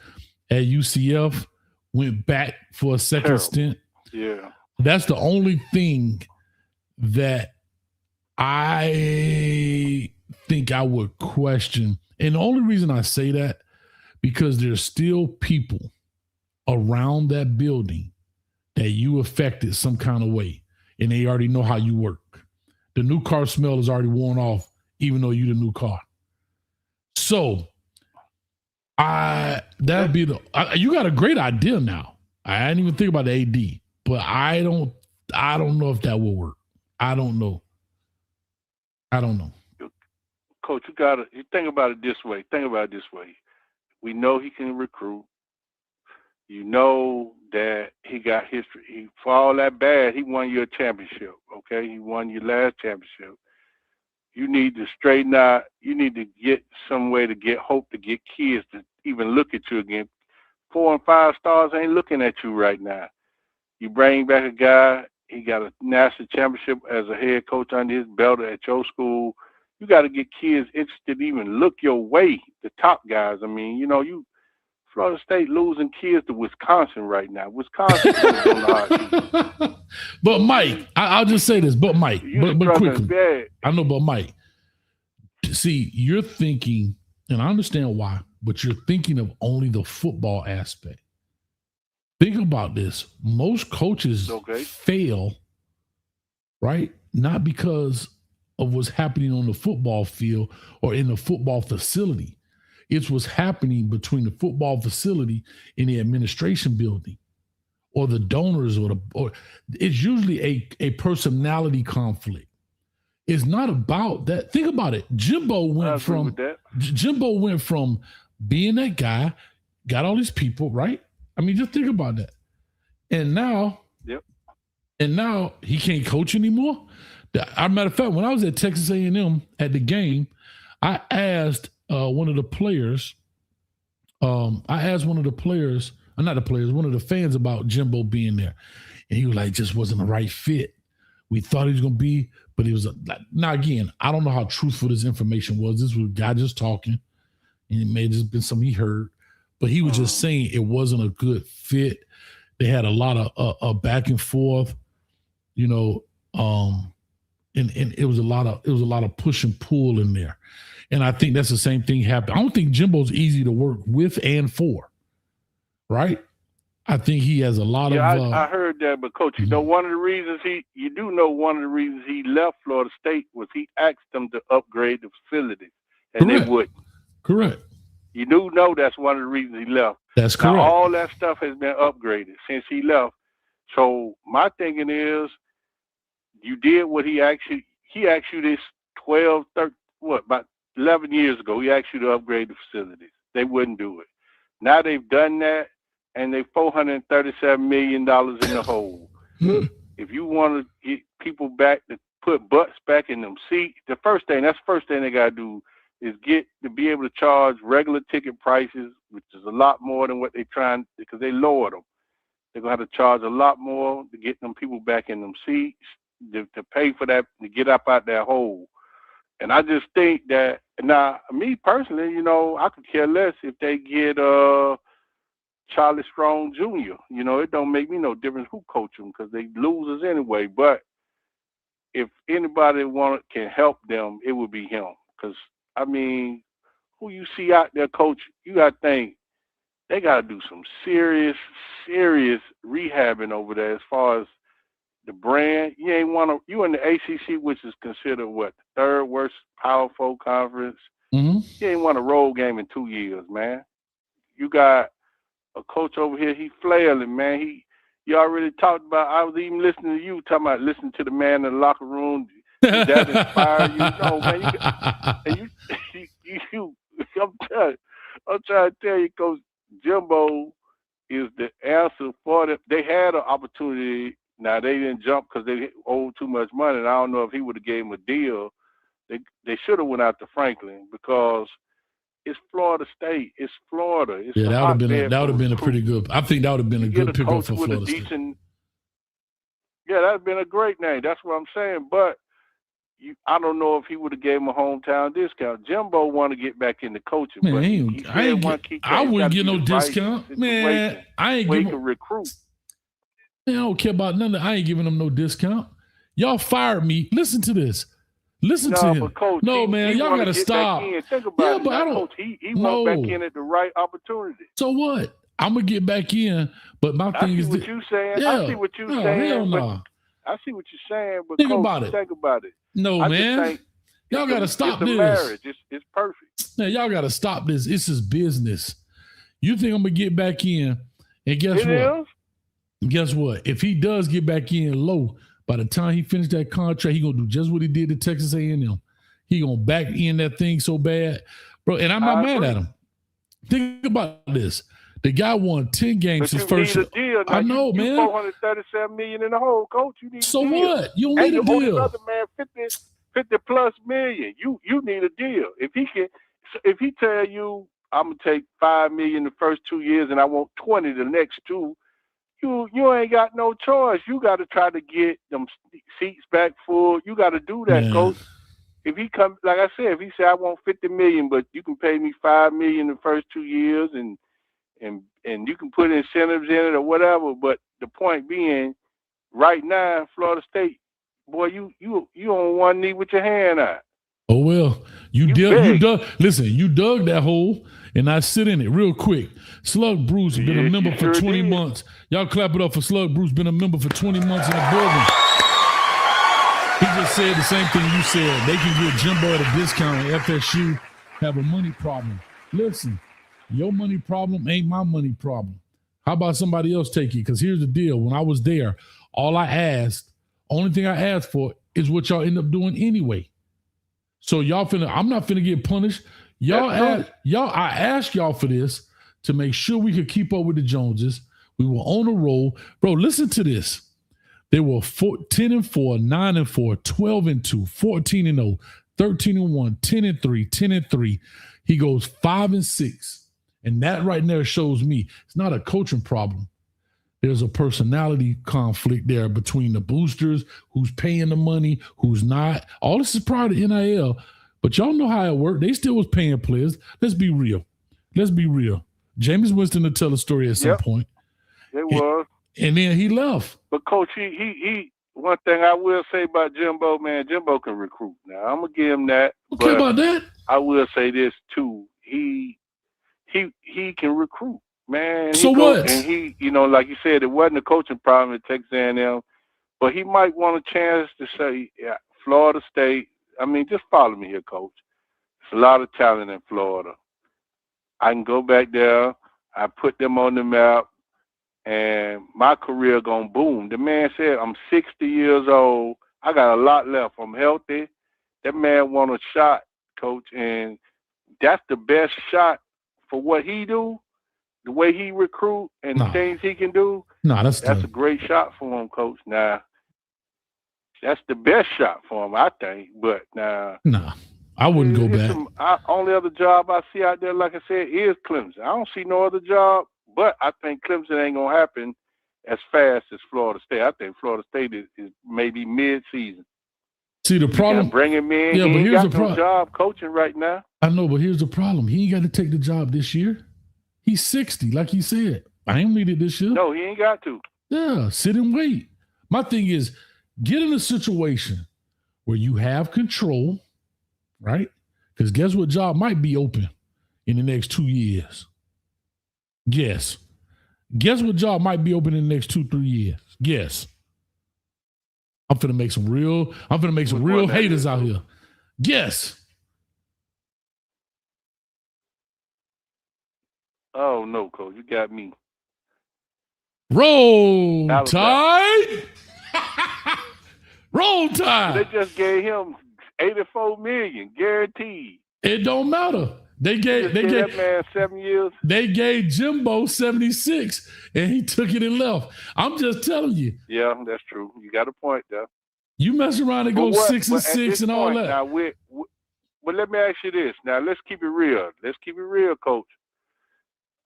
at UCF went back for a second stint. Yeah. That's the only thing that I think I would question. And the only reason I say that, because there's still people around that building that you affected some kind of way, and they already know how you work. The new car smell is already worn off, even though you're the new car. So that'd be you got a great idea now. I didn't even think about the AD, but I don't know if that will work. I don't know. Coach, you think about it this way. We know he can recruit. You know that he got history. For all that bad, he won you a championship, okay? He won your last championship. You need to straighten out. You need to get some way to get hope to get kids to even look at you again. 4 and 5 stars ain't looking at you right now. You bring back a guy, he got a national championship as a head coach under his belt at your school. You got to get kids interested to even look your way, the top guys. I mean, Florida State losing kids to Wisconsin right now. Wisconsin is on the hot seat. But Mike, I'll just say this. But Mike, but quickly, bad. I know. But Mike, see, you're thinking, and I understand why, but you're thinking of only the football aspect. Think about this. Most coaches fail, right? Not because of what's happening on the football field or in the football facility. It's what's happening between the football facility and the administration building, or the donors, or it's usually a personality conflict. It's not about that. Think about it. Jimbo went from being that guy, got all these people, right? I mean, just think about that. And now, he can't coach anymore. As a matter of fact, when I was at Texas A&M at the game, I asked one of the fans about Jimbo being there. And he was like, just wasn't the right fit. We thought he was going to be, but he was. Now, again, I don't know how truthful this information was. This was a guy just talking, and it may have just been something he heard. But he was just saying it wasn't a good fit. They had a lot of back and forth, and it was a lot of push and pull in there. And I think that's the same thing happened. I don't think Jimbo's easy to work with and for, right? I think he has a lot of. I heard that, but Coach, one of the reasons he left Florida State was he asked them to upgrade the facilities, and they wouldn't. Correct. You do know that's one of the reasons he left. That's correct. Now, all that stuff has been upgraded since he left. So my thinking is, you did what he asked you this about 11 years ago. He asked you to upgrade the facilities. They wouldn't do it. Now they've done that, and they're $437 million in the hole. If you want to get people back to put butts back in them seats, that's the first thing they got to do is get to be able to charge regular ticket prices, which is a lot more than what they're trying, because they lowered them. They're going to have to charge a lot more to get them people back in them seats, to pay for that, to get up out that hole. And I just think that, now, me personally, I could care less if they get Charlie Strong Jr. It don't make me no difference who coach them, because they losers anyway. But if anybody can help them, it would be him. Because, I mean, who you see out there, Coach, you got to think they got to do some serious rehabbing over there as far as the brand. You in the ACC, which is considered the third worst Power 4 conference. Mm-hmm. You ain't won a road game in 2 years, man. You got a coach over here, he flailing, man. You already talked about, I was even listening to you talking about listening to the man in the locker room. Did that inspire you? No, man. I'm trying to tell you, Coach Jimbo is the answer for them. They had an opportunity. Now they didn't jump because they owed too much money. And I don't know if he would have gave him a deal. They should have went out to Franklin because it's Florida State. It's Florida. It's Yeah, a that would have hotbed been for a pretty good. I think that would have been a good pickup coach for with Florida a State. decent. Yeah, that'd been a great name. That's what I'm saying. But I don't know if he would have gave him a hometown discount. Jimbo want to get back into coaching, Man, but I wouldn't get no discount. Man, I ain't giving giving. recruit. Man, I don't care about nothing. I ain't giving them no discount. Y'all fired me. Listen to this. Listen to him. But Coach, man, y'all gotta stop. Think about it. But I don't. Coach, he went back in at the right opportunity. So what? I'm gonna get back in, but my thing is. I see what you're saying. Yeah, I see what you're saying. Hell no. I see what you're saying, but Think Coach, about it. Think about it. No, I man. just think y'all gotta stop it's this. A marriage. It's perfect. Man, y'all gotta stop this. This is business. You think I'm gonna get back in, and guess what? Guess what? If he does get back in low, by the time he finished that contract, he gonna do just what he did to Texas A&M. He gonna back in that thing so bad, bro. And I'm not mad at him. Think about this. The guy won 10 games his first year. I know, man. $437 million in the hole, Coach. You need so a deal. What? You don't need a deal. Another man, 50 plus million. You need a deal. If he tell you I'm gonna take $5 million the first 2 years and I want 20 the next 2, you ain't got no choice. You got to try to get them seats back full. You got to do that, Coach. If he come, like I said, if he say I want $50 million, but you can pay me $5 million the first 2 years, and you can put incentives in it or whatever. But the point being, right now, Florida State, boy, you on one knee with your hand out. Oh well, you dug. Listen, you dug that hole, and I sit in it real quick. Slug Bruce been a member for 20 months. Y'all clap it up for Slug Bruce. Been a member for 20 months in the building. He just said the same thing you said. They can get Jimbo at a discount, and FSU have a money problem. Listen, your money problem ain't my money problem. How about somebody else take it? Because here's the deal. When I was there, only thing I asked for is what y'all end up doing anyway. So I'm not finna get punished. I asked y'all for this to make sure we could keep up with the Joneses. We were on a roll. Bro, listen to this. They were 10-4, 9-4, 12-2, 14-0, 13-1, 10-3, 10-3. He goes 5-6. And that right there shows me it's not a coaching problem. There's a personality conflict there between the boosters, who's paying the money, who's not. All this is prior to NIL, but y'all know how it worked. They still was paying players. Let's be real. Jameis Winston to tell a story at some point. It was. And then he left. But Coach, he one thing I will say about Jimbo, man, Jimbo can recruit. Now I'm gonna give him that. Okay, about that. I will say this too. He can recruit, man. So what? And he, like you said, it wasn't a coaching problem at Texas A&M, but he might want a chance to say, yeah, Florida State. I mean, just follow me here, Coach. There's a lot of talent in Florida. I can go back there. I put them on the map, and my career gonna boom. The man said, I'm 60 years old. I got a lot left. I'm healthy. That man want a shot, Coach, and that's the best shot for what he do, the way he recruit, and the things he can do. That's a great shot for him, Coach. Now, that's the best shot for him, I think. But now, I wouldn't go back. Only other job I see out there, like I said, is Clemson. I don't see no other job, but I think Clemson ain't gonna happen as fast as Florida State. I think Florida State is maybe mid-season. See the problem? Bring him in. Yeah, he but ain't here's got the no job coaching right now. I know, but here's the problem. He ain't got to take the job this year. He's 60, like he said. I ain't need it this year. No, he ain't got to. Yeah, sit and wait. My thing is, get in a situation where you have control, right? Because guess what job might be open in the next 2 years? Guess. Guess what job might be open in the next 2-3 years? Guess. I'm finna make some real haters out here. Guess. Oh no, Coach, you got me. Roll Tide. Roll Tide. They just gave him $84 million guaranteed. It don't matter. They gave that man 7 years. They gave Jimbo 76, and he took it and left. I'm just telling you. Yeah, that's true. You got a point there. You mess around and go 6-6 and all that. Now, but let me ask you this. Now, let's keep it real. Let's keep it real, Coach.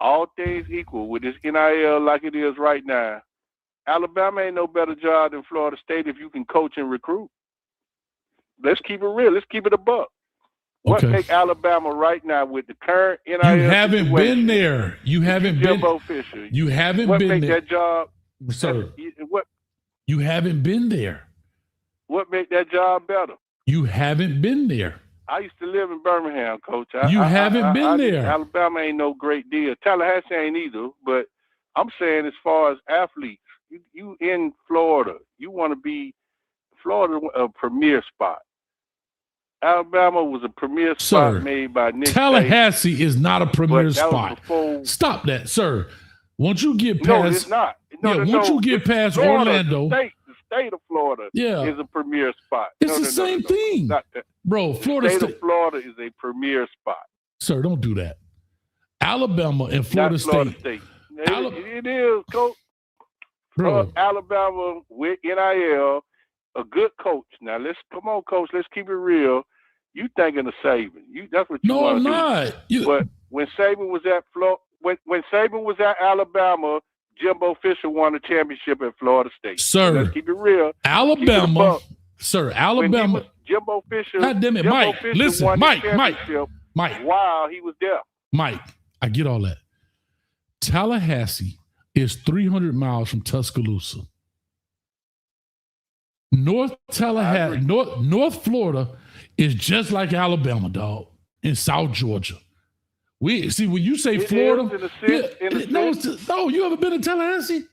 All things equal with this NIL like it is right now, Alabama ain't no better job than Florida State if you can coach and recruit. Let's keep it real. Let's keep it a buck. What make Alabama right now with the current NIL You haven't been there. You haven't been. Jimbo Fisher. You haven't what been make there. That job, sir? What? You haven't been there. What make that job better? You haven't been there. I used to live in Birmingham, Coach. You haven't been there. Alabama ain't no great deal. Tallahassee ain't either. But I'm saying as far as athletes, you in Florida, you want to be Florida a premier spot. Alabama was a premier spot made by Nick Tallahassee Saban, is not a premier spot. Before... Stop that, sir. Once you get past, no, it's not. Once you get past Florida, Orlando, the state of Florida, is a premier spot. It's the same thing, bro. Florida State of Florida is a premier spot. Sir, don't do that. Alabama and Florida State. It is, Coach. Bro, Alabama with NIL. A good coach. Now come on, Coach. Let's keep it real. You thinking of Saban? That's what you want to do. No, I'm not. But when Saban was at when Saban was at Alabama, Jimbo Fisher won a championship at Florida State. Sir, let's keep it real. Alabama, sir, Alabama. Jimbo Fisher. God damn it, Jimbo Mike. Fisher Listen, won Mike. While he was there. Mike, I get all that. Tallahassee is 300 miles from Tuscaloosa. North Tallahassee, North Florida is just like Alabama, dog, in South Georgia. We see when you say Florida. No, you ever been to Tallahassee?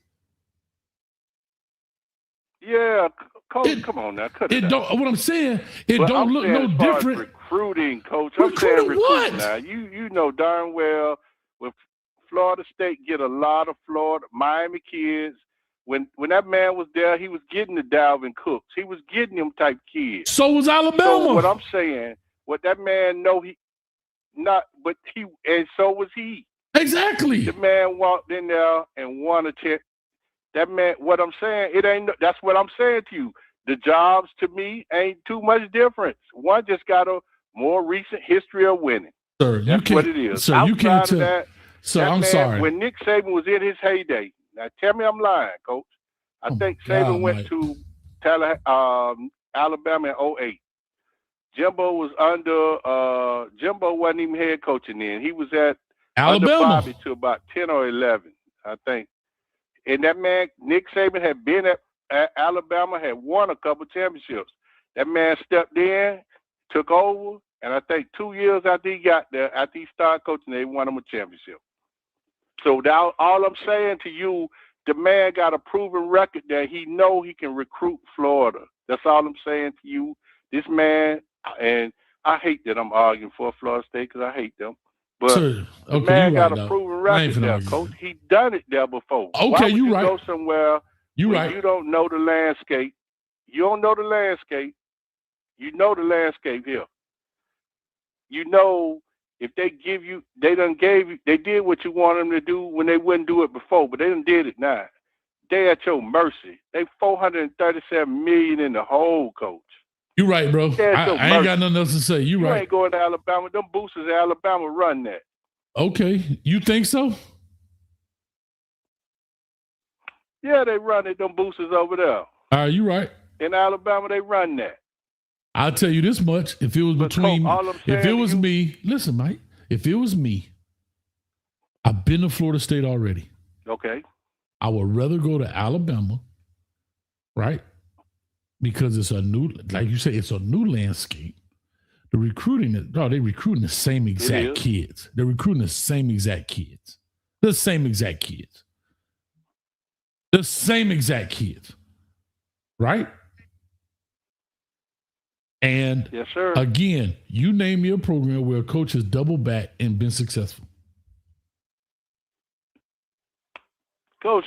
Yeah, Coach, come on now. Cut it out. What I'm saying, don't look no different. Recruiting, Coach. I'm saying recruiting now. You know darn well with Florida State get a lot of Miami kids. When that man was there, he was getting the Dalvin Cooks. He was getting them type kids. So was Alabama. So what I'm saying, what that man know and so was he. Exactly. The man walked in there and won a check. That man, what I'm saying, that's what I'm saying to you. The jobs to me ain't too much difference. One just got a more recent history of winning. Sir, that's what it is. Sir, you can't tell. That, sir, I'm sorry. When Nick Saban was in his heyday, now tell me I'm lying, Coach. I think Saban went to Alabama in 2008. Jimbo was Jimbo wasn't even head coaching then. He was at Alabama under Bobby to about 10 or 11, I think. And that man, Nick Saban, had been at Alabama, had won a couple championships. That man stepped in, took over, and I think 2 years after he got there, after he started coaching, they won him a championship. So now, all I'm saying to you, the man got a proven record that he know he can recruit Florida. That's all I'm saying to you. This man, and I hate that I'm arguing for Florida State because I hate them. But the man got a proven record there, Coach. He done it there before. Okay, Why would you right. go somewhere where you don't know the landscape? You don't know the landscape. You know the landscape here. You know if they give you, they did what you want them to do when they wouldn't do it before, but they done did it now. They at your mercy. They $437 million in the hole, Coach. You right, bro. I ain't got nothing else to say. You right. You ain't going to Alabama. Them boosters at Alabama run that. Okay. You think so? Yeah, they run it, them boosters over there. All right, you right. In Alabama, they run that. I'll tell you this much. If it was me, listen, Mike, if it was me, I've been to Florida State already. Okay. I would rather go to Alabama, right? Because it's a new, like you say, it's a new landscape. The recruiting, they're recruiting the same exact kids. They're recruiting the same exact kids. The same exact kids. The same exact kids. Right? And yes, sir. Again, you name me a program where a coach has doubled back and been successful. Coach,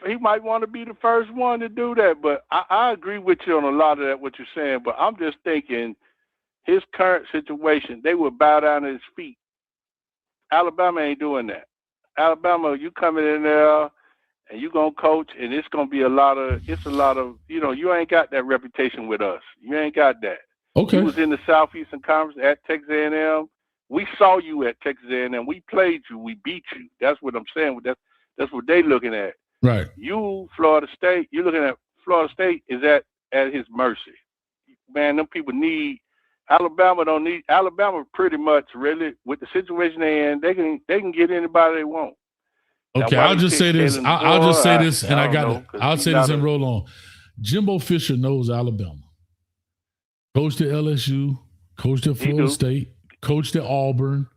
he might want to be the first one to do that, but I agree with you on a lot of that, what you're saying, but I'm just thinking his current situation, they would bow down at his feet. Alabama ain't doing that. Alabama, you coming in there and you gonna coach, and it's gonna be a lot of, you ain't got that reputation with us. You ain't got that. Okay. You was in the Southeastern Conference at Texas A&M. We saw you at Texas A&M. We played you. We beat you. That's what I'm saying. That's what they looking at. Right. You, Florida State, you're looking at Florida State is at his mercy. Man, them people need Alabama. Don't need Alabama pretty much really with the situation they're in. They can get anybody they want. Okay, I'll just say this. I'll just say this, and I'll say this and roll on. Jimbo Fisher knows Alabama. Coached at LSU, coached at Florida State, coached at Auburn,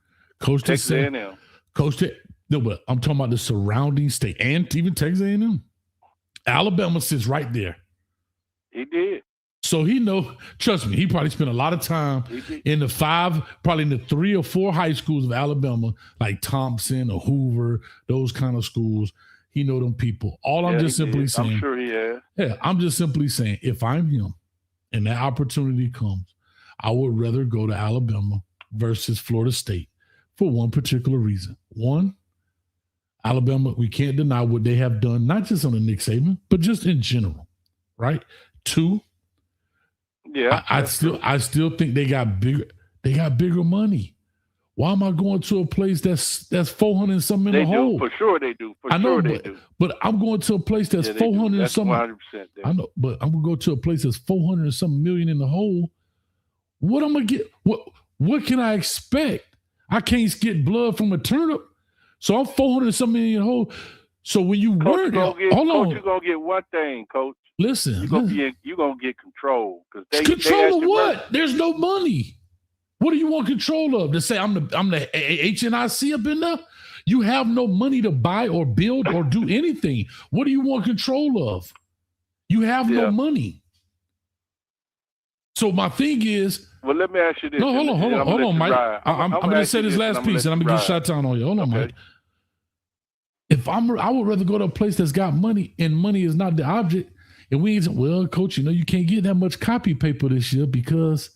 coached at Texas A&M. Coached at but I'm talking about the surrounding state and even Texas A&M. Alabama sits right there. He did. So he know, trust me, he probably spent a lot of time in the 3 or 4 high schools of Alabama, like Thompson or Hoover, those kind of schools. He know them people. I'm just simply saying. I'm sure he has. Yeah, I'm just simply saying, if I'm him and that opportunity comes, I would rather go to Alabama versus Florida State for one particular reason. One, Alabama, we can't deny what they have done, not just on the Nick Saban, but just in general, right? 2, I still think they got bigger money. Why am I going to a place that's 400 and something in the hole? For sure they do. But I'm going to a place that's 400 and something. 100%. I know, but I'm gonna go to a place that's 400 and something million in the hole. What I'm gonna get? What can I expect? I can't get blood from a turnip. So I'm 400 and something million in the hole. So when you work, you're gonna get one thing, Coach. Listen, you're gonna get control because control of what? There's no money. What do you want control of? To say I'm the HNIC up in there? You have no money to buy or build or do anything. What do you want control of? You have no money. So my thing is. Well, let me ask you this. No, hold on, Mike. I'm going to say this last piece, and I'm going to get shot down on you. Hold on, Mike. I would rather go to a place that's got money, and money is not the object. And we ain't, well, Coach, you can't get that much copy paper this year because,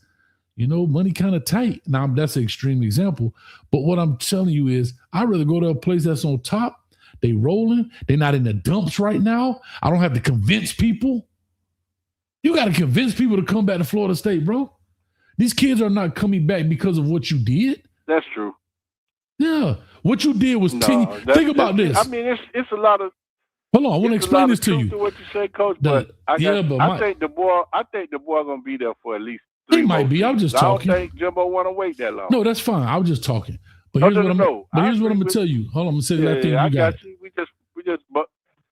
money kind of tight. Now, that's an extreme example. But what I'm telling you is I'd rather go to a place that's on top. They rolling. They're not in the dumps right now. I don't have to convince people. You got to convince people to come back to Florida State, bro. These kids are not coming back because of what you did. That's true. Yeah. What you did was think about this. I mean, it's a lot of. Hold on, I want to explain this to you. To what you say, Coach, but I think the boy gonna be there for at least 3 He might be. I'm just talking. I don't think Jimbo want to wait that long. No, that's fine. I was just talking. But here's what I'm going to tell you. Hold on, I'm going to say that thing you got. We just.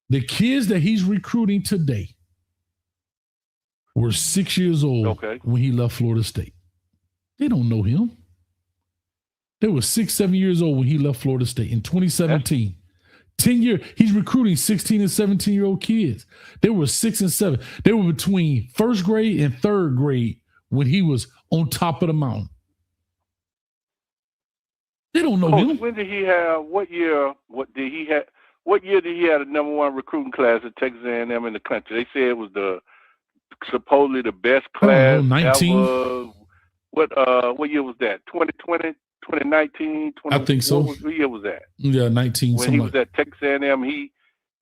The kids that he's recruiting today were 6 years old when he left Florida State. They don't know him. They were 6, 7 years old when he left Florida State in 2017. 10 years. He's recruiting 16 and 17-year-old kids. They were 6 and 7. They were between first grade and third grade when he was on top of the mountain. They don't know him. When did he have? What year? What year did he have the #1 recruiting class at Texas A&M in the country? They said it was supposedly the best class 19. ever. What year was that? 2020, 2019, 20. I think so. What year was that? Yeah, 19. When he was at Texas A&M, he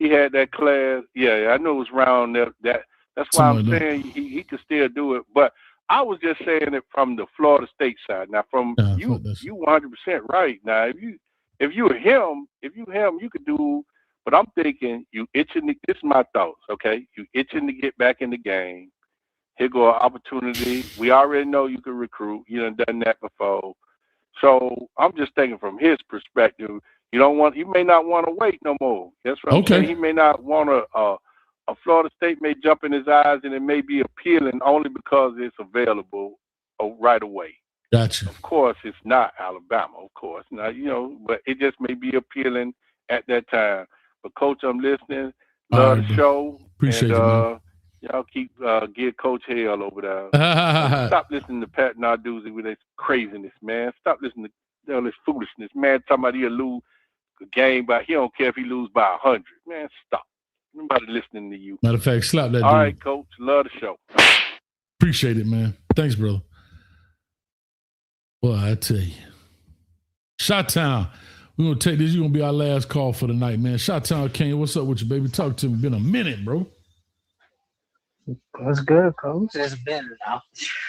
had that class. Yeah, I know it was around that. That's why I'm saying he could still do it. But I was just saying it from the Florida State side. Now, from you 100% right. Now, if you him, you could do. But I'm thinking you itching. This is my thoughts. Okay, you itching to get back in the game. Here go an opportunity. We already know you can recruit. You done that before. So I'm just thinking from his perspective. You may not want to wait no more. That's what I'm saying. He may not want a Florida State may jump in his eyes, and it may be appealing only because it's available right away. Gotcha. Of course, it's not Alabama. Of course, now but it just may be appealing at that time. But Coach, I'm listening. Love the show. Appreciate it, man. Y'all keep give Coach hell over there. Stop listening to Pat Narduzzi with this craziness, man. Stop listening to all this foolishness, man. Talking about he'll lose a game by. He don't care if he lose by 100. Man, stop. Nobody listening to you. Matter of fact, slap that All dude. right, Coach. Love the show. Appreciate it, man. Thanks, brother. Well, I tell you. Shot-Town. We're going to take this. You're going to be our last call for the night, man. Shot-Town Kane, what's up with you, baby? Talk to me. Been a minute, bro. What's good, Coach? It's been now.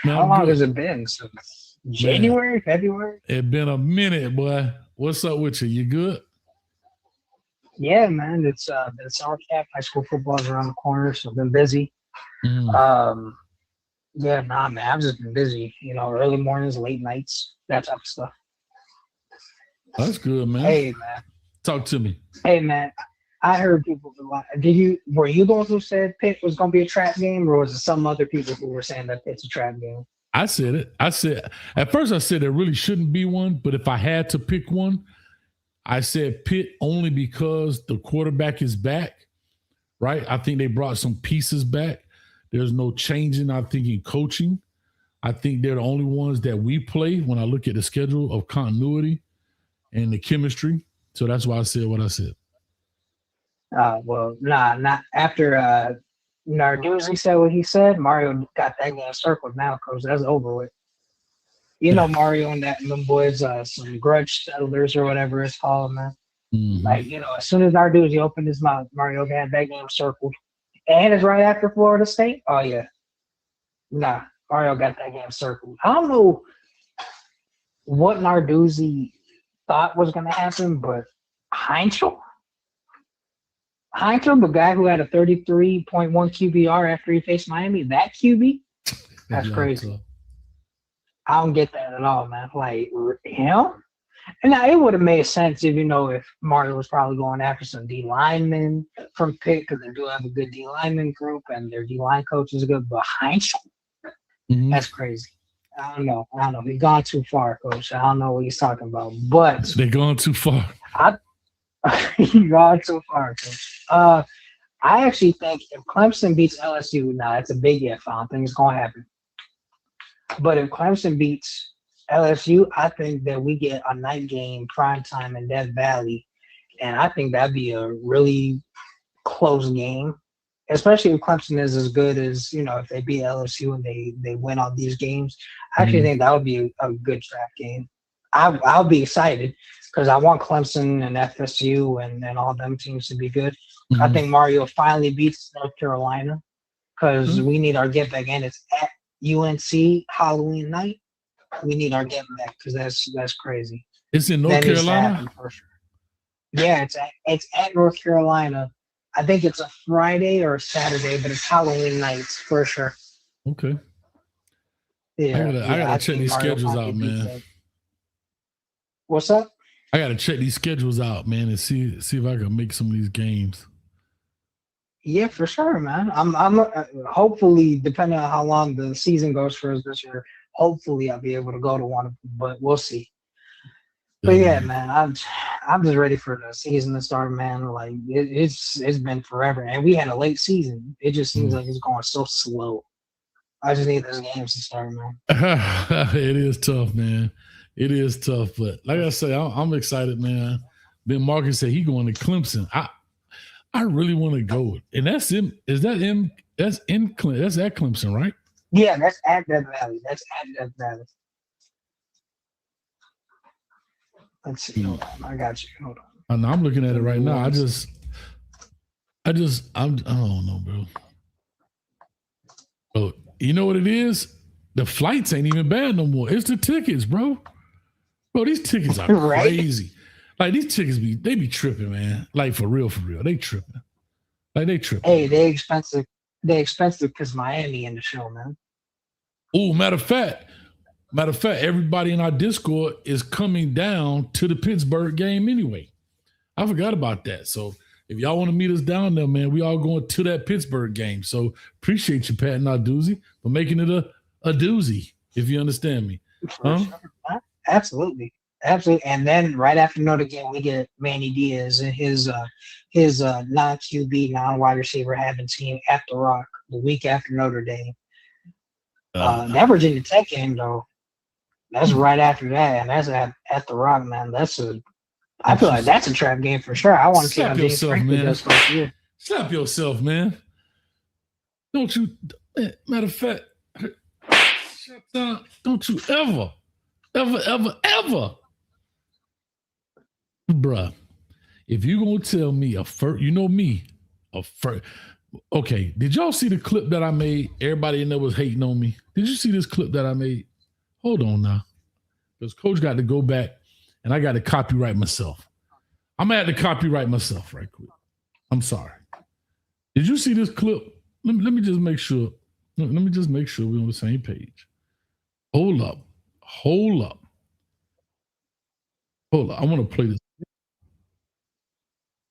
Man, How long good. has it been? Since January, February? It been a minute, boy. What's up with you? You good? Yeah, man. It's summer camp. High school football's around the corner, so I've been busy. Yeah, nah, man. I've just been busy. You know, early mornings, late nights, that type of stuff. That's good, man. Hey, man. Talk to me. Hey, man. I heard people. Were you those who said Pitt was going to be a trap game, or was it some other people who were saying that Pitt's a trap game? I said it. At first I said there really shouldn't be one, but if I had to pick one, I said Pitt only because the quarterback is back, right? I think they brought some pieces back. There's no changing, I think, in coaching. I think they're the only ones that we play when I look at the schedule of continuity and the chemistry. So that's why I said what I said. Well, not after Narduzzi said what he said. Mario got that game circled now, Coach. That's over with. You know, Mario and them boys, some grudge settlers or whatever it's called, man. Mm-hmm. Like, you know, as soon as Narduzzi opened his mouth, Mario had that game circled. And it's right after Florida State? Oh, yeah. Nah, Mario got that game circled. I don't know what Narduzzi thought was going to happen, but Heinkel, the guy who had a 33.1 QBR after he faced Miami, that QB? That's crazy. I don't get that at all, man. Like, him? And now it would have made sense if, you know, if Mario was probably going after some D linemen from Pitt, because they do have a good D lineman group and their D line coach is good. But Heinkel, that's crazy. I don't know. He's gone too far, Coach. I don't know what he's talking about. But they're going too far. He's gone too far, Coach. I actually think if Clemson beats LSU, now it's a big if. I don't think it's going to happen. But if Clemson beats LSU, I think that we get a night game primetime in Death Valley. And I think that'd be a really close game, especially if Clemson is as good as, you know, if they beat LSU and they win all these games. I actually think that would be a good draft game. I'll be excited because I want Clemson and FSU and all them teams to be good. I think Mario finally beats North Carolina because we need our get back, and it's at UNC Halloween night. We need our get back because that's crazy. It's in North Carolina? For sure. Yeah, it's at North Carolina. I think it's a Friday or a Saturday, but it's Halloween nights for sure. Okay. Yeah, I gotta check these schedules out, man. What's up? I gotta check these schedules out, man, and see if I can make some of these games. Yeah, for sure, man. I'm hopefully, depending on how long the season goes for us this year, hopefully I'll be able to go to one of them, but we'll see. But yeah, man, I'm just ready for the season to start, man. Like it's been forever, and we had a late season. It just seems like it's going so slow. I just need those games to start, man. It is tough, man. It is tough, but like I say, I'm excited, man. Ben Marcus said he going to Clemson. I really want to go, and that's him. That's at Clemson, right? Yeah, that's at Death Valley. Let's see. Hold on. I got you. Hold on. I'm looking at it right now. I don't know, bro. Bro, you know what it is? The flights ain't even bad no more. It's the tickets, bro. Bro, these tickets are crazy. Like these tickets they be tripping, man. Like for real. They tripping. Hey, they expensive. They expensive because Miami in the show, man. Oh, matter of fact, everybody in our Discord is coming down to the Pittsburgh game anyway. I forgot about that. So if y'all want to meet us down there, man, we all going to that Pittsburgh game. So appreciate you, Pat Narduzzi, for making it a doozy, if you understand me. Huh? Absolutely. And then right after Notre Dame, we get Manny Diaz and his non-QB, non-wide receiver having team at the Rock the week after Notre Dame. That Virginia Tech game, though, that's right after that, and that's at the Rock, man. That's a I feel like that's a trap game for sure. I want to see how Slap James yourself, Franklin man. does first year. Slap yourself, man. Don't you? Matter of fact, don't you ever, bruh. If you gonna tell me a first, you know me, a first. Okay, did y'all see the clip that I made? Everybody in there was hating on me. Did you see this clip that I made? Hold on now, because Coach got to go back, and I got to copyright myself. I'm gonna have to copyright myself right quick. I'm sorry. Did you see this clip? Let me just make sure. Let me just make sure we're on the same page. Hold up. I want to play this.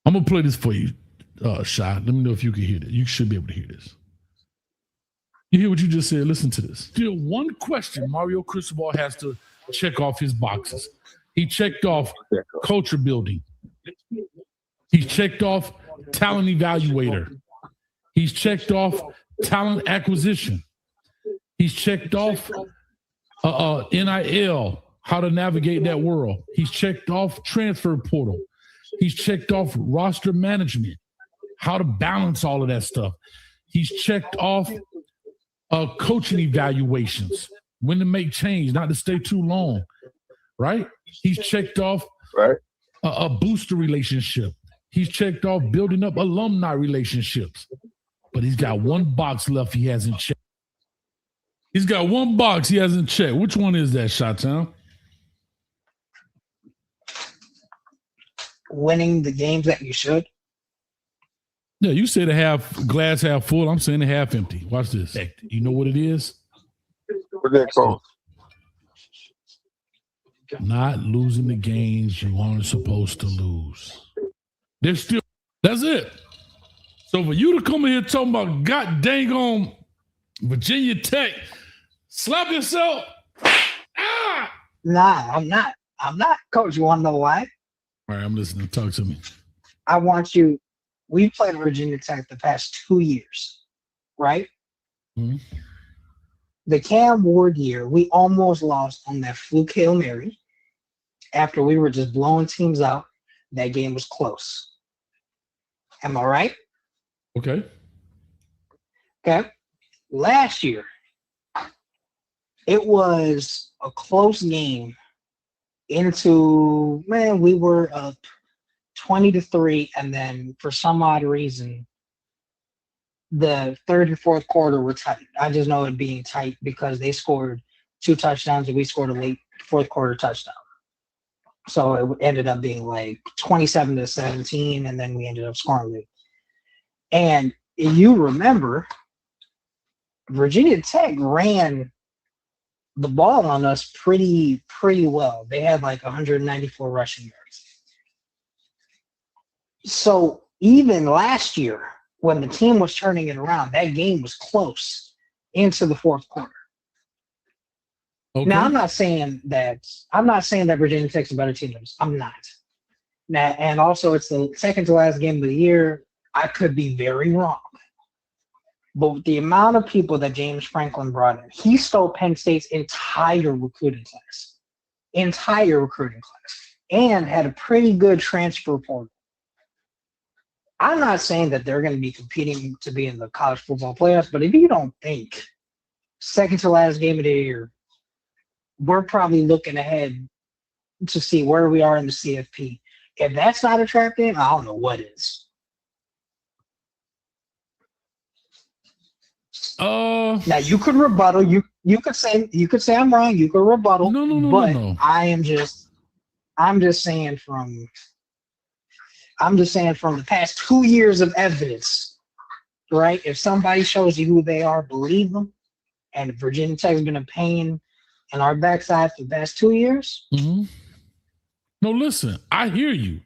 I'm gonna play this for you, Shy. Let me know if you can hear it. You should be able to hear this. You hear what you just said? Listen to this. Still one question Mario Cristobal has to check off his boxes. He checked off culture building. He's checked off talent evaluator. He's checked off talent acquisition. He's checked off NIL, how to navigate that world. He's checked off transfer portal. He's checked off roster management, how to balance all of that stuff. He's checked off coaching evaluations, when to make change, not to stay too long, right? He's checked off a booster relationship. He's checked off building up alumni relationships. But he's got one box left he hasn't checked. He's got one box he hasn't checked. Which one is that, Shot-Town? Winning the games that you should. Yeah, you said glass half full. I'm saying a half empty. Watch this. You know what it is? What's that called? Not losing the games you aren't supposed to lose. That's it. So for you to come in here talking about god dang on Virginia Tech, slap yourself. Nah, I'm not. Coach, you want to know why? All right, I'm listening. Talk to me. I want you. We played Virginia Tech the past 2 years, right? Mm-hmm. The Cam Ward year, we almost lost on that fluke Hail Mary. After we were just blowing teams out, that game was close. Am I right? Okay. Last year, it was a close game we were up 20-3, and then for some odd reason, the third and fourth quarter were tight. I just know it being tight because they scored 2 touchdowns and we scored a late fourth quarter touchdown. So it ended up being like 27-17, and then we ended up scoring late. And you remember, Virginia Tech ran the ball on us pretty well. They had like 194 rushing yards. So even last year, when the team was turning it around, that game was close into the fourth quarter. Okay. Now, I'm not saying that Virginia Tech's a better team than us. I'm not. Now, and also, it's the second to last game of the year. I could be very wrong. But with the amount of people that James Franklin brought in, he stole Penn State's entire recruiting class, and had a pretty good transfer portal. I'm not saying that they're going to be competing to be in the college football playoffs, but if you don't think second to last game of the year, we're probably looking ahead to see where we are in the CFP. If that's not a trap game, I don't know what is. Now you could rebuttal. You could say I'm wrong. You could rebuttal. No. I'm just saying from the past 2 years of evidence, right? If somebody shows you who they are, believe them. And Virginia Tech's been a pain in our backside for the past 2 years. Mm-hmm. No, listen, I hear you.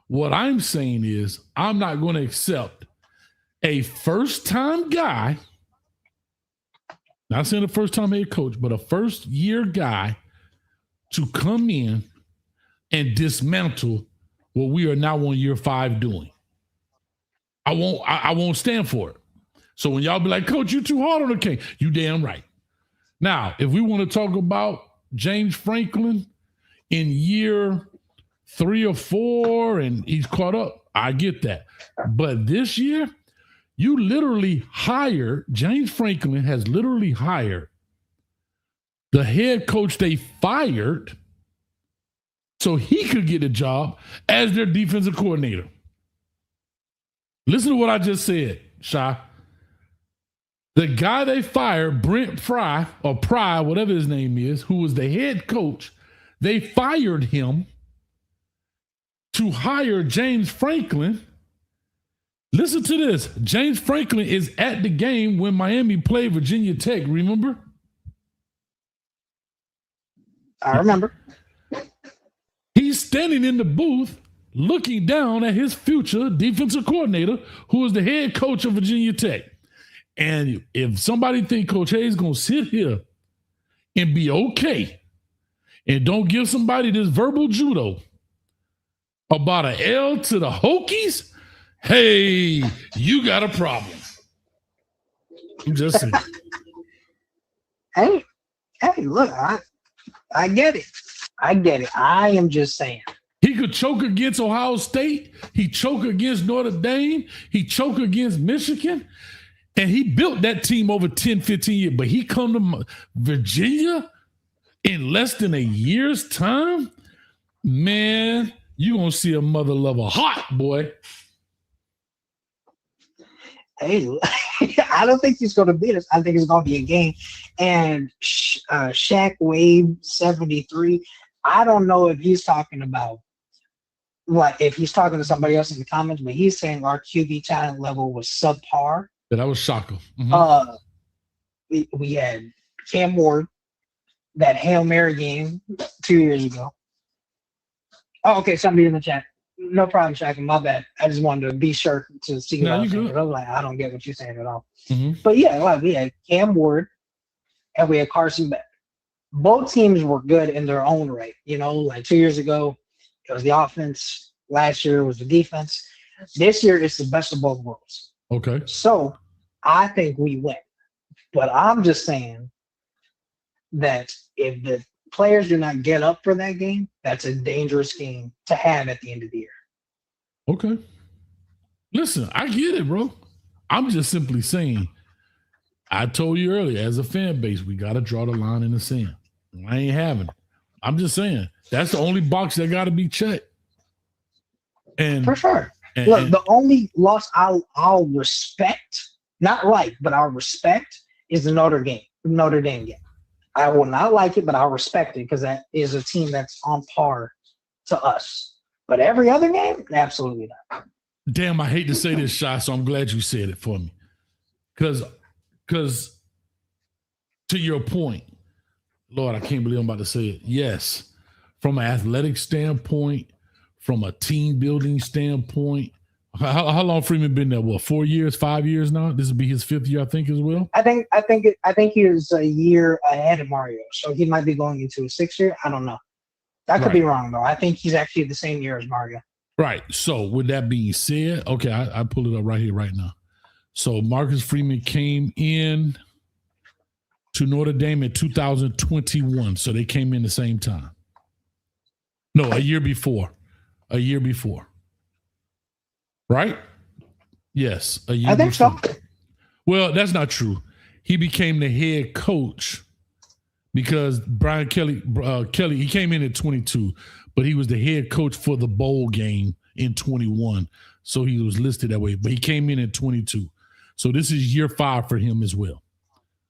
What I'm saying is I'm not going to accept a first-time guy, not saying a first-time head coach, but a first-year guy to come in and dismantle what we are now on year 5 doing. I won't stand for it. So when y'all be like, Coach, you too hard on the king, you damn right. Now, if we want to talk about James Franklin in year 3 or 4 and he's caught up. I get that. But this year, you literally hired, James Franklin has literally hired the head coach they fired so he could get a job as their defensive coordinator. Listen to what I just said, Shy. The guy they fired, Brent Pry, or Pry, whatever his name is, who was the head coach, they fired him to hire James Franklin. Listen to this. James Franklin is at the game when Miami played Virginia Tech, remember? I remember. He's standing in the booth looking down at his future defensive coordinator, who is the head coach of Virginia Tech. And if somebody think Coach Hayes is going to sit here and be okay and don't give somebody this verbal judo about an L to the Hokies, hey, you got a problem. I'm just saying. Hey, look, I get it. I get it. I am just saying. He could choke against Ohio State. He choke against Notre Dame. He choke against Michigan. And he built that team over 10, 15 years. But he come to Virginia in less than a year's time? Man, you're going to see a mother lover hot, boy. Hey, I don't think he's going to beat us. I think it's going to be a game. And Shaq Wade 73, I don't know if he's talking about if he's talking to somebody else in the comments, but he's saying our QB talent level was subpar. Yeah, that was shocking. Mm-hmm. We had Cam Ward, that Hail Mary game 2 years ago. Oh, okay, somebody in the chat. No problem, Shaq. My bad. I just wanted to be sure to see what I was saying. I was like, I don't get what you're saying at all. Mm-hmm. But yeah, we had Cam Ward and we had Carson Beck. Both teams were good in their own right. 2 years ago, it was the offense. Last year, it was the defense. This year, it's the best of both worlds. Okay. So I think we win. But I'm just saying that if the players do not get up for that game, that's a dangerous game to have at the end of the year. Okay. Listen, I get it, bro. I'm just simply saying, I told you earlier, as a fan base, we got to draw the line in the sand. I ain't having it. I'm just saying, that's the only box that got to be checked. And for sure. Look, the only loss I'll respect, not like, but I'll respect is the Notre Dame game. I will not like it, but I'll respect it because that is a team that's on par to us. But every other game, absolutely not. Damn, I hate to say this, Shy, so I'm glad you said it for me. Because to your point, Lord, I can't believe I'm about to say it. Yes, from an athletic standpoint, from a team building standpoint, how long Freeman been there? What, 4 years, 5 years now? This will be his 5th year, I think, as well. I think he was a year ahead of Mario, so he might be going into his 6th year. I don't know. That could be wrong though. I think he's actually the same year as Mario. Right. So with that being said, okay, I pull it up right here, right now. So Marcus Freeman came in to Notre Dame in 2021. So they came in the same time. No, a year before. Right? Yes, a year before. I think so. Well, that's not true. He became the head coach because Brian Kelly, he came in at 22, but he was the head coach for the bowl game in 21. So he was listed that way, but he came in at 22. So this is year 5 for him as well.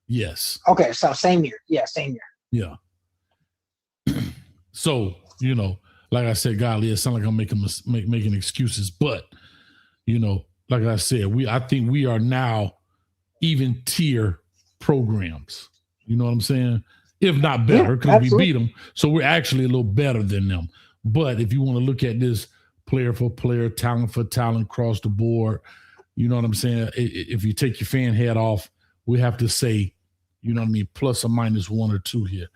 Yes. Okay, so same year. Yeah, same Yeah. year. So, like I said, golly, it sounds like I'm making excuses, but like I said, I think we are now even tier programs. You know what I'm saying? If not better, because we beat them. So we're actually a little better than them. But if you want to look at this player for player, talent for talent, across the board, you know what I'm saying? If you take your fan hat off, we have to say, plus or minus 1 or 2 here.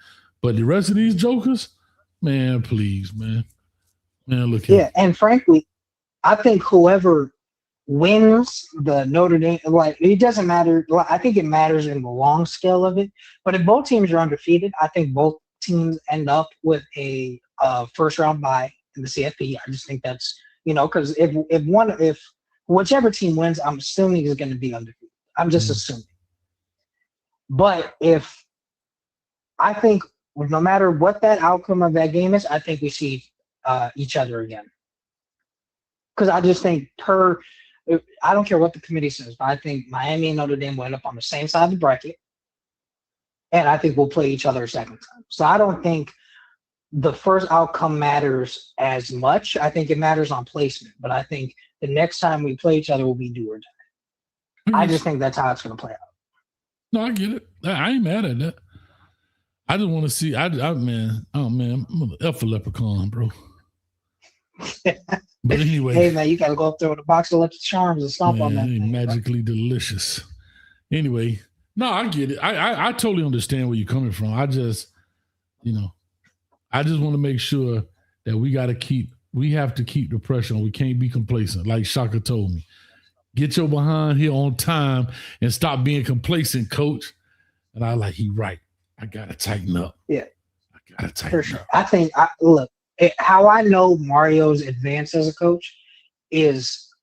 But the rest of these jokers, man, please, man. Man, look here. Yeah, and frankly, I think whoever wins the Notre Dame, it doesn't matter. I think it matters in the long scale of it. But if both teams are undefeated, I think both teams end up with a first round bye in the CFP. I just think that's, because if whichever team wins, I'm assuming is going to be undefeated. I'm just assuming. But I think no matter what that outcome of that game is, I think we see each other again. Because I just think I don't care what the committee says, but I think Miami and Notre Dame will end up on the same side of the bracket. And I think we'll play each other a second time. So I don't think the first outcome matters as much. I think it matters on placement. But I think the next time we play each other will be do or die. I just think that's how it's going to play out. No, I get it. I ain't mad at that. I just want to see. I'm an F a leprechaun, bro. But anyway, hey man, you gotta go up there with a box of Lucky Charms and stomp on that thing. Magically delicious. Anyway, no, I get it. I totally understand where you're coming from. I just want to make sure that we have to keep the pressure on. We can't be complacent. Like Shaka told me, get your behind here on time and stop being complacent, coach. And I like, he right. I gotta tighten up. Yeah, I gotta tighten up. I think how I know Mario's advanced as a coach is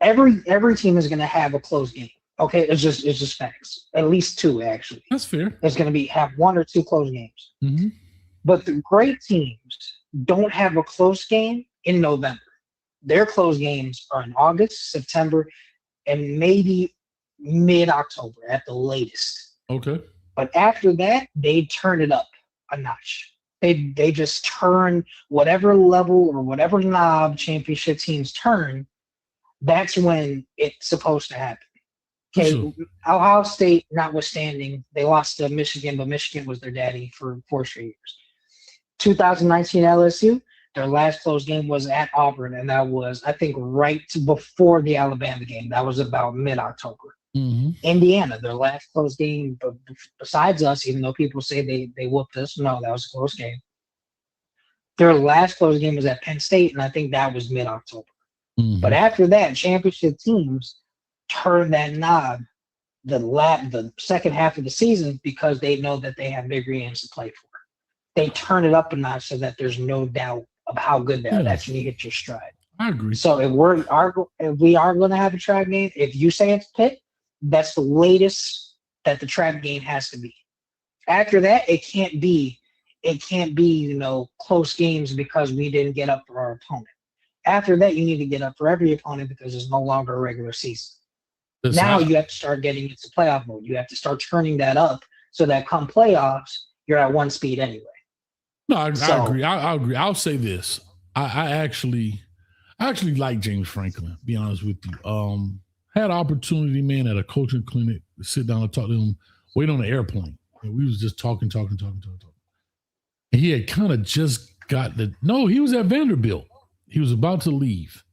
every team is going to have a close game. Okay, it's just facts. At least two, actually. That's fair. It's going to have one or two close games. Mm-hmm. But the great teams don't have a close game in November. Their close games are in August, September, and maybe mid-October at the latest. Okay. But after that, they turn it up a notch. They just turn whatever level or whatever knob championship teams turn. That's when it's supposed to happen. Okay, sure. Ohio State notwithstanding, they lost to Michigan, but Michigan was their daddy for 4 straight years. 2019 LSU, their last close game was at Auburn, and that was, I think, right before the Alabama game. That was about mid-October. Mm-hmm. Indiana, their last close game, but besides us, even though people say they whooped us, no, that was a close game. Their last close game was at Penn State, and I think that was mid-October. Mm-hmm. But after that, championship teams turn that knob the second half of the season because they know that they have bigger games to play for. They turn it up a notch so that there's no doubt of how good they are. That's when you hit your stride. I agree. So if we are going to have a trap game, if you say it's Pitt, that's the latest that the trap game has to be. After that, it can't be, close games because we didn't get up for our opponent. After that, you need to get up for every opponent because it's no longer a regular season. Now you have to start getting into playoff mode. You have to start turning that up so that come playoffs, you're at one speed anyway. No, I agree. I agree. I'll say this. I actually like James Franklin, be honest with you. Had an opportunity, man, at a coaching clinic to sit down and talk to him, wait on the airplane. And we was just talking. And he had kind of just he was at Vanderbilt. He was about to leave.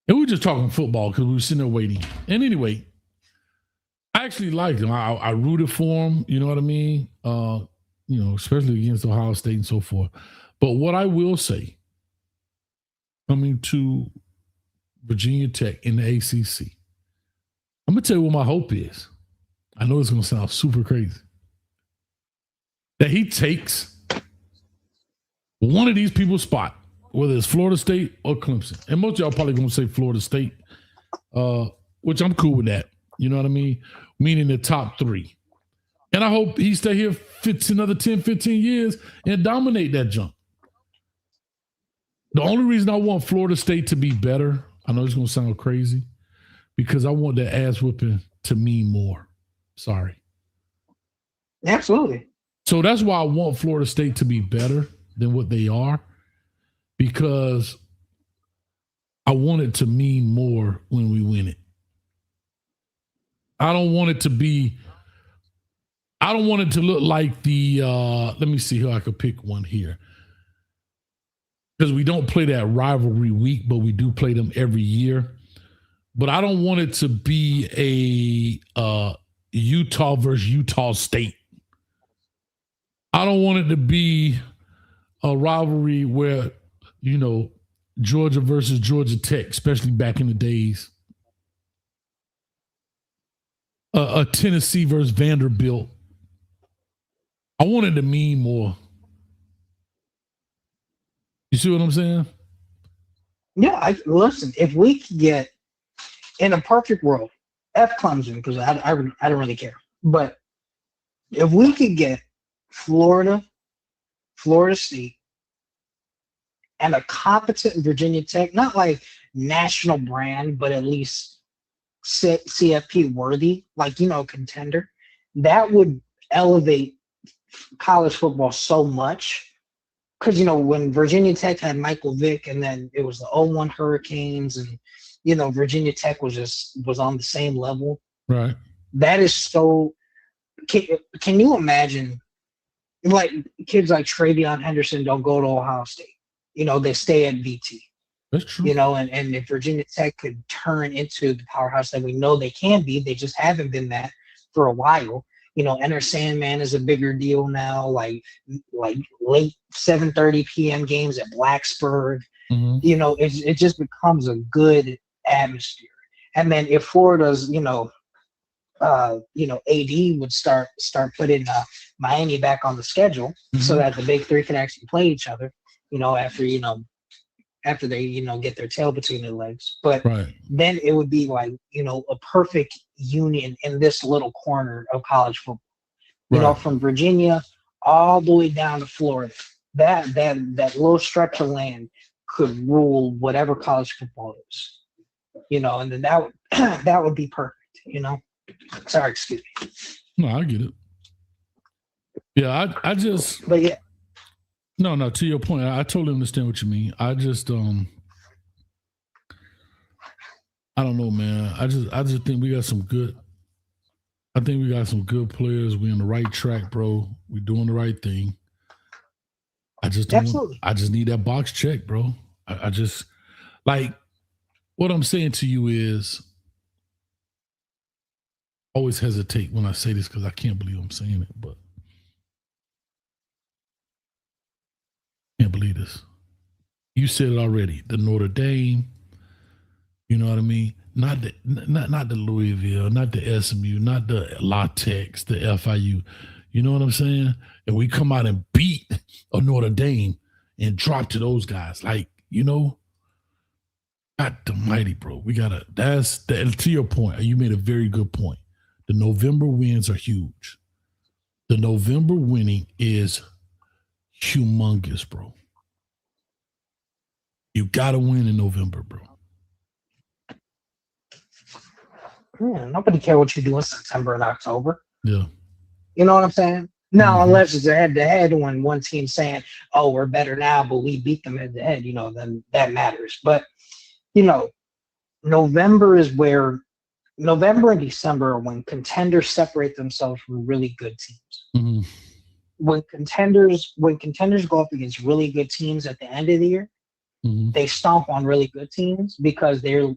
And we were just talking football because we were sitting there waiting. And anyway, I actually liked him. I rooted for him, you know what I mean? Especially against Ohio State and so forth. But what I will say, coming to Virginia Tech in the ACC, I'm going to tell you what my hope is. I know it's going to sound super crazy. That he takes one of these people's spot, whether it's Florida State or Clemson. And most of y'all probably going to say Florida State, which I'm cool with that. You know what I mean? Meaning the top 3. And I hope he stay here another 10, 15 years and dominate that jump. The only reason I want Florida State to be better, I know it's going to sound crazy, because I want that ass whipping to mean more. Sorry. Absolutely. So that's why I want Florida State to be better than what they are, because I want it to mean more when we win it. I don't want it to look like let me see who I could pick one here. Because we don't play that rivalry week, but we do play them every year. But I don't want it to be a Utah versus Utah State. I don't want it to be a rivalry where, Georgia versus Georgia Tech, especially back in the days. A Tennessee versus Vanderbilt. I want it to mean more. You see what I'm saying? Yeah, listen, if we could get in a perfect world, F Clemson, because I don't really care. But if we could get Florida State, and a competent Virginia Tech, not like national brand, but at least CFP worthy, like, contender, that would elevate college football so much. Because, when Virginia Tech had Michael Vick and then it was the 01 Hurricanes and, Virginia Tech was on the same level. Right. That is so – can you imagine, like, kids like Travion Henderson don't go to Ohio State. They stay at VT. That's true. And if Virginia Tech could turn into the powerhouse that we know they can be, they just haven't been that for a while. Enter Sandman is a bigger deal now, like late 7:30 p.m. games at Blacksburg. Mm-hmm. It just becomes a good atmosphere. And then if Florida's, AD would start putting Miami back on the schedule so that the big three can actually play each other, after they, get their tail between their legs. But then it would be like, a perfect union in this little corner of college football, from Virginia all the way down to Florida. That little stretch of land could rule whatever college football is, and then that would be perfect, Sorry, excuse me. No, I get it. Yeah, I just. But yeah. No. To your point, I totally understand what you mean. I just, I don't know, man. I just think we got some good. I think we got some good players. We on the right track, bro. We doing the right thing. I just don't. I just need that box check, bro. I just like what I'm saying to you is. I always hesitate when I say this because I can't believe I'm saying it, but I can't believe this. You said it already. The Notre Dame, you know what I mean? Not the Louisville, not the SMU, not the La Tex, the FIU. You know what I'm saying? And we come out and beat a Notre Dame and drop to those guys. Like, God almighty, bro. We gotta. To your point. You made a very good point. The November wins are huge. The November winning is humongous, bro. You got to win in November, bro. Yeah, nobody care what you do in September and October. Yeah. You know what I'm saying? Now, unless it's a head-to-head when one team's saying, oh, we're better now, but we beat them head-to-head, then that matters. But, November and December are when contenders separate themselves from really good teams. Mm-hmm. When contenders go up against really good teams at the end of the year, they stomp on really good teams because they're,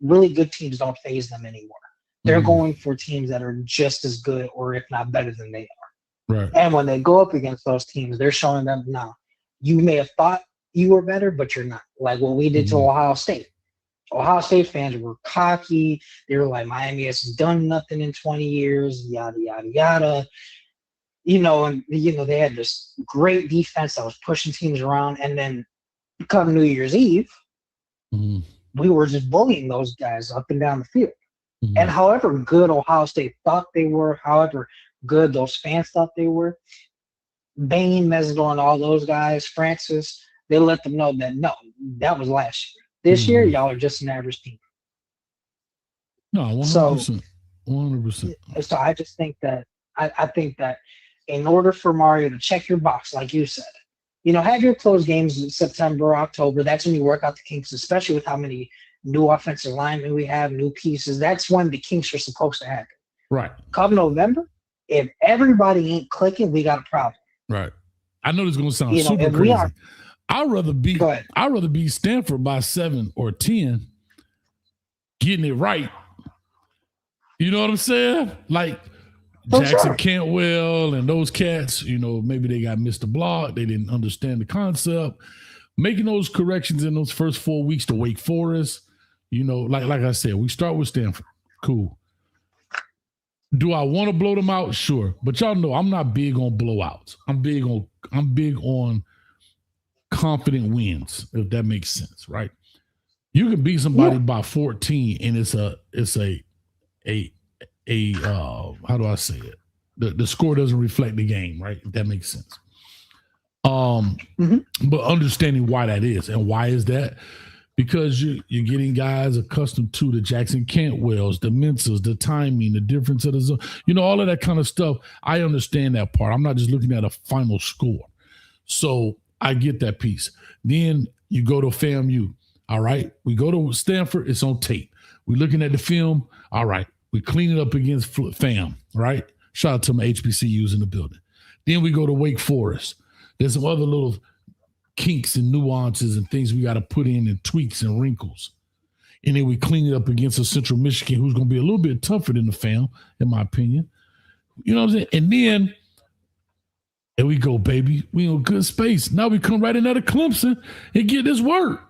really good teams don't faze them anymore. They're going for teams that are just as good or if not better than they are. Right. And when they go up against those teams, they're showing them, no, you may have thought you were better, but you're not. Like what we did to Ohio State. Ohio State fans were cocky. They were like, Miami hasn't done nothing in 20 years, yada, yada, yada. They had this great defense that was pushing teams around. And then come New Year's Eve, we were just bullying those guys up and down the field. And however good Ohio State thought they were, however good those fans thought they were, Bain, Mesidor, and all those guys, Francis, they let them know that, no, that was last year. This year, y'all are just an average team. No, 100%. 100%. So I just think that I think that in order for Mario to check your box, like you said, have your close games in September, October. That's when you work out the kinks, especially with how many new offensive linemen we have, new pieces. That's when the kinks are supposed to happen. Right. Come November, if everybody ain't clicking, we got a problem. Right. I know this is going to sound super crazy. I'd rather beat Stanford by 7 or 10, getting it right. You know what I'm saying? Like Jackson Cantwell and those cats, maybe they got missed the block. They didn't understand the concept. Making those corrections in those first 4 weeks to Wake Forest, like I said, we start with Stanford. Cool. Do I want to blow them out? Sure. But y'all know I'm not big on blowouts. I'm big on confident wins, if that makes sense, right? You can beat somebody by 14, and it's a how do I say it? The score doesn't reflect the game, right? If that makes sense. But understanding why that is, and why is that? Because you're getting guys accustomed to the Jackson Cantwells, the Mensahs, the timing, the difference of the zone, all of that kind of stuff. I understand that part. I'm not just looking at a final score. So I get that piece. Then you go to FAMU. All right. We go to Stanford. It's on tape. We're looking at the film. All right. We clean it up against FAM. Right. Shout out to my HBCUs in the building. Then we go to Wake Forest. There's some other little kinks and nuances and things we got to put in and tweaks and wrinkles. And then we clean it up against a Central Michigan who's going to be a little bit tougher than the FAM, in my opinion. You know what I'm saying? And then there we go, baby. We in a good space. Now we come right in out of Clemson and get this work.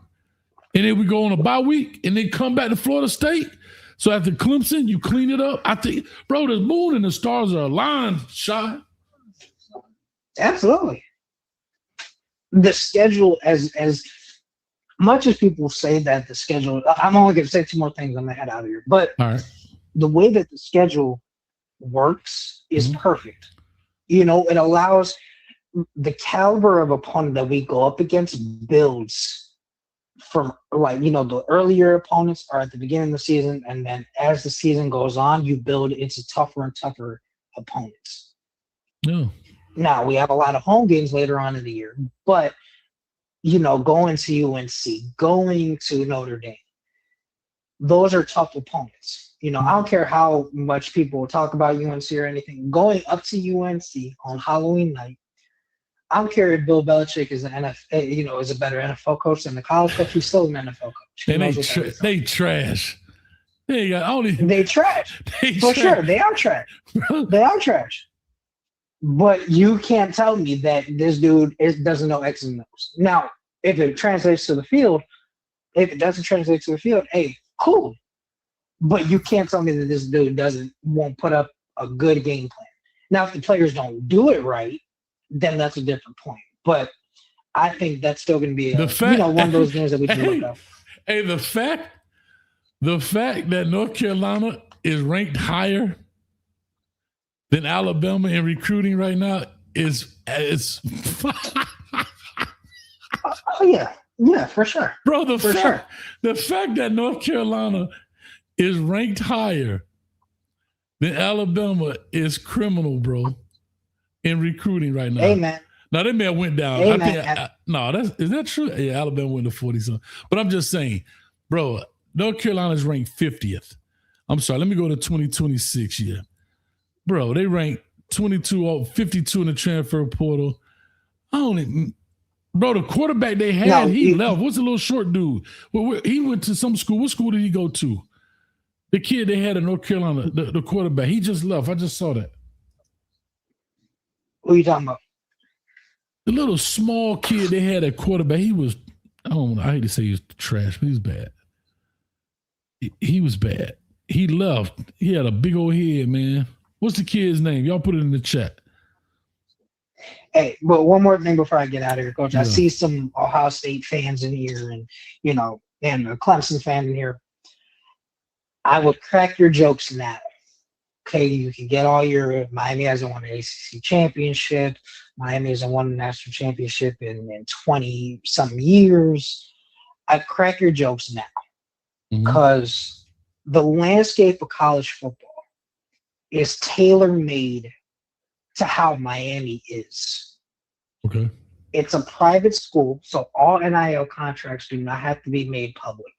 And then we go on a bye week and then come back to Florida State. So after Clemson, you clean it up. I think, bro, the moon and the stars are aligned, Shy. Absolutely. The schedule, as much as people say that the schedule, I'm only going to say two more things. I'm going to head out of here. But the way that the schedule works is perfect. It allows the caliber of opponent that we go up against builds from the earlier opponents are at the beginning of the season. And then as the season goes on, you build into tougher and tougher opponents. Yeah. Now, we have a lot of home games later on in the year, but, going to UNC, going to Notre Dame, those are tough opponents. I don't care how much people talk about UNC or anything. Going up to UNC on Halloween night, I don't care if Bill Belichick is an NFL, is a better NFL coach than the college coach. He's still an NFL coach. And they trash. They trash. Sure. They are trash. They are trash. But you can't tell me that this dude doesn't know X and O's. Now, if it translates to the field, if it doesn't translate to the field, hey, cool. But you can't tell me that this dude won't put up a good game plan. Now, if the players don't do it right, then that's a different point. But I think that's still going to be one of those games that we can look up. Hey, the fact that North Carolina is ranked higher than Alabama in recruiting right now is yeah, for sure, bro. The fact that North Carolina is ranked higher than Alabama is criminal, bro, in recruiting right now. Hey, man. Now they may have went down. Hey, is that true? Yeah, Alabama went to 40-something. But I'm just saying, bro, North Carolina is ranked 50th. I'm sorry. Let me go to 2026 here. Bro, they ranked 52 in the transfer portal. Bro, the quarterback they had, he left. What's the little short dude? Well, he went to some school. What school did he go to? The kid they had in North Carolina, the quarterback. He just left. I just saw that. Who are you talking about? The little small kid they had at quarterback. He was, I hate to say he was trash, but he was bad. He was bad. He left. He had a big old head, man. What's the kid's name? Y'all put it in the chat. Hey, but one more thing before I get out of here, Coach. Yeah. I see some Ohio State fans in here and a Clemson fan in here. I would crack your jokes now. Okay, you can get all your Miami hasn't won an ACC championship. Miami hasn't won a national championship in 20-something years. I crack your jokes now because the landscape of college football is tailor-made to how Miami is. Okay. It's a private school, so all NIL contracts do not have to be made public.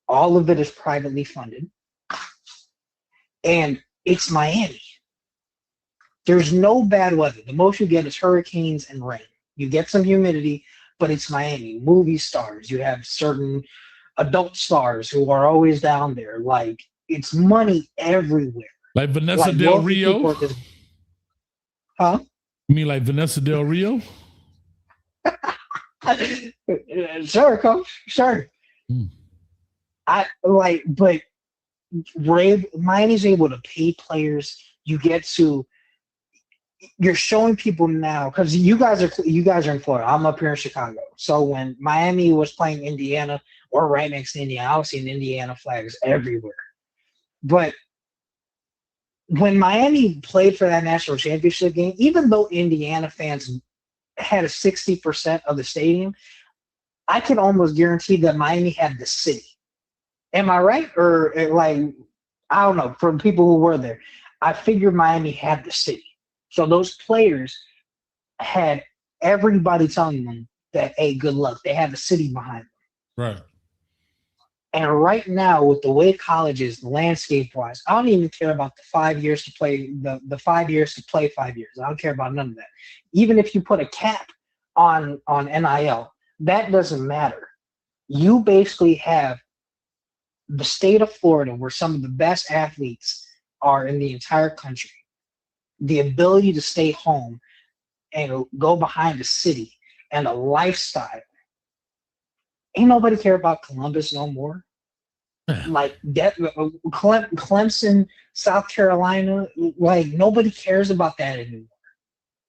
All of it is privately funded. And it's Miami. There's no bad weather. The most you get is hurricanes and rain. You get some humidity, but it's Miami. Movie stars. You have certain adult stars who are always down there. Like, it's money everywhere. Like Vanessa Del Rio? Huh? You mean like Vanessa Del Rio? Sure, Coach. Sure. But Miami's able to pay players. You get to you're showing people now, because you guys are in Florida. I'm up here in Chicago. So when Miami was playing Indiana or right next to Indiana, I was seeing Indiana flags everywhere. But when Miami played for that national championship game, even though Indiana fans had a 60% of the stadium, I can almost guarantee that Miami had the city. Am I right? Or like, I don't know, from people who were there, I figured Miami had the city. So those players had everybody telling them that, hey, good luck. They have the city behind them. Right. And right now, with the way college is, landscape-wise, I don't even care about the 5 years to play, the 5 years to play 5 years. I don't care about none of that. Even if you put a cap on NIL, that doesn't matter. You basically have the state of Florida, where some of the best athletes are in the entire country, the ability to stay home and go behind the city and a lifestyle. Ain't nobody care about Columbus no more. Like Clemson, South Carolina, like nobody cares about that anymore.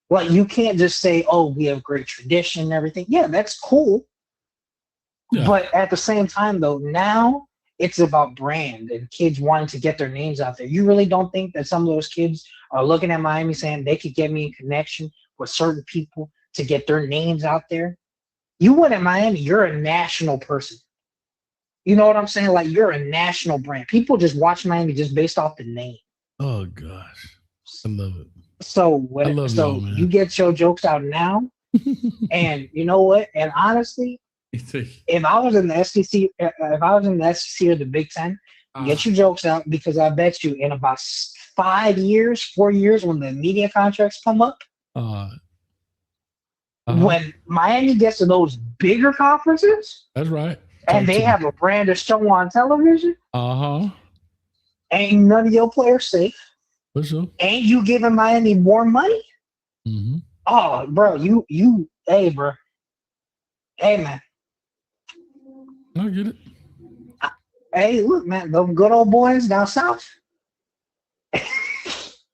Like you can't just say, oh, we have great tradition and everything. Yeah, that's cool. Yeah. But at the same time, though, now it's about brand and kids wanting to get their names out there. You really don't think that some of those kids are looking at Miami saying they could get me in connection with certain people to get their names out there? You win at Miami, you're a national person. You know what I'm saying? Like, you're a national brand. People just watch Miami just based off the name. Oh, gosh. I love it. So you get your jokes out now. And you know what? And honestly, if I was in the SEC, or the Big Ten, get your jokes out, because I bet you in about 4 years, when the media contracts come up, when Miami gets to those bigger conferences, that's right, and they have a brand to show on television, ain't none of your players safe. For sure. Ain't you giving Miami more money? Mm-hmm. Oh, bro, hey, bro, hey, man. I get it. Hey, look, man, those good old boys down south.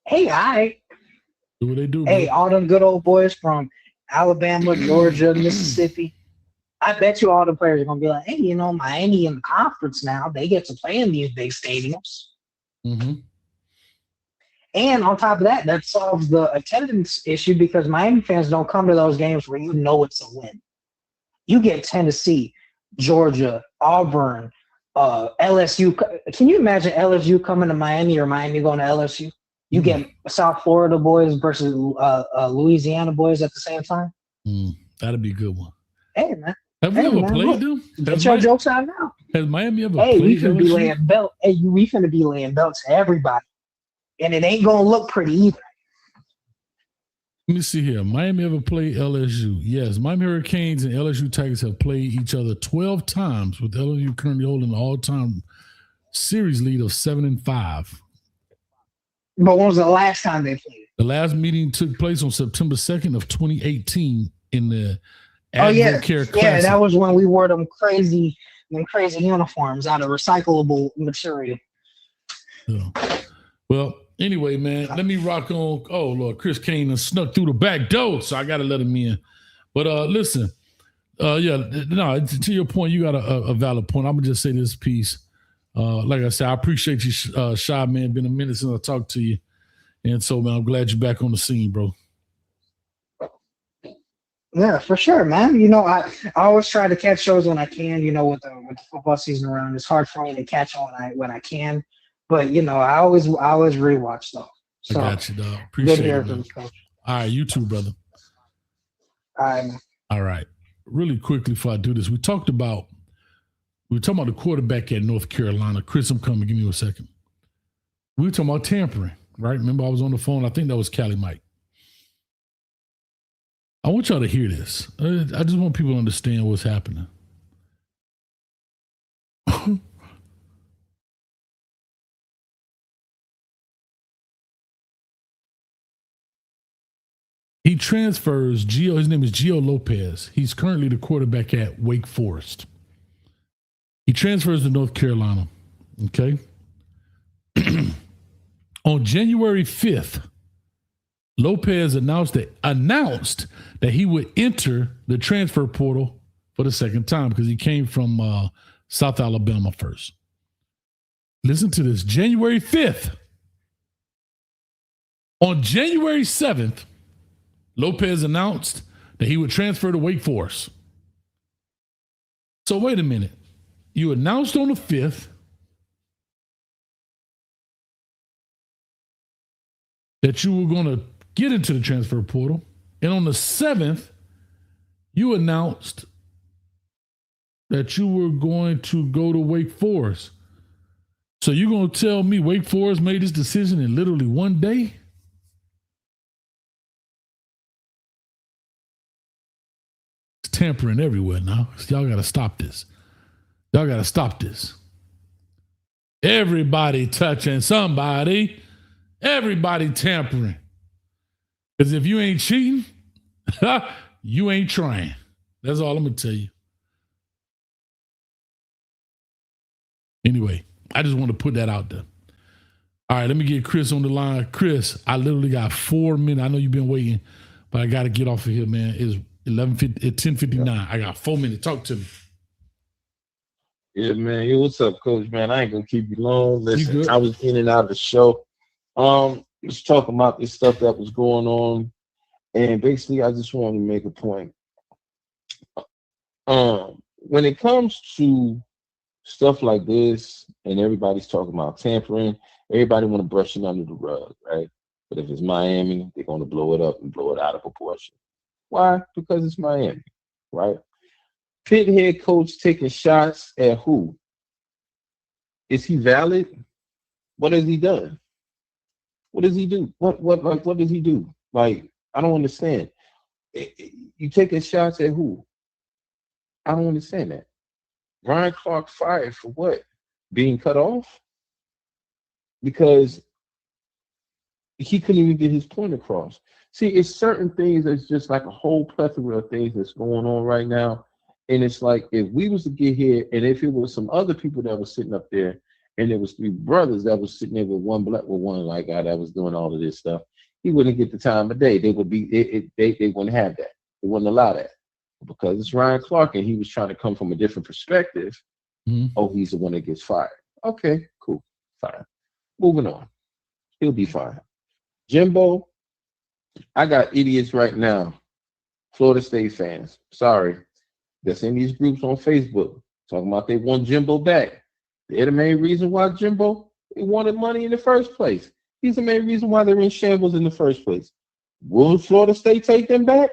Hey, all right. Do what they do. Hey, all them good old boys from Alabama, Georgia, Mississippi. I bet you all the players are going to be like, hey, you know, Miami in the conference now, they get to play in these big stadiums. Mm-hmm. And on top of that, that solves the attendance issue, because Miami fans don't come to those games where you know it's a win. You get Tennessee, Georgia, Auburn, LSU. Can you imagine LSU coming to Miami or Miami going to LSU? You get South Florida boys versus Louisiana boys at the same time. That'd be a good one. Hey, man. Have we ever played them? Get your jokes out now. Has Miami ever played LSU? We finna be laying belts to everybody. And it ain't going to look pretty either. Let me see here. Miami ever played LSU? Yes. Miami Hurricanes and LSU Tigers have played each other 12 times, with LSU currently holding the all-time series lead of 7-5. But when was the last time they played? The last meeting took place on September 2nd of 2018 in the Care Classic. Yeah, that was when we wore them crazy uniforms out of recyclable material. Yeah. Well, anyway, man, let me rock on. Oh, Lord, Chris Kane snuck through the back door, so I got to let him in. But listen, to your point, you got a valid point. I'm going to just say this piece. Like I said, I appreciate you, Shy, man. Been a minute since I talked to you. And so, man, I'm glad you're back on the scene, bro. Yeah, for sure, man. You know, I always try to catch shows when I can, you know, with the football season around. It's hard for me to catch on when I can. But, you know, I always rewatch, though. So, I got you, dog. Appreciate good it, hearing man. from you, Coach. All right, you too, brother. All right, man. All right. Really quickly before I do this, we were talking about the quarterback at North Carolina. Chris, I'm coming. Give me a second. We were talking about tampering, right? Remember, I was on the phone. I think that was Cali Mike. I want y'all to hear this. I just want people to understand what's happening. He transfers his name is Gio Lopez. He's currently the quarterback at Wake Forest. He transfers to North Carolina. Okay. On January 5th, Lopez announced that he would enter the transfer portal for the second time because he came from South Alabama first. Listen to this. January 5th. On January 7th, Lopez announced that he would transfer to Wake Forest. So wait a minute. You announced on the 5th that you were going to get into the transfer portal. And on the 7th, you announced that you were going to go to Wake Forest. So you're going to tell me Wake Forest made this decision in literally one day? It's tampering everywhere now. Y'all got to stop this. Y'all got to stop this. Everybody touching somebody. Everybody tampering. Because if you ain't cheating, you ain't trying. That's all I'm going to tell you. Anyway, I just want to put that out there. All right, let me get Chris on the line. Chris, I literally got 4 minutes. I know you've been waiting, but I got to get off of here, man. It's 10:59. Yeah. I got 4 minutes. Talk to me. Yeah, man. Yo, what's up, Coach, man? I ain't going to keep you long. Listen, I was in and out of the show. Just talking about this stuff that was going on. And basically, I just wanted to make a point. When it comes to stuff like this, and everybody's talking about tampering, everybody want to brush it under the rug, right? But if it's Miami, they're going to blow it up and blow it out of proportion. Why? Because it's Miami, right? Pitt head coach taking shots at who? Is he valid? What has he done? What does he do? What does he do? Like, I don't understand. You taking shots at who? I don't understand that. Ryan Clark fired for what? Being cut off? Because he couldn't even get his point across. See, it's certain things that's just like a whole plethora of things that's going on right now. And it's like, if we was to get here, and if it was some other people that was sitting up there, and there was 3 brothers that was sitting there with one white guy that was doing all of this stuff, he wouldn't get the time of day. They would be, they wouldn't have that. They wouldn't allow that. Because it's Ryan Clark and he was trying to come from a different perspective. Mm-hmm. Oh, he's the one that gets fired. Okay, cool, fine. Moving on. He'll be fine. Jimbo, I got idiots right now, Florida State fans, sorry, that's in these groups on Facebook talking about they want Jimbo back. They're the main reason why Jimbo wanted money in the first place. He's the main reason why they're in shambles in the first place. Will Florida State take them back?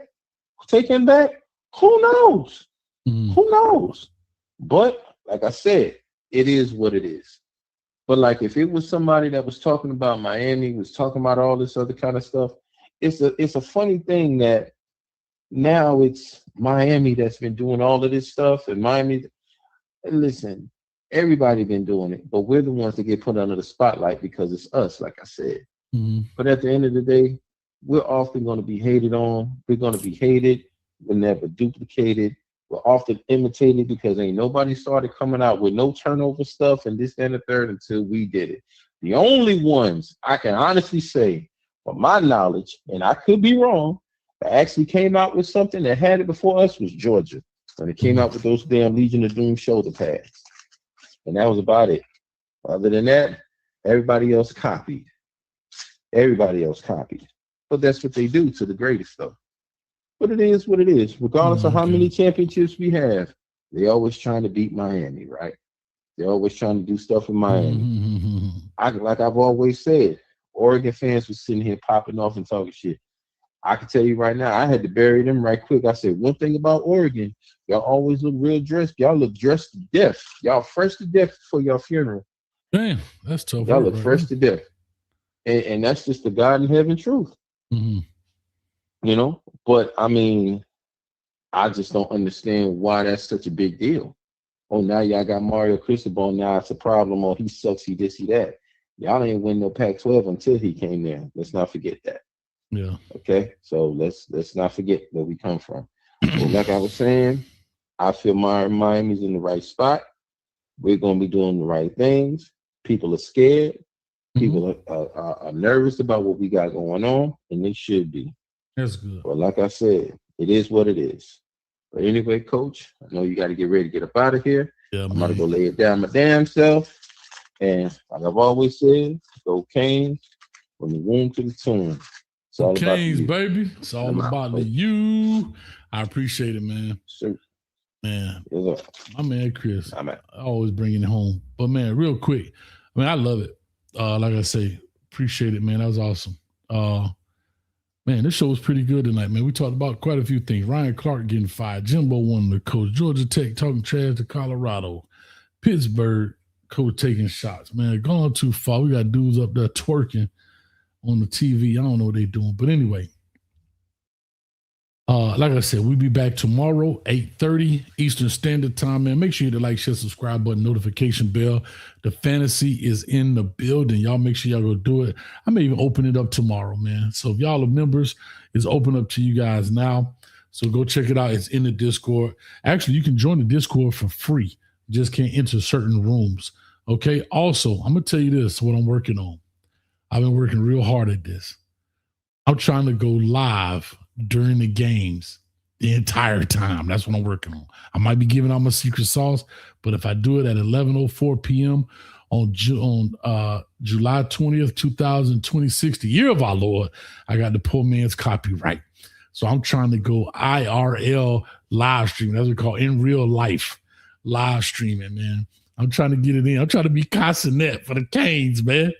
Take him back? Who knows? Who knows? But like I said, it is what it is. But like if it was somebody that was talking about Miami, was talking about all this other kind of stuff, it's a funny thing that now it's Miami that's been doing all of this stuff, and Miami. Listen, everybody been doing it, but we're the ones that get put under the spotlight because it's us, like I said. Mm-hmm. But at the end of the day, we're often going to be hated on. We're going to be hated. We're never duplicated. We're often imitated because ain't nobody started coming out with no turnover stuff and this, that, and the third until we did it. The only ones I can honestly say, from my knowledge, and I could be wrong, that actually came out with something that had it before us was Georgia. When it came out with those damn Legion of Doom shoulder pads. And that was about it. Other than that, everybody else copied. Everybody else copied. But that's what they do to the greatest stuff. But it is what it is. Regardless of how many championships we have, they always trying to beat Miami, right? They're always trying to do stuff in Miami. Like I've always said, Oregon fans were sitting here popping off and talking shit. I can tell you right now, I had to bury them right quick. I said, one thing about Oregon, y'all always look real dressed. Y'all look dressed to death. Y'all fresh to death for your funeral. Damn, that's tough. Y'all look fresh to death. And that's just the God in heaven truth. Mm-hmm. You know? But, I mean, I just don't understand why that's such a big deal. Oh, now y'all got Mario Cristobal. Now it's a problem. Oh, he sucks. He this, he that. Y'all ain't win no Pac-12 until he came there. Let's not forget that. Yeah. Okay. So let's not forget where we come from. So like I was saying, I feel Miami's in the right spot. We're going to be doing the right things. People are scared. People are nervous about what we got going on, and they should be. That's good. But like I said, it is what it is. But anyway, Coach, I know you got to get ready to get up out of here. Yeah, I'm about to go lay it down my damn self. And like I've always said, go Canes from the womb to the tomb. It's all about Canes, you. baby. It's all about you. I appreciate it, man. Sure. Man, yes, my man Chris, I always bringing it home. But man, real quick, I mean, I love it. Like I say, appreciate it, man. That was awesome. Man, this show was pretty good tonight, man. We talked about quite a few things. Ryan Clark getting fired. Jimbo won the coach. Georgia Tech talking trash to Colorado. Pittsburgh coach taking shots. Man, gone too far. We got dudes up there twerking on the TV. I don't know what they're doing. But anyway, like I said, we'll be back tomorrow, 8:30 Eastern Standard Time, man. Make sure you hit the like, share, subscribe button, notification bell. The fantasy is in the building. Y'all make sure y'all go do it. I may even open it up tomorrow, man. So if y'all are members, it's open up to you guys now. So go check it out. It's in the Discord. Actually, you can join the Discord for free. You just can't enter certain rooms. Okay. Also, I'm going to tell you this, what I'm working on. I've been working real hard at this. I'm trying to go live during the games the entire time. That's what I'm working on. I might be giving out my secret sauce, but if I do it at 11:04 p.m. on July 20th, 2026, the year of our Lord, I got the poor man's copyright. So I'm trying to go IRL live streaming. That's what we call in real life live streaming, man. I'm trying to get it in. I'm trying to be Cassinet for the Canes, man.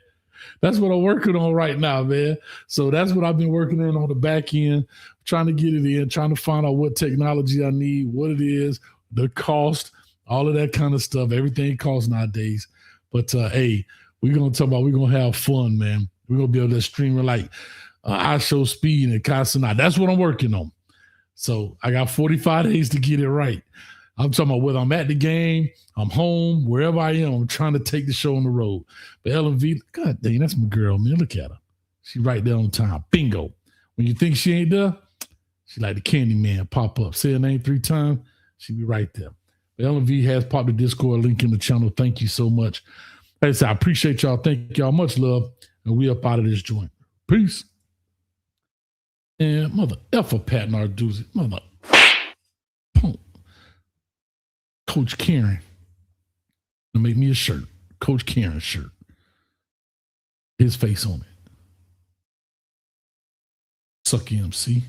That's what I'm working on right now, man. So that's what I've been working on the back end, trying to get it in, trying to find out what technology I need, what it is, the cost, all of that kind of stuff. Everything costs nowadays. But, hey, we're going to have fun, man. We're going to be able to stream it like I Show Speed and Casanat. That's what I'm working on. So I got 45 days to get it right. I'm talking about whether I'm at the game, I'm home, wherever I am, I'm trying to take the show on the road. But LMV, God dang, that's my girl, man. Look at her. She right there on time. Bingo. When you think she ain't there, she like the candy man pop up. Say her name 3 times, she be right there. But LMV has popped the Discord link in the channel. Thank you so much. Like I said, I appreciate y'all. Thank y'all. Much love. And we up out of this joint. Peace. And mother effer Pat Narduzzi. Mother Coach Karen. Make me a shirt. Coach Karen shirt. His face on it. Sucky MC.